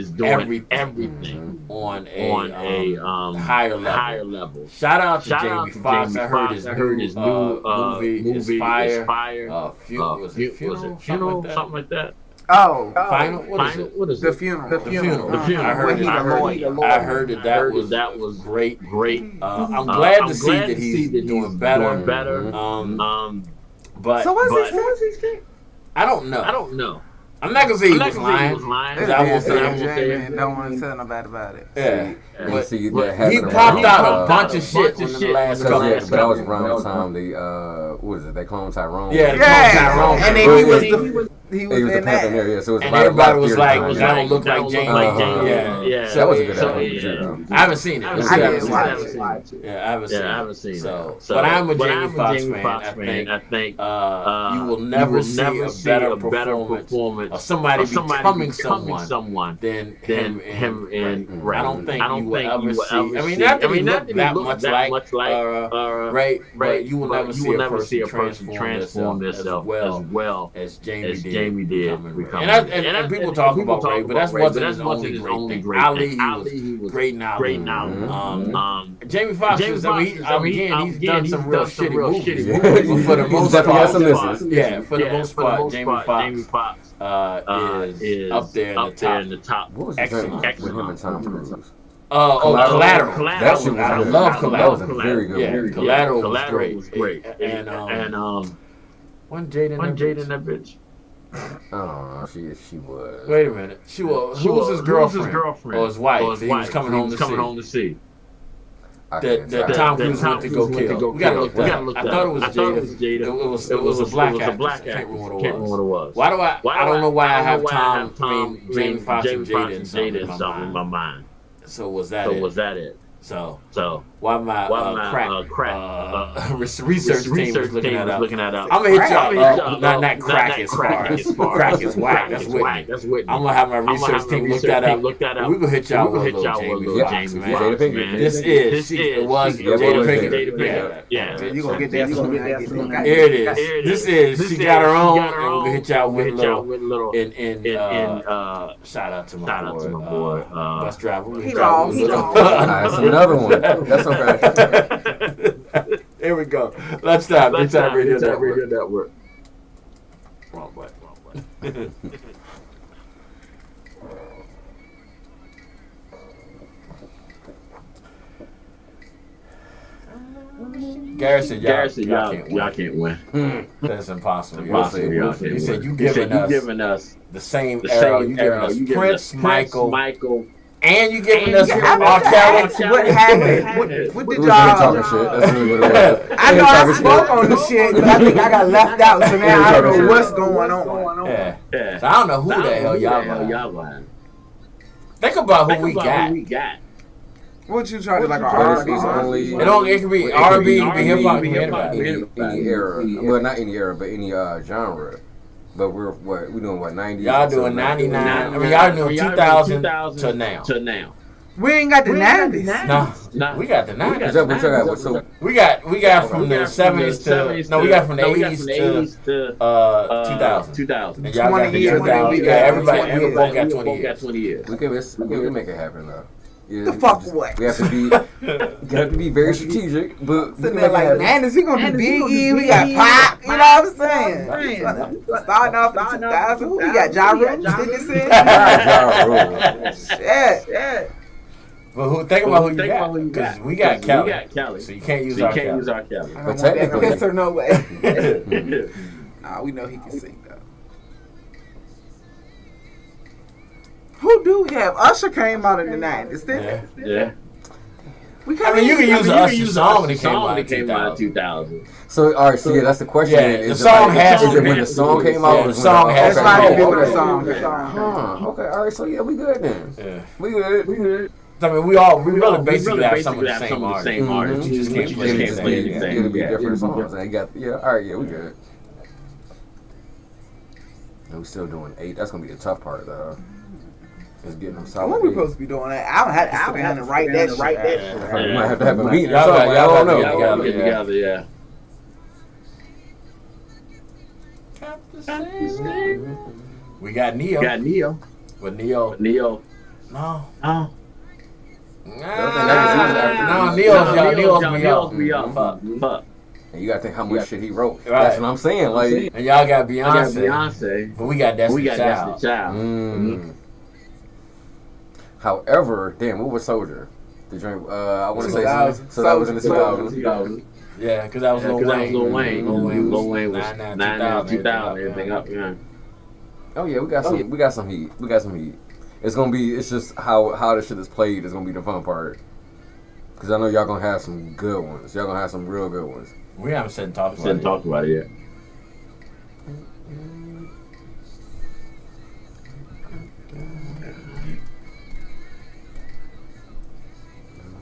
doing everything on a higher level. Shout out to Jamie Foxx. I heard his new movie is Fire. Was it Funeral? Something like that. Oh, Final? What is it? The Funeral. I heard that was great. I'm glad to see that he's doing better. But so what's his thing? I don't know. I'm not gonna say he was lying. I won't say it. Don't want to tell nobody about it. Yeah. But he popped out a bunch of shit in the last couple of years. But that was around the time what is it? They cloned Tyrone. Yeah, they cloned Tyrone. And then he was in that. Yeah, so and everybody was like, "That don't look like James." Yeah. So that was a good album. I haven't seen it. I haven't watched it. Yeah, I haven't seen it. But I'm a Jamie Foxx fan. I think you will never see a better performance of somebody becoming someone than him in Ray. I don't think you will ever see. I mean, not that he looked that much like Ray, but you will never see a person transform themselves as well as Jamie did. And people talk about Ray, but that wasn't his only great thing. Ali, he was great now. Jamie Foxx is, he's done some real shitty movies. But for the most part, for the most part, Jamie Foxx is up there in the top. What was excellent with him and Tom Cruise? Collateral. That shit was I love Collateral. That was a very good movie. Yeah, Collateral was great. And wasn't Jada in that bitch? Oh, she was. Wait a minute. Who was his girlfriend? Or his wife? He was coming home to see. That Tom Cruise went to go kill. We gotta look that up. I thought it was Jada. It was a black actress. I can't remember what it was. Why do I don't know why I have Jamie Foxx and Jada in my mind. So was that it? So while my research team was looking that up, I'm gonna hit y'all. Not crack as far as crack is whack. That's Whitney. I'm gonna have my research team look that up. We gonna hit y'all with a little Jamie, man. This was Jada Pinkett. Yeah. You gonna get that? Here it is. This is she got her own, and we're gonna hit y'all with a little. Shout out to my boy, bus driver. He lost. That's another one. That's okay. Here we go. Lunchtime. Big Time Radio Network. Wrong button. Garrison, y'all can't win. That's impossible. He said you giving us the same era. You giving us Prince, Michael. And you giving us R. Kelly. What happened? What did y'all talking shit? That's really what it was. I know I spoke on the shit, but I think I got left out. So now I don't know what's going on. Yeah. So I don't know who the hell y'all lying. Think about who we got. What you try to like R&B? It can be R&B, it can be hip hop, any era. Well, not any era, but any genre. But we're doing 90s? Y'all doing 99. I mean, y'all doing 2000 to now. We ain't got the 90s. No, we got the 90s. We got from the 70s to we got from the 80s to 2000. And y'all 20 years. Everybody both got 20 years. We can make it happen though. Yeah, the fuck what? We have to be very strategic, but sitting there like, man, is he gonna do Biggie? We got Pop, you know what I'm saying? Starting off in 2000, who we got? Ja Rule, Shit. But think about who you got, because we got Cali, so you can't use our Cali. But technically, yes or no way. Nah, we know he can sing though. Who do we have? Usher came out in the 90s, didn't he? Yeah. You can use an Usher song when it came out in 2000. So, all right, so that's the question. Yeah, the song has to be when the song came out. The song has to be when the song came out. Okay, all right, so yeah, we good then. Yeah. We good. I mean, we really basically have some of the same artists. You just can't play anything. It'll be different songs. All right, yeah, we good. And we still doing 8. That's gonna be the tough part, though. Is getting them solid. What we supposed to be doing that? I don't have to sit down and write that shit. We might have to have a meeting. Y'all don't know. Y'all gotta get together, yeah. We got Neo. But Neo. No. Neo's be off. Fuck. And you gotta think how much shit he wrote. Right. That's what I'm saying. Like, and y'all got Beyonce. But we got Destiny Child. However, what was Soldier? The drink. I want to say so. That was in the 2000s. Yeah, because that was Lil Wayne. Lil Wayne was 99, 2000, everything up. Yeah. Oh yeah, we got some heat. It's just how this shit is played is gonna be the fun part. Cause I know y'all gonna have some good ones. Y'all gonna have some real good ones. We haven't said and talked about it yet.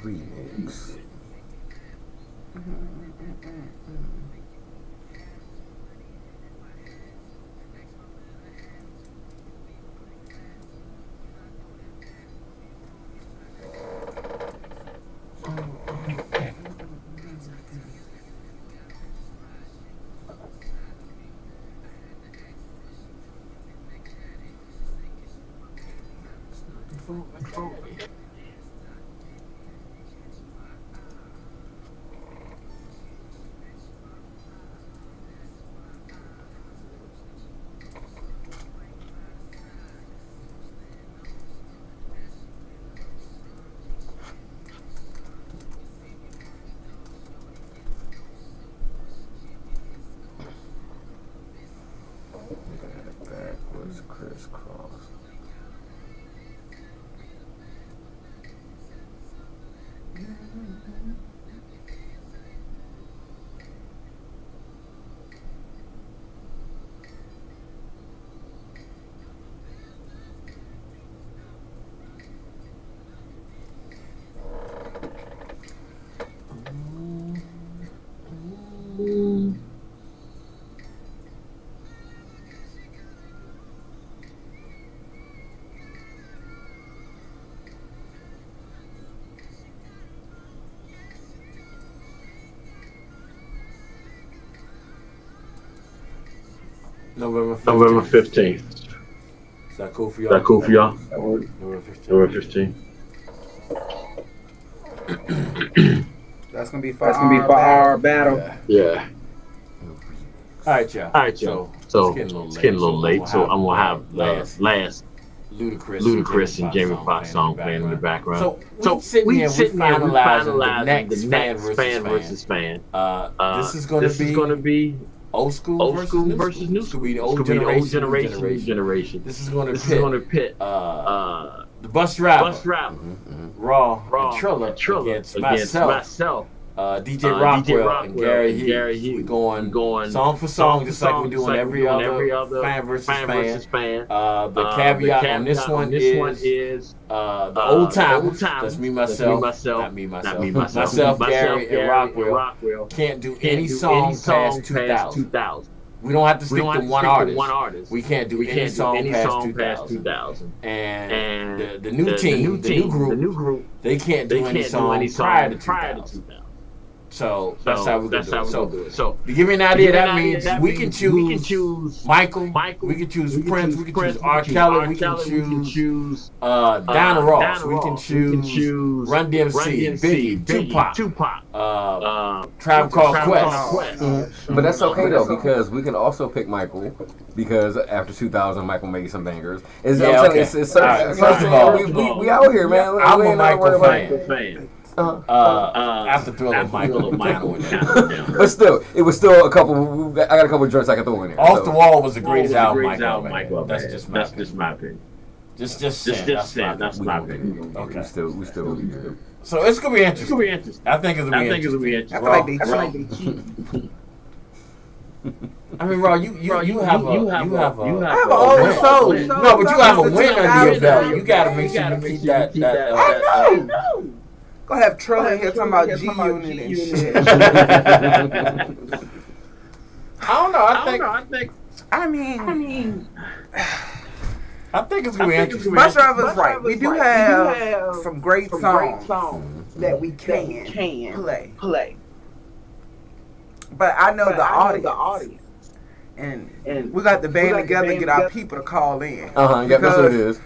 Remix. November 15th. Is that cool for y'all? November 15th. That's gonna be for our battle. Yeah. All right, y'all. So it's getting a little late. So I'm gonna have last Ludacris and Jamie Foxx song playing in the background. So we finalizing the next fan versus fan. This is gonna be old school versus new school. The old generation. This is gonna pit the bus driver, Raw, and Trilla against myself, DJ Rockwell and Gary Hughes. We going song for song, just like we do on every other fan versus fan. The caveat on this one is the old timers. That's me, myself, not me, myself, Gary, and Rockwell. Can't do any song past 2000. We don't have to stick to one artist. We can't do any song past 2000. And the new team, the new group, they can't do any song prior to 2000. So that's how we do it. So to give you an idea, that means we can choose Michael, we can choose Prince, we can choose R. Kelly, we can choose Diana Ross, we can choose Run DMC, Biggie, Tupac, Tribe Called Quest. But that's okay though, because we can also pick Michael, because after 2000, Michael made some bangers. It's first of all, we out here, man. I'm a Michael fan. After Thriller, Michael, but still, it was still a couple. I got a couple of joints I can throw in there. Off the Wall was the greatest album, Michael. That's just my opinion. Just saying. That's my opinion. Okay. We still. So it's gonna be interesting. I think it's gonna be interesting. I feel like they cheat. I mean, Raw, you have a old soul. No, but you have a win under your belt. You gotta make sure you keep that. I know. Gonna have Trilla in here talking about G-Unit and shit. I don't know. I think it's gonna be interesting. Bus Driver's right. We do have some great songs that we can play. But I know the audience. And we got the band together and get our people to call in. Yeah, that's what it is.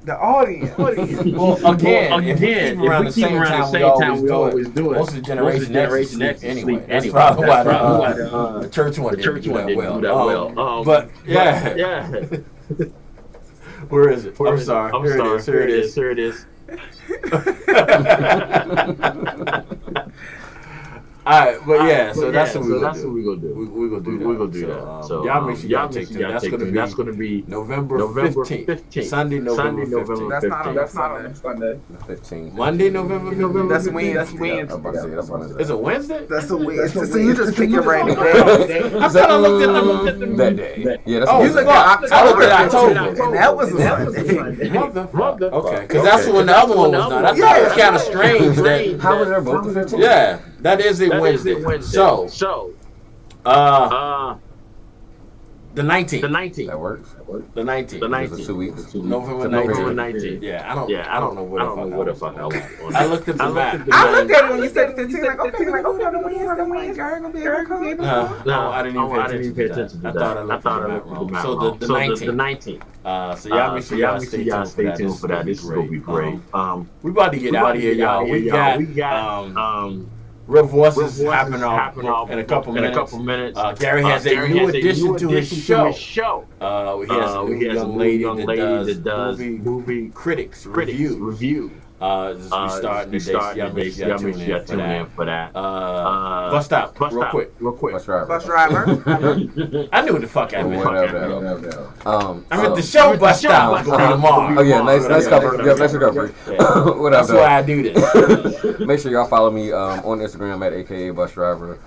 The audience. Well, again, if we keep around the same time we always do it, most of the Generation X anyway. That's probably why the church one didn't do that well. But yeah. Where is it? I'm sorry. Here it is. All right, but yeah, so that's what we're gonna do. We're gonna do that. So y'all make sure y'all take that. That's gonna be November 15th. Sunday, November 15th. That's not on Sunday. 15th. Monday, November 15th. That's Wednesday. Is it Wednesday? That's a Wednesday. So you just pick your random day. I thought I looked at them that day. Yeah, that's you looked at October. I looked at October, and that was a Sunday. Okay, because that's when the other one was done. I thought it was kind of strange that. How was there both the 15th? Yeah. That is a Wednesday. So, the 19th. That works. The 19th. 2 weeks. November 19th. Yeah, I don't know what the fuck I was. I looked at the map. I looked at it when you said 15. Like, okay, the Wednesday, girl, gonna be able to come. No, I didn't even pay attention to that. I thought I looked at the map. So the 19th. So y'all make sure y'all stay tuned for that. This is gonna be great. We about to get out of here, y'all. We got Real Voices happening off in a couple minutes. Gary has a new addition to his show. He has a new young lady that does movie critics review. This is starting today. Y'all make sure y'all tune in for that. Bus stop, real quick. Bus driver. I knew what the fuck I meant. I'm at the So show bus stop tomorrow. Oh yeah, nice cover. Yeah, nice recovery. What up, That's why I do this. Make sure y'all follow me on Instagram at AKA Bus Driver.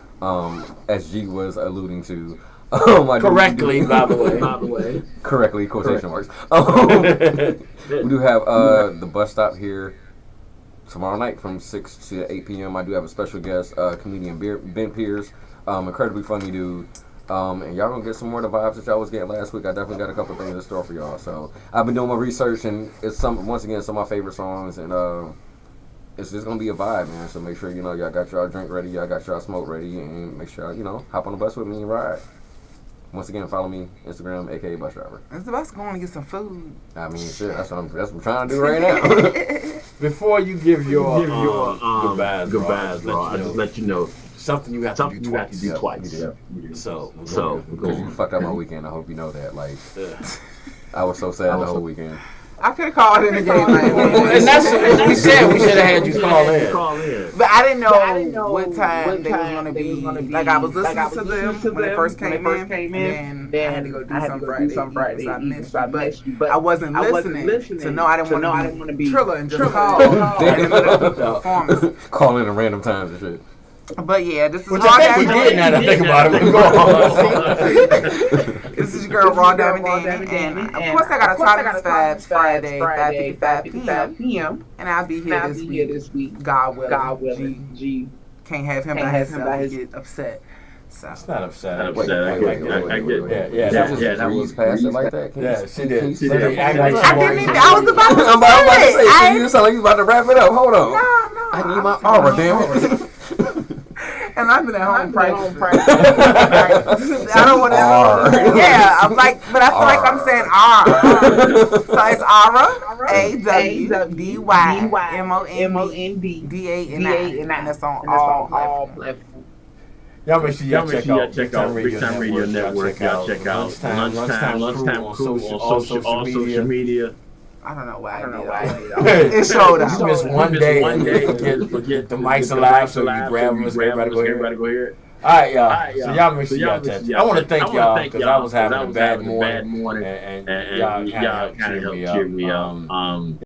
As G was alluding to. Correctly, by the way. Correctly, quotation marks. We do have the bus stop here tomorrow night from 6 to 8 p.m. I do have a special guest, comedian Ben Pierce. Incredibly funny dude. And y'all gonna get some more of the vibes that y'all was getting last week. I definitely got a couple things in store for y'all. So I've been doing my research, and it's once again some of my favorite songs, and it's just gonna be a vibe, man. So make sure y'all got y'all drink ready, y'all got y'all smoke ready, and make sure hop on the bus with me and ride. Once again, follow me, Instagram, aka Bus Driver. It's the bus going to get some food. I mean, shit, that's what I'm trying to do right now. Before you give your goodbyes, bro, I just let you know something you have to do twice. Yeah. So because you fucked up my weekend. I hope you know that. Like, I was so sad the whole weekend. I could have called in the game, and that's what we said. We should have had you call in. But I didn't know what time they was gonna be. Like I was listening to them when they first came in, and then I had to go do some Friday. I missed you, but I wasn't listening to know I didn't want to be Triller and just call. Call in at random times and shit. But yeah, this is Which I think we did now that I think about it. This is your girl Raw Diamond, and of course I got a Topics Fabs Friday, 5:55 p.m. And I'll be here this week. God willing. G can't have him by himself. Get upset. So it's not upset. I get that. Yeah, that was past it like that. Yeah, she did. I didn't even. I was about to say. You sound like you about to wrap it up. Hold on. No. I need my aura, damn it. And I've been at home practicing. I don't want to. Yeah, I'm like, but I feel like I'm saying R. So it's Aura, AWDYMOND, and that's on all platforms. Y'all make sure y'all check out Big Time Radio Network. Y'all check out Lunchtime Crew on social media. I don't know why I did. It showed up. You missed one day. Forget the mics alive, so you grab them and everybody go hear it. All right, y'all. So y'all make sure y'all check. I want to thank y'all because I was having a bad morning, and y'all kind of helped cheer me up.